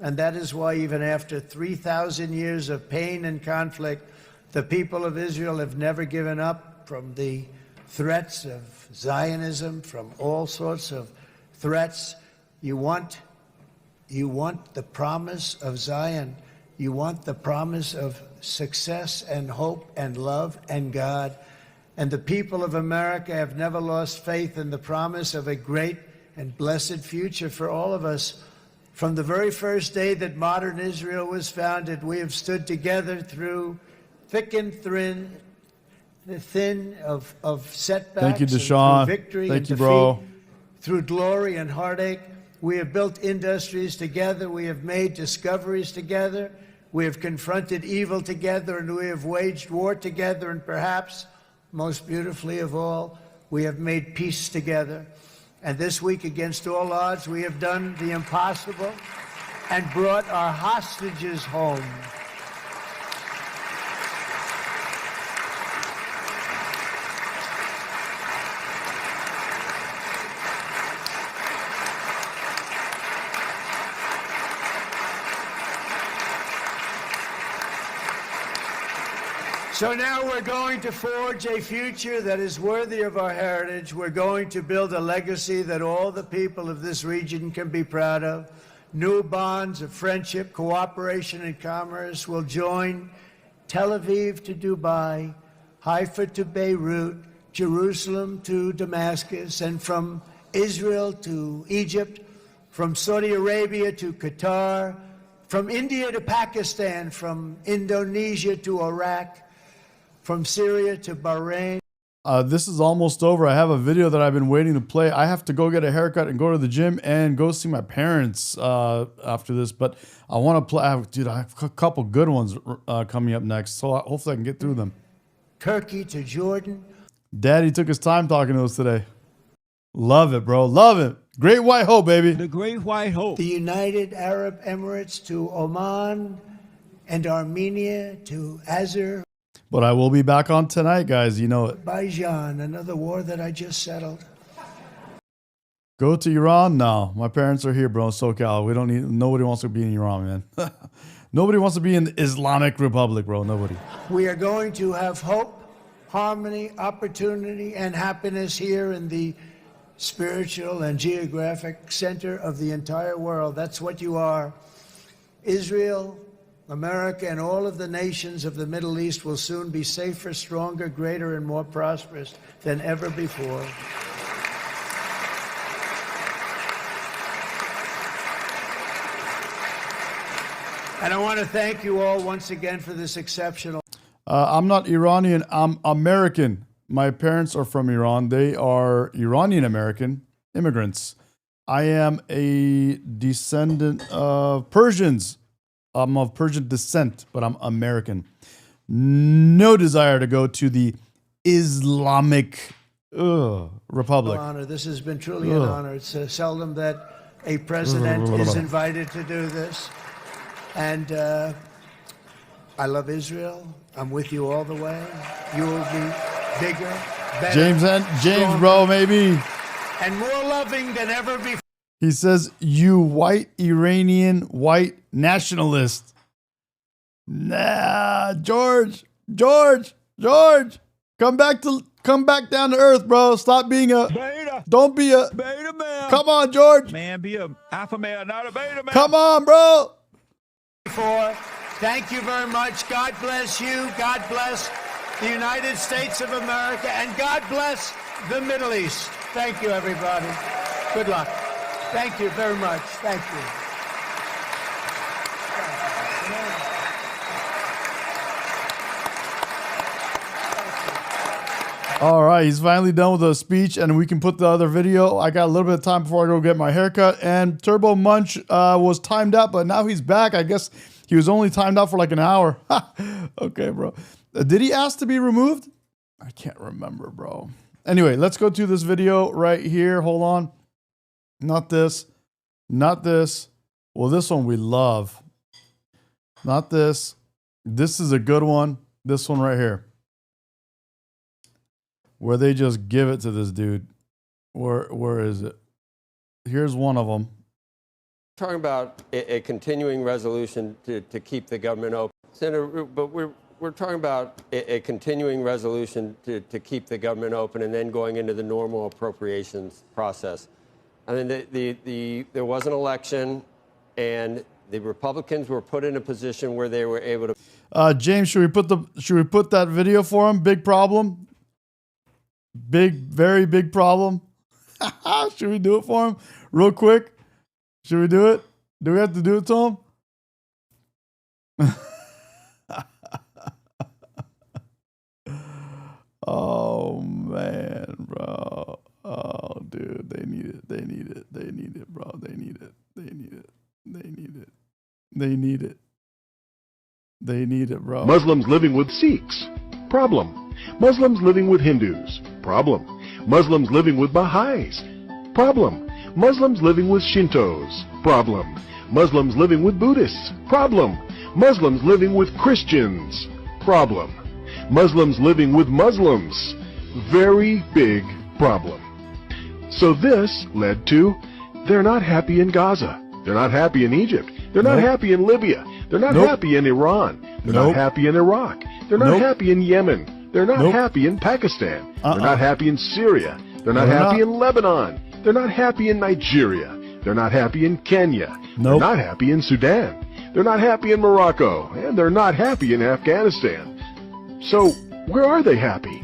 And that is why even after 3,000 years of pain and conflict, the people of Israel have never given up from the threats of Zionism, from all sorts of threats. You want the promise of Zion. You want the promise of success and hope and love and God. And the people of America have never lost faith in the promise of a great and blessed future for all of us. From the very first day that modern Israel was founded, we have stood together through thick and thin, of setbacks. Thank you, Deshaun. Through victory Thank and you, defeat, bro. through glory and heartache. We have built industries together. We have made discoveries together. We have confronted evil together, and we have waged war together, and perhaps most beautifully of all, we have made peace together. And this week, against all odds, we have done the impossible and brought our hostages home. So now we're going to forge a future that is worthy of our heritage. We're going to build a legacy that all the people of this region can be proud of. New bonds of friendship, cooperation, and commerce will join Tel Aviv to Dubai, Haifa to Beirut, Jerusalem to Damascus, and from Israel to Egypt, from Saudi Arabia to Qatar, from India to Pakistan, from Indonesia to Iraq, from Syria to Bahrain. This is almost over. I have a video that I've been waiting to play. I have to go get a haircut and go to the gym and go see my parents after this. But I want to play. I have a couple good ones coming up next. So hopefully I can get through them. Turkey to Jordan. Daddy took his time talking to us today. Love it, bro. Love it. Great White Hope, baby. The Great White Hope. The United Arab Emirates to Oman, and Armenia to Azerbaijan. But I will be back on tonight, guys. You know it. Another war that I just settled. Go to Iran? No. My parents are here, bro. SoCal. We don't need. Nobody wants to be in Iran, man. Nobody wants to be in the Islamic Republic, bro. Nobody. We are going to have hope, harmony, opportunity, and happiness here in the spiritual and geographic center of the entire world. That's what you are. Israel, America, and all of the nations of the Middle East will soon be safer, stronger, greater, and more prosperous than ever before. And I want to thank you all once again for this exceptional. I'm not Iranian. I'm American. My parents are from Iran. They are Iranian American immigrants. I am a descendant of Persians. I'm of Persian descent, but I'm American. No desire to go to the Islamic Republic. Honor. This has been truly an honor. It's seldom that a president is invited to do this. And I love Israel. I'm with you all the way. You will be bigger, better, James, bro, maybe. And more loving than ever before. He says, "You white Iranian white nationalist." Nah, George, come back down to earth, bro. Stop being a beta. Don't be a beta male. Come on, George. Man, be a alpha male, not a beta male. Come on, bro. Thank you very much. God bless you. God bless the United States of America. And God bless the Middle East. Thank you, everybody. Good luck. Thank you very much. Thank you. All right, he's finally done with the speech, and we can put the other video. I got a little bit of time before I go get my haircut, and Turbo Munch was timed out, but now he's back. I guess he was only timed out for like an hour. Okay, bro. Did he ask to be removed? I can't remember, bro. Anyway, let's go to this video right here. Hold on. Not this. Not this. Well, this one we love. Not this. This is a good one. This one right here, where they just give it to this dude. Where is it? Here's one of them. Talking about a continuing resolution to keep the government open. Senator, but we're talking about a continuing resolution to keep the government open and then going into the normal appropriations process. I mean, there was an election, and the Republicans were put in a position where they were able to. James, should we put that video for him? Big problem. Very big problem. Should we do it for him real quick? Should we do it? Do we have to do it to him? Oh man, bro. Oh dude, they need it. They need it. They need it, bro. They need it. They need it. They need it. They need it. They need it, bro. Muslims living with Sikhs. Problem. Muslims living with Hindus. Problem. Muslims living with Baha'is. Problem. Muslims living with Shintos. Problem. Muslims living with Buddhists. Problem. Muslims living with Christians. Problem. Muslims living with Muslims. Very big problem. So this led to, they're not happy in Gaza. They're not happy in Egypt. They're not happy in Libya. They're not happy in Iran. They're not happy in Iraq. They're not happy in Yemen. They're not happy in Pakistan. They're not happy in Syria. They're not happy in Lebanon. They're not happy in Nigeria. They're not happy in Kenya. They're not happy in Sudan. They're not happy in Morocco. And they're not happy in Afghanistan. So where are they happy?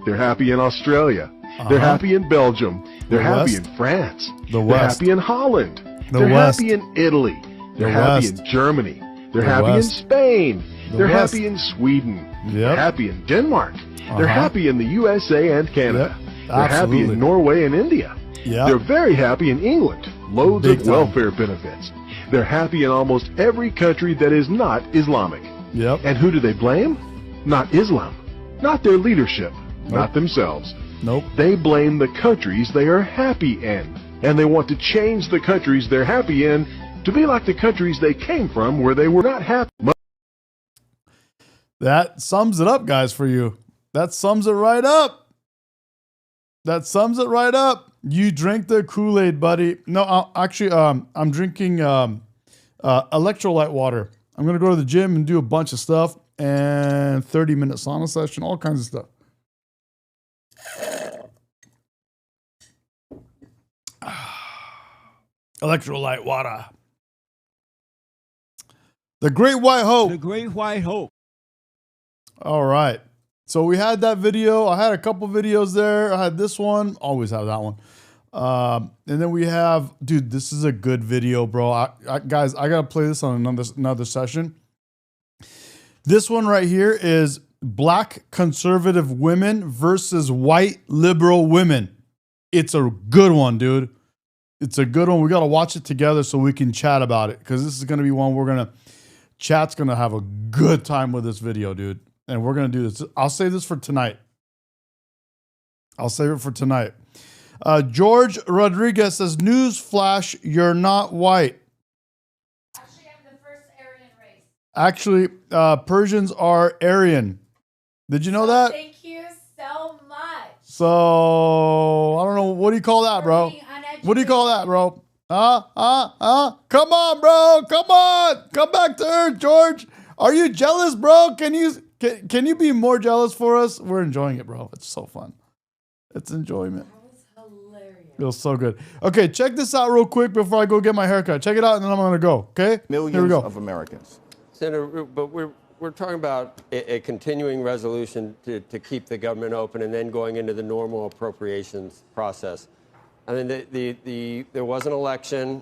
They're happy in Australia. They're happy in Belgium. They're happy in France. They're happy in Holland. They're happy in Italy. They're happy in Germany. They're happy in Spain. They're happy in Sweden. They're happy in Denmark. They're happy in the USA and Canada. They're happy in Norway and India. They're very happy in England. Loads of welfare benefits. They're happy in almost every country that is not Islamic. And who do they blame? Not Islam. Not their leadership. Not themselves. They blame the countries they are happy in. And they want to change the countries they're happy in to be like the countries they came from where they were not happy. That sums it up, guys, for you. That sums it right up. That sums it right up. You drink the Kool-Aid, buddy. No, actually, I'm drinking electrolyte water. I'm going to go to the gym and do a bunch of stuff, and 30-minute sauna session, all kinds of stuff. Electrolyte water. The Great White Hope. The Great White Hope. All right. So we had that video. I had a couple videos there. I had this one. Always have that one. And then we have, dude, this is a good video, bro. Guys, I gotta play this on another session. This one right here is black conservative women versus white liberal women. It's a good one, dude. It's a good one. We gotta watch it together so we can chat about it, because this is gonna be one chat's gonna have a good time with this video, dude. And we're gonna do this. I'll save this for tonight. I'll save it for tonight. George Rodriguez says, news flash, you're not white. Actually, I'm the first Aryan race. Actually, Persians are Aryan. Did you know that? Thank you so much. So, I don't know. What do you call that, bro? What do you call that, bro? Come on, bro. Come on. Come back to earth, George. Are you jealous, bro? Can you be more jealous for us? We're enjoying it, bro. It's so fun. It's enjoyment. It was so good. Okay, check this out real quick before I go get my haircut. Check it out, and then I'm gonna go. Okay? Millions Here we go. of Americans. Senator, but we're talking about a continuing resolution to keep the government open and then going into the normal appropriations process. I mean, there was an election,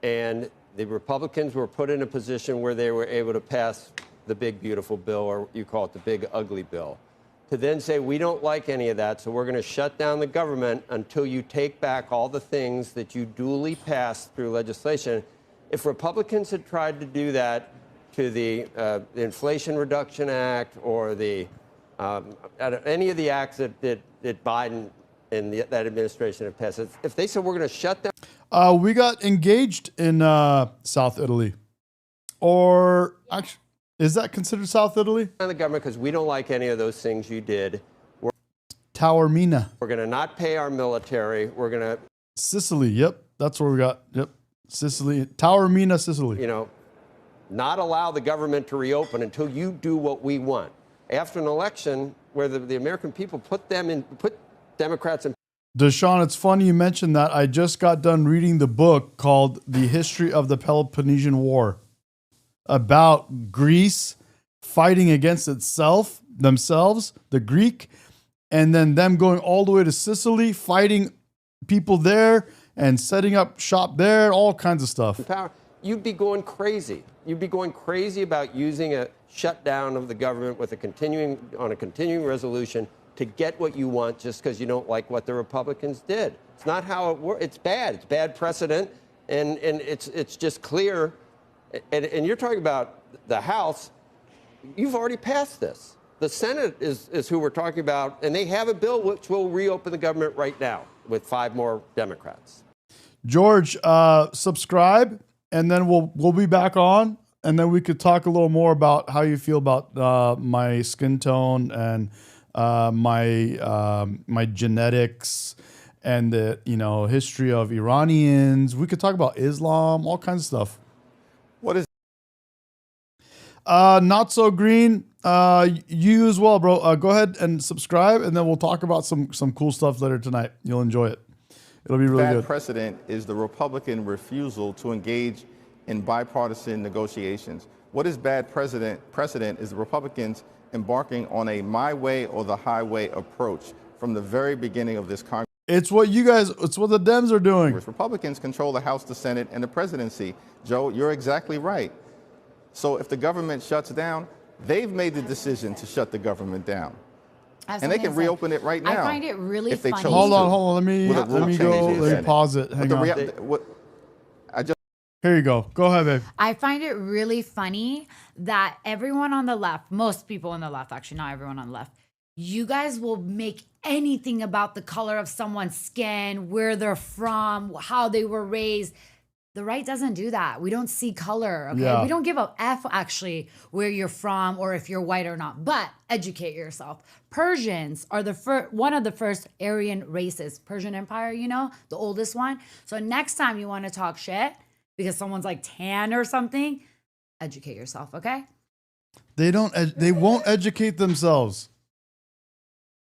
and the Republicans were put in a position where they were able to pass the big, beautiful bill, or you call it the big, ugly bill. To then say, we don't like any of that, so we're going to shut down the government until you take back all the things that you duly passed through legislation. If Republicans had tried to do that to the Inflation Reduction Act or any of the acts that Biden and that administration have passed, if they said we're going to shut down... We got engaged in South Italy. Or, actually... Is that considered South Italy? The government, because we don't like any of those things you did. Taormina. We're going to not pay our military. We're going to... Sicily, yep. That's where we got, yep. Sicily. Taormina, Sicily. You know, not allow the government to reopen until you do what we want. After an election where the American people put Democrats in... Deshaun, it's funny you mentioned that. I just got done reading the book called The History of the Peloponnesian War, about Greece fighting against themselves, the Greek, and then them going all the way to Sicily, fighting people there and setting up shop there, all kinds of stuff. You'd be going crazy. You'd be going crazy about using a shutdown of the government with a continuing resolution to get what you want just because you don't like what the Republicans did. It's not how it works. It's bad. It's bad precedent, and it's just clear. And you're talking about the House. You've already passed this. The Senate is who we're talking about, and they have a bill which will reopen the government right now with 5 more Democrats. George, subscribe, and then we'll be back on, and then we could talk a little more about how you feel about my skin tone and my genetics and the history of Iranians. We could talk about Islam, all kinds of stuff. What is Not So Green, you as well, bro. Go ahead and subscribe, and then we'll talk about some cool stuff later tonight. You'll enjoy it. It'll be really good. Bad precedent is the Republican refusal to engage in bipartisan negotiations. What is bad precedent is the Republicans embarking on a my way or the highway approach from the very beginning of this Congress. It's what the Dems are doing. Republicans control the House, the Senate, and the presidency. Joe, you're exactly right. So if the government shuts down, they've made the decision to shut the government down. And they can reopen it right now. I find it really funny. Hold on. Let me pause it. Hang on. Here you go. Go ahead, babe. I find it really funny that everyone on the left, most people on the left, actually not everyone on the left, you guys will make anything about the color of someone's skin, where they're from, how they were raised. The right doesn't do that. We don't see color, okay? Yeah. We don't give a F, actually, where you're from or if you're white or not. But educate yourself. Persians are one of the first Aryan races. Persian Empire, the oldest one. So next time you want to talk shit because someone's like tan or something, educate yourself, okay? They won't educate themselves.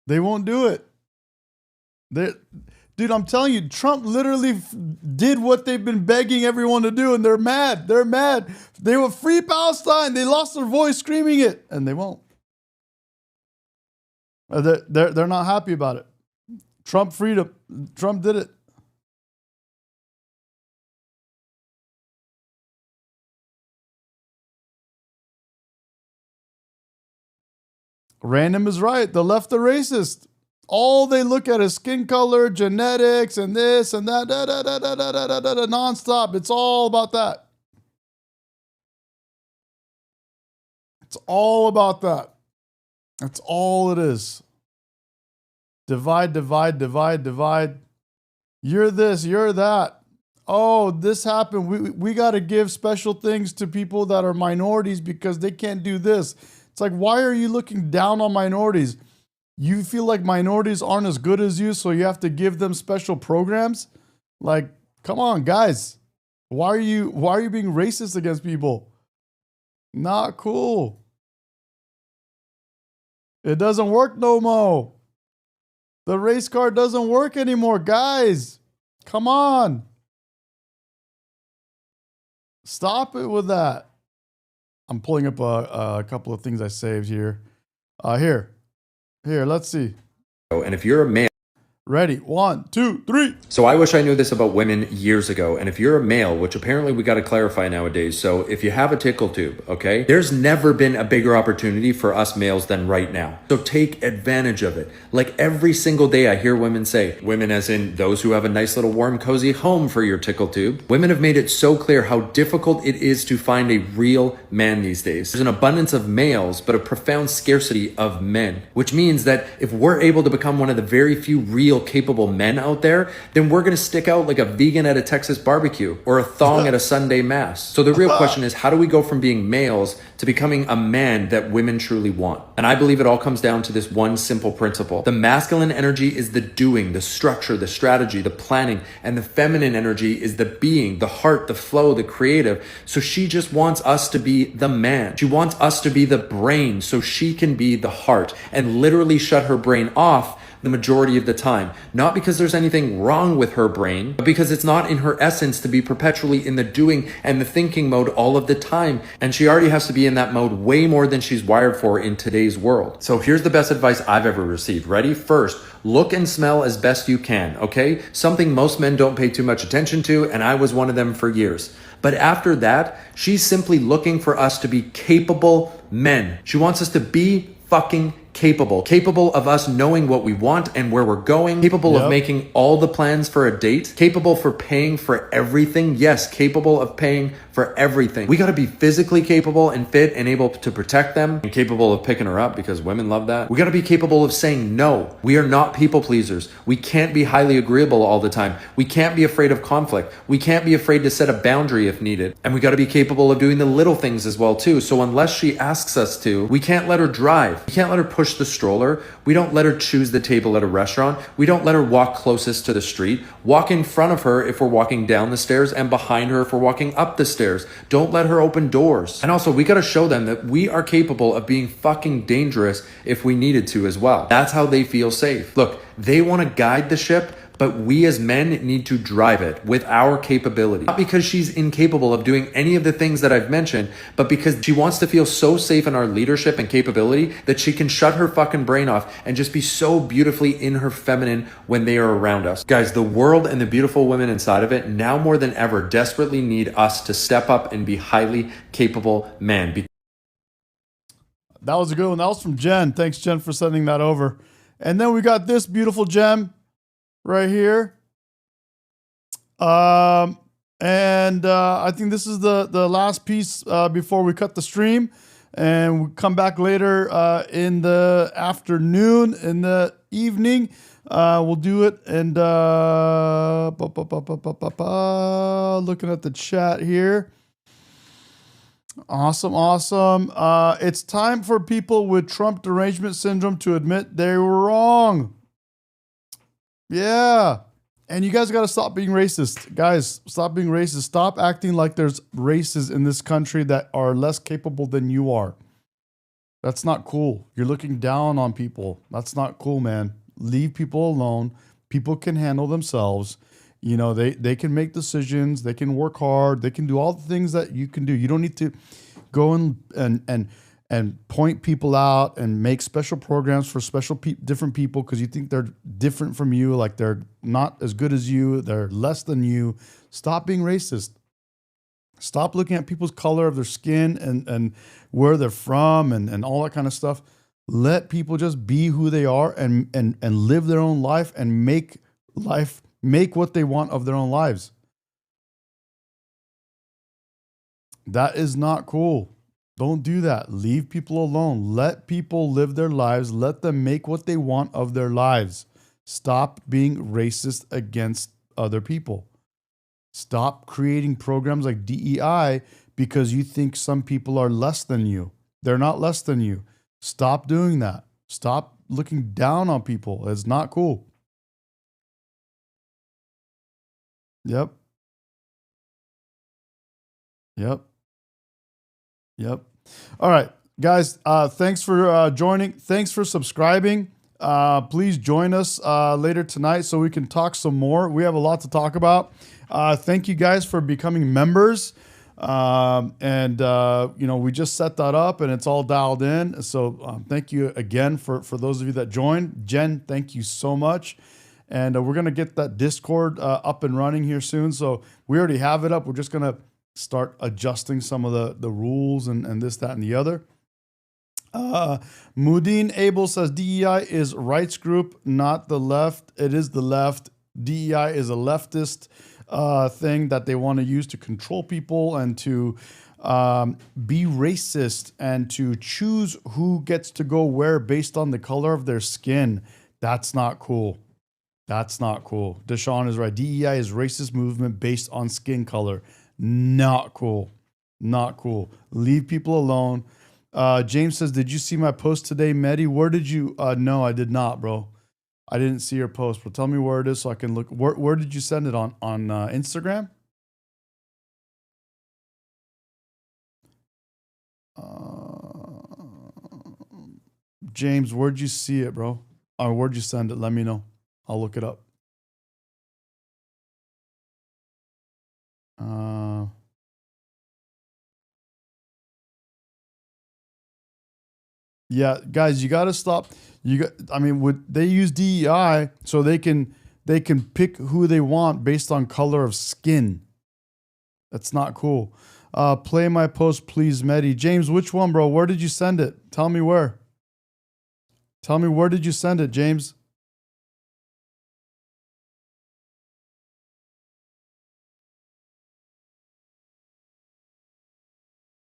They won't do it. Dude, I'm telling you, Trump literally did what they've been begging everyone to do, and they're mad. They're mad. They were free Palestine. They lost their voice screaming it, and they won't. They're not happy about it. Trump freedom. Trump did it. Random is right. The left are racist. All they look at is skin color, genetics, and this and that, nonstop. It's all about that. It's all about that. That's all it is. Divide, divide, divide, divide. You're this, you're that. Oh, this happened. We got to give special things to people that are minorities because they can't do this. It's like, why are you looking down on minorities? You feel like minorities aren't as good as you, so you have to give them special programs? Like, come on, guys. Why are you being racist against people? Not cool. It doesn't work no more. The race card doesn't work anymore, guys. Come on. Stop it with that. I'm pulling up a couple of things I saved here. Here, let's see. And if you're a male, ready, 1, 2, 3. So I wish I knew this about women years ago. And if you're a male, which apparently we got to clarify nowadays. So if you have a tickle tube, okay, there's never been a bigger opportunity for us males than right now. So take advantage of it. Like every single day I hear women say, women as in those who have a nice little warm, cozy home for your tickle tube. Women have made it so clear how difficult it is to find a real man these days. There's an abundance of males, but a profound scarcity of men, which means that if we're able to become one of the very few real capable men out there, then we're going to stick out like a vegan at a Texas barbecue or a thong at a Sunday mass. So the real question is, how do we go from being males to becoming a man that women truly want? And I believe it all comes down to this one simple principle. The masculine energy is the doing, the structure, the strategy, the planning, and the feminine energy is the being, the heart, the flow, the creative. So she just wants us to be the man. She wants us to be the brain so she can be the heart and literally shut her brain off the majority of the time. Not because there's anything wrong with her brain, but because it's not in her essence to be perpetually in the doing and the thinking mode all of the time. And she already has to be in that mode way more than she's wired for in today's world. So here's the best advice I've ever received. Ready? First, look and smell as best you can, okay? Something most men don't pay too much attention to, and I was one of them for years. But after that, she's simply looking for us to be capable men. She wants us to be fucking capable of us knowing what we want and where we're going, capable of making all the plans for a date, capable for paying for everything. Yes, capable of paying for everything. We got to be physically capable and fit and able to protect them, and capable of picking her up because women love that. We got to be capable of saying no. We are not people pleasers. We can't be highly agreeable all the time. We can't be afraid of conflict. We can't be afraid to set a boundary if needed. And we got to be capable of doing the little things as well too. So unless she asks us to, we can't let her drive. We can't let her push the stroller. We don't let her choose the table at a restaurant. We don't let her walk closest to the street. Walk in front of her if we're walking down the stairs and behind her if we're walking up the stairs. Don't let her open doors. And also, we got to show them that we are capable of being fucking dangerous if we needed to as well. That's how they feel safe. Look, they want to guide the ship, but we as men need to drive it with our capability. Not because she's incapable of doing any of the things that I've mentioned, but because she wants to feel so safe in our leadership and capability that she can shut her fucking brain off and just be so beautifully in her feminine when they are around us. Guys, the world and the beautiful women inside of it now more than ever desperately need us to step up and be highly capable men. That was a good one. That was from Jen. Thanks, Jen, for sending that over. And then we got this beautiful gem right here. I think this is the last piece before we cut the stream, and we come back later in the afternoon, in the evening. We'll do it. And looking at the chat here. Awesome. It's time for people with Trump derangement syndrome to admit they were wrong. Yeah. And you guys got to stop being racist. Guys, stop being racist. Stop acting like there's races in this country that are less capable than you are. That's not cool. You're looking down on people. That's not cool, man. Leave people alone. People can handle themselves. You know, they can make decisions. They can work hard. They can do all the things that you can do. You don't need to go and point people out and make special programs for different people because you think they're different from you, like they're not as good as you, they're less than you. Stop being racist. Stop looking at people's color of their skin and where they're from and all that kind of stuff. Let people just be who they are and live their own life and make what they want of their own lives. That is not cool. Don't do that. Leave people alone. Let people live their lives. Let them make what they want of their lives. Stop being racist against other people. Stop creating programs like DEI because you think some people are less than you. They're not less than you. Stop doing that. Stop looking down on people. It's not cool. Yep. All right, guys, thanks for joining. Thanks for subscribing. Please join us later tonight so we can talk some more. We have a lot to talk about. Thank you guys for becoming members. We just set that up and it's all dialed in. So thank you again for those of you that joined. Jen, thank you so much. And we're going to get that Discord up and running here soon. So we already have it up. We're just going to start adjusting some of the rules and this, that, and the other. Mudin Abel says DEI is rights group, not the left. It is the left. DEI is a leftist thing that they want to use to control people and to be racist and to choose who gets to go where based on the color of their skin. That's not cool. That's not cool. Deshaun is right. DEI is racist movement based on skin color. Not cool. Not cool. Leave people alone. James says, did you see my post today, Medi? Where did you? No, I did not, bro. I didn't see your post. But tell me where it is so I can look. Where did you send it on Instagram? James, where'd you see it, bro? Or where'd you send it? Let me know. I'll look it up. Yeah, guys, you got to stop. They use DEI so they can pick who they want based on color of skin. That's not cool. Play my post, please, Medi. James, which one, bro? Where did you send it? Tell me where. Tell me where did you send it, James?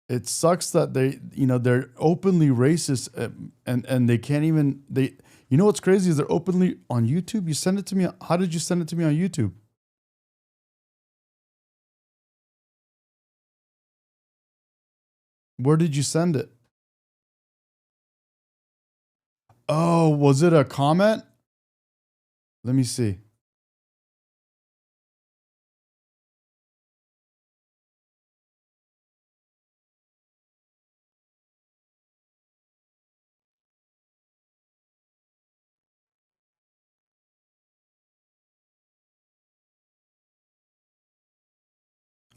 It sucks that they're openly racist and they can't even you know what's crazy is they're openly on YouTube. You send it to me. How did you send it to me on YouTube? Where did you send it? Oh, was it a comment? Let me see.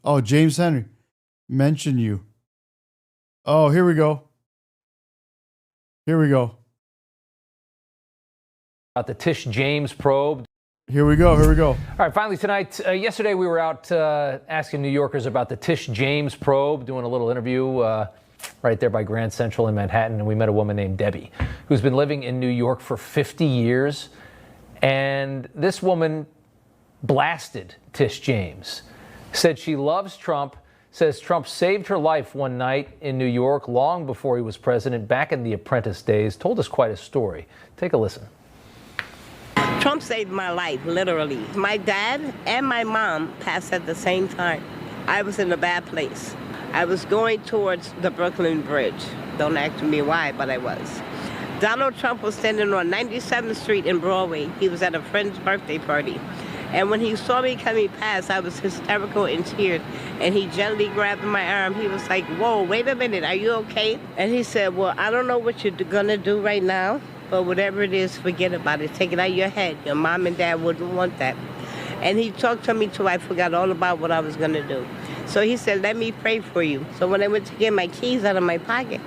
Oh, James Henry mentioned you. Oh, here we go. Here we go. About the Tish James probe. Here we go. Here we go. All right, finally tonight, yesterday we were out asking New Yorkers about the Tish James probe, doing a little interview right there by Grand Central in Manhattan, and we met a woman named Debbie who's been living in New York for 50 years. And this woman blasted Tish James, said she loves Trump, says Trump saved her life one night in New York long before he was president, back in the Apprentice days, told us quite a story. Take a listen. Trump saved my life, literally. My dad and my mom passed at the same time. I was in a bad place. I was going towards the Brooklyn Bridge. Don't ask me why, but I was. Donald Trump was standing on 97th Street in Broadway. He was at a friend's birthday party. And when he saw me coming past, I was hysterical in tears. And he gently grabbed my arm. He was like, whoa, wait a minute, are you okay? And he said, well, I don't know what you're gonna do right now, but whatever it is, forget about it. Take it out of your head. Your mom and dad wouldn't want that. And he talked to me till I forgot all about what I was gonna do. So he said, let me pray for you. So when I went to get my keys out of my pocket,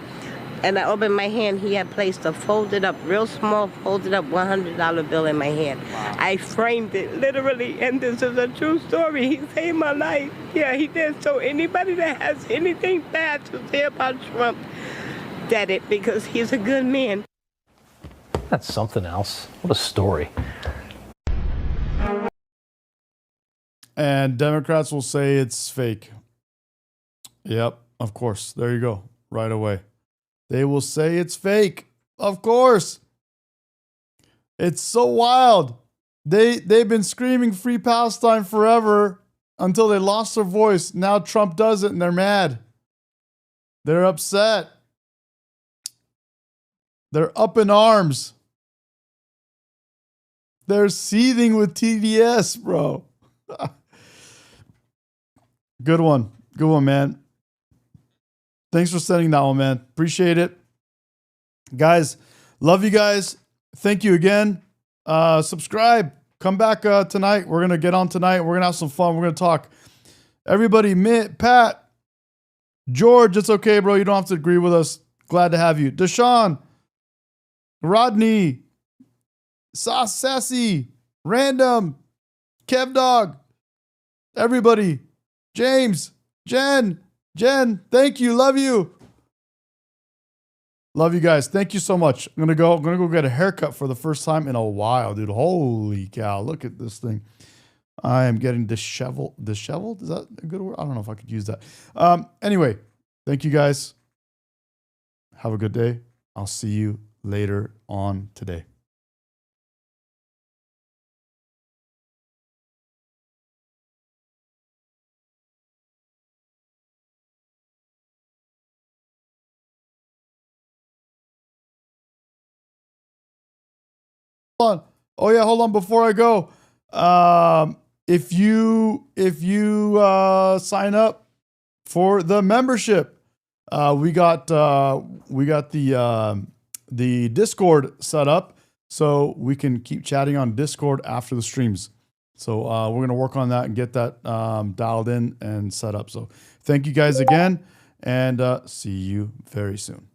and I opened my hand, he had placed a folded up, real small, folded up $100 bill in my hand. Wow. I framed it, literally, and this is a true story. He saved my life. Yeah, he did. So anybody that has anything bad to say about Trump, dead it, because he's a good man. That's something else. What a story. And Democrats will say it's fake. Yep, of course. There you go. Right away. They will say it's fake. Of course. It's so wild. They've been screaming free Palestine forever until they lost their voice. Now Trump does it and they're mad. They're upset. They're up in arms. They're seething with TDS, bro. Good one. Good one, man. Thanks for sending that one, man. Appreciate it. Guys, love you guys. Thank you again. Subscribe. Come back tonight. We're going to get on tonight. We're going to have some fun. We're going to talk. Everybody, Mitt, Pat, George, it's okay, bro. You don't have to agree with us. Glad to have you. Deshaun, Rodney, Sassy, Random, Kev Dog, everybody, James, Jen, thank you. Love you. Love you guys. Thank you so much. I'm gonna go get a haircut for the first time in a while, dude. Holy cow. Look at this thing. I am getting disheveled. Disheveled? Is that a good word? I don't know if I could use that. Anyway, thank you guys. Have a good day. I'll see you later on today. On. Oh yeah, hold on before I go. If you sign up for the membership, we got the Discord set up so we can keep chatting on Discord after the streams. So we're gonna work on that and get that dialed in and set up. So thank you guys again, and see you very soon.